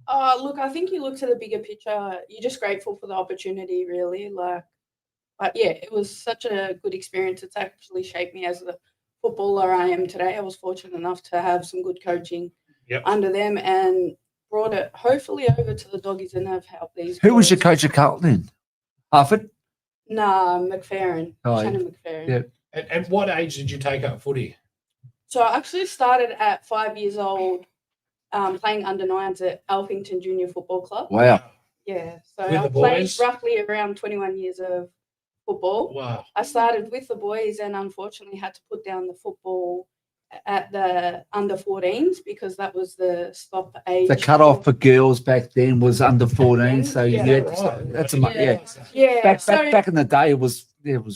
Look, I think you look to the bigger picture. You're just grateful for the opportunity, really. But yeah, it was such a good experience. It's actually shaped me as the footballer I am today. I was fortunate enough to have some good coaching under them and brought it hopefully over to the doggies and have helped these. Who was your boys. coach at Carlton then? Harford? Nah, McFerrin. Oh, Shannon McFerrin. Yeah. At what age did you take up footy? So I actually started at 5 years old, playing under 9s at Alphington Junior Football Club. Wow. Yeah, so With I the played boys? roughly around 21 years of football. Wow. I started with the boys and unfortunately had to put down the football at the under 14s because that was the stop age. The cut-off for girls back then was under 14, so Yeah. yeah, Right. that's a Yeah. Yeah, back in the day, it was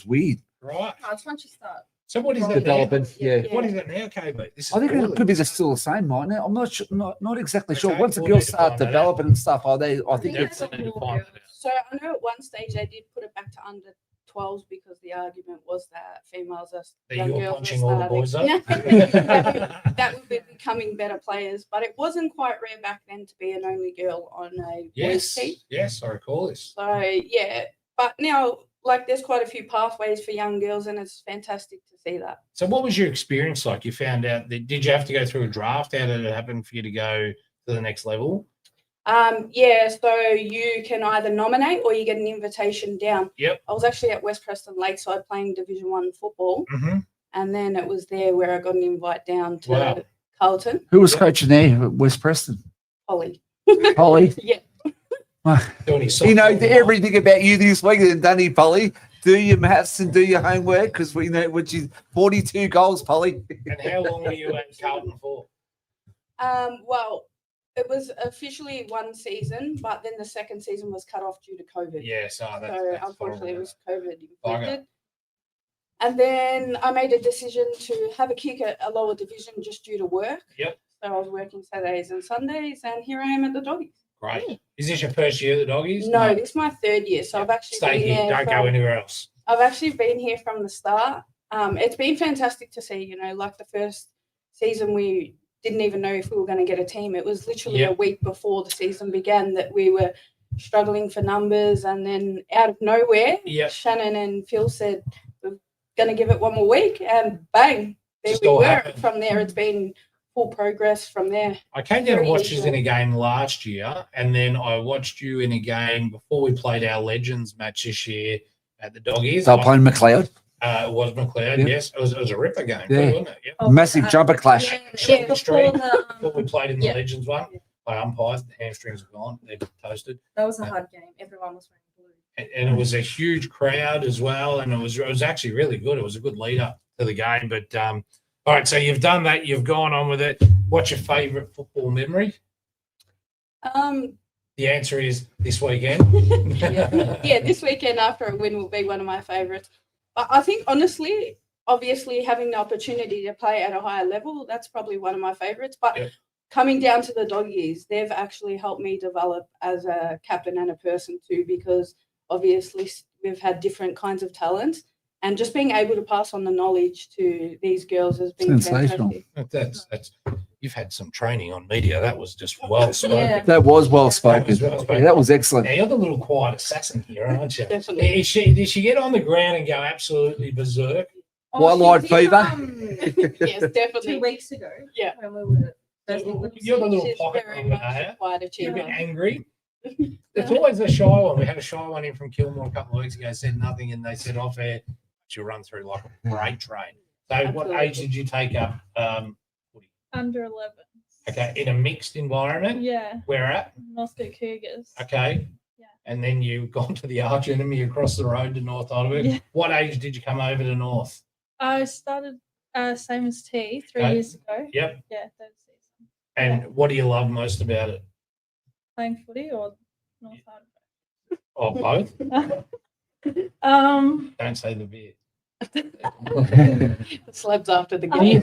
weird. Right. No, it's once you start. So what is it now? Development, yeah. What is it now, KB? This is I think it brilliant. could be still the same, mightn't it? I'm not sure, not exactly sure. Okay, Once the we'll girls need to start find that out. developing and stuff, I think Yeah, it's we need to find that out. So I know at one stage they did put it back to under 12s because the argument was that females are That young you were girls punching are all the boys up? that would be becoming better players, but it wasn't quite rare back then to be an only girl on a boys Yes. team. Yes, I recall this. So yeah, but now like there's quite a few pathways for young girls, and it's fantastic to see that. So what was your experience like? You found out that did you have to go through a draft? How did it happen for you to go to the next level? Yeah, so you can either nominate or you get an invitation down. Yep. I was actually at West Preston Lakeside playing Division 1 football, Mm-hmm. and then it was there where I got an invite down to Wow. Carlton. Who was coaching there at West Preston? Holly. Polly. Yeah. He knows everything about you this week, doesn't he, Polly? Do your maths and do your homework because we know which is 42 goals, Polly. And how long were you at Carlton for? Well, it was officially one season, but then the second season was cut off due to COVID. Yeah, so unfortunately it was COVID Bugger. inflicted. And then I made a decision to have a kick at a lower division just due to work. Yep. So I was working Saturdays and Sundays, and here I am at the Doggies. Great. Is this your first year at the Doggies? No, this is my third year. So I've actually Stay been here. there Don't go anywhere else. I've actually been here from the start. It's been fantastic to see, like the first season we didn't even know if we were going to get a team. It was literally a week before the season began that we were struggling for numbers, and then out of nowhere, Shannon and Phil said, we're going to give it one more week, and bang, there Just we all were. happened. From there, it's been full progress from there. I came down and Very watched you in easily. a game last year, and then I watched you in a game before we played our Legends match this year at the Doggies. They were playing McLeod. It was McLeod, Yeah. yes. It was a ripper game, Yeah. wasn't it? Yeah. Massive jumper clash. Short streak. before Before we played in the Legends one. I umpired, the hamstrings are gone, they're toasted. That was a hard game. Everyone was wearing blue. And it was a huge crowd as well, and it was actually really good. It was a good lead up to the game. But all right, so you've done that, you've gone on with it. What's your favourite football memory? The answer is this weekend. Yeah, this weekend after a win will be one of my favourites. I think, honestly, obviously having the opportunity to play at a higher level, that's probably one of my favourites. But coming down to the Doggies, they've actually helped me develop as a captain and a person too, because obviously we've had different kinds of talents, and just being able to pass on the knowledge to these girls has been Sensational. fantastic. That's you've had some training on media. That was just well spoken. That was well spoken. That was well spoken. Yeah, that was excellent. Now, you're the little quiet assassin here, aren't you? Definitely. Did she get on the ground and go absolutely berserk? White fever. Yes, definitely. 2 weeks ago. Yeah. When we were You're the little She's pocket very rover, much are a you? quiet You've been achiever. angry. It's always the shy one. We had a shy one in from Kilmore a couple of weeks ago, said nothing, and they said off air, she'll run through like a freight train. So what Absolutely. age did you take up? Under 11. Okay, in a mixed environment? Yeah. Where at? Northcote Cougars. Okay. Yeah. And then you've gone to the arch enemy across the road to North Heidelberg. Yeah. What age did you come over to North? I started same as T 3 Okay. years ago. Yep. Yeah, third season. And what do you love most about it? Playing footy or North Or both? Heidelberg. Don't say the beer. The slabs after the game.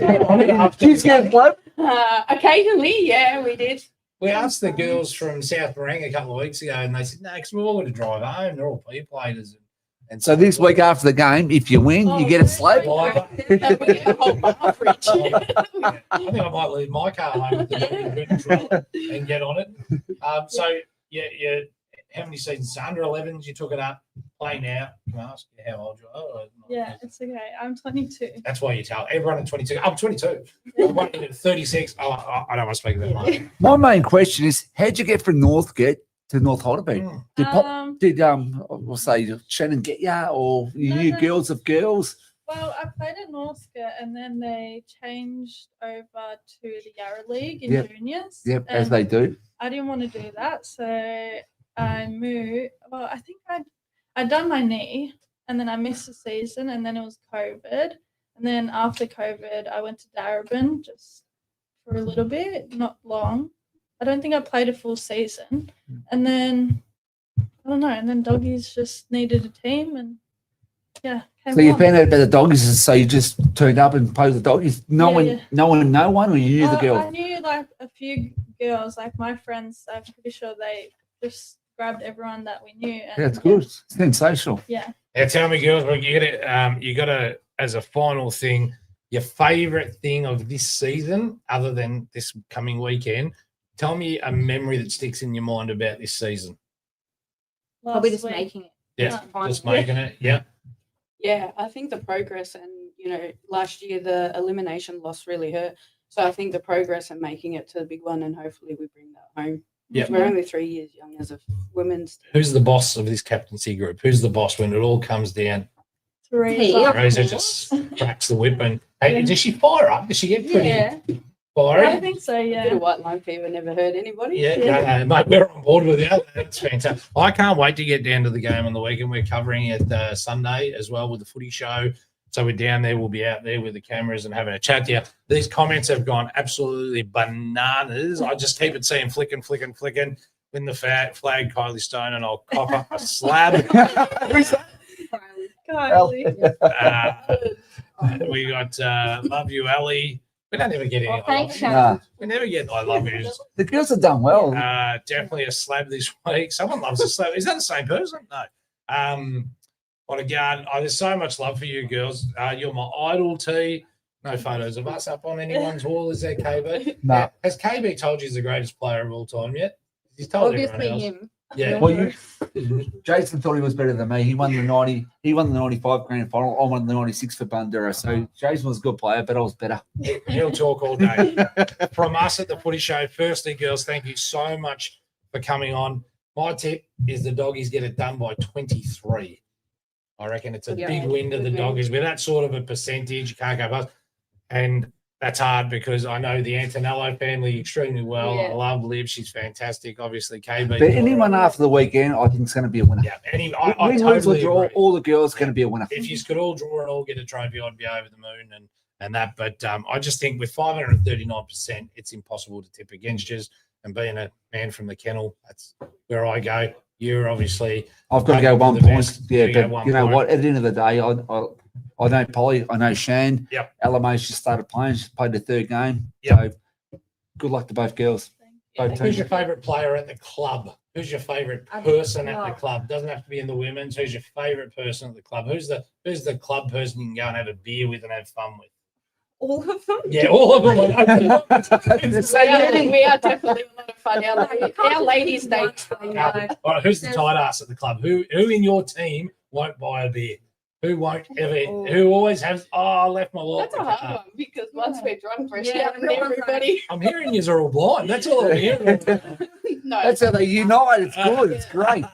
Occasionally, yeah, we did. We asked the girls from South Marang a couple of weeks ago, and they said, no, because we're all going to drive home. They're all peer platers. And So this week after the game, if you win, you get a slab. I think I might leave my car home with the and get on it. So, yeah, how many seasons? So under 11s, you took it up. Play now. Can I ask you how old you are? Oh, Yeah, it's okay. I'm 22. that's why you tell everyone at 22. I'm 22. One at 36. Oh, I don't want to speak about much. My main question is, how'd you get from Northgate to North Heidelberg? Did we'll say Shannon get ya, or you knew girls of girls? Well, I played at Northcote and then they changed over to the Yarra League in Yep. juniors. Yep, as and they do. I didn't want to do that, so I moved. Well, I think I'd done my knee and then I missed the season, and then it was COVID. And then after COVID, I went to Darebin just for a little bit, not long. I don't think I played a full season. And then, I don't know, and then Doggies just needed a team, and yeah. So you on. found out about the Doggies, and so you just turned up and played with the Doggies. No Yeah. one, no one, or you knew the I girl. knew like a few girls, like my friends. I'm pretty sure they just grabbed everyone that we knew. And, That's good. Sensational. Yeah. Now, tell me, girls, well, you got to, as a final thing, your favourite thing of this season, other than this coming weekend. Tell me a memory that sticks in your mind about this season. Probably Last just week. making it. Yeah, Final. just making it. Yeah. Yeah, I think the progress, and last year the elimination loss really hurt. So I think the progress and making it to the big one, and hopefully we bring that home. Yep. We're only 3 years young as a women's. Who's the boss of this captaincy group? Who's the boss when it all comes down? Teresa. Teresa just cracks the whip, and hey, does she fire up? Does she get pretty? Yeah. Byron? I think so, A bit yeah. of white line fever never hurt anybody. Yeah, no, mate, we're on board with you. That's fantastic. I can't wait to get down to the game on the weekend. We're covering it Sunday as well with the footy show. So we're down there. We'll be out there with the cameras and having a chat to you. These comments have gone absolutely bananas. I just keep it saying flicking. Win the flag, Kylie Stone, and I'll cop up a slab. Kylie. We got love you, Ali. We don't ever get any. Thanks, I love Nah. yous. We never get I love yous. The girls have done well. Definitely a slab this week. Someone loves a slab. Is that the same person? No. What a guard. Oh, there's so much love for you girls. You're my idol, T. No photos of us up on anyone's wall, is there, KB? No. Has KB told you he's the greatest player of all time yet? He's told Obviously everyone else. him. Yeah. Well, Jason thought he was better than me. He won the 90. He won the 95 grand final. I won the 96 for Bundoora. So Jason was a good player, but I was better. He'll talk all day. From us at the Footy Show, firstly, girls, thank you so much for coming on. My tip is the doggies get it done by 23. I reckon it's a Yeah, big win to the good man. doggies. With that sort of a percentage, you can't go past. And that's hard because I know the Antonello family extremely well. I Yeah. love Liv. She's fantastic. Obviously, KB. But anyone after the weekend, I think it's going to be a winner. Yeah, I Win, lose, totally or draw, agree. all the girls going to be a winner. If you could all draw and all get a trophy, I'd be over the moon and that. But I just think with 539%, it's impossible to tip against you. And being a man from the kennel, that's where I go. You're obviously. I've got to go hoping for 1 the point. best. Yeah, You go but 1 you know point. what? At the end of the day, I know Polly, I know Shan. Yep. LMA just started playing. She played the third game. Yep. So good luck to both girls. Both Who's teams. your favourite player at the club? Who's your favourite At the person at the club. club? Doesn't have to be in the women's. Who's your favourite person at the club? Who's the club person you can go and have a beer with and have fun with? All of them. Yeah, all of them. We are definitely a lot of fun. Our ladies' dates. All right, who's the tight ass at the club? Who in your team won't buy a beer? Who won't ever? Who always has? Oh, I left my wallet. That's a hard one because once we're drunk, we're Yeah, shouting at everybody. I'm hearing yous are all blind. That's all I'm hearing. No. That's how they unite. It's good. It's great.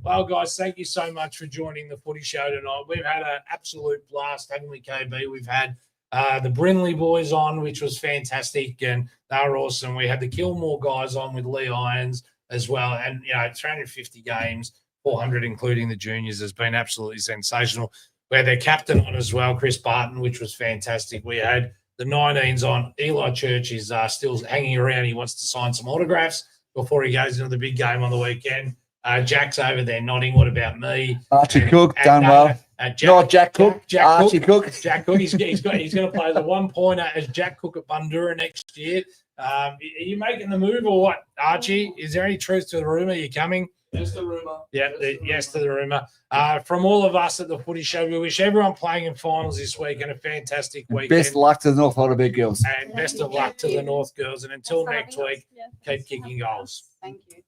Well, guys, thank you so much for joining the Footy Show tonight. We've had an absolute blast, haven't we, KB? We've had the Brinley boys on, which was fantastic, and they were awesome. We had the Kilmore guys on with Lee Irons as well, and 350 games, 400 including the juniors, has been absolutely sensational. We had their captain on as well, Chris Barton, which was fantastic. We had the 19s on. Eli Church is still hanging around. He wants to sign some autographs before he goes into the big game on the weekend. Jack's over there nodding. What about me? Archie Cook, done well. Not Jack Cook. Archie Cook. Jack Cook. He's going to play the 1-pointer as Jack Cook at Bundoora next year. Are you making the move or what, Archie? Is there any truth to the rumor? You're coming? Just a rumour. Yeah, yes to the rumor. From all of us at the Footy Show, we wish everyone playing in finals this week and a fantastic weekend. Best luck to the North Hollywood girls. And best of luck to the North girls. And until next week, keep kicking goals. Thank you.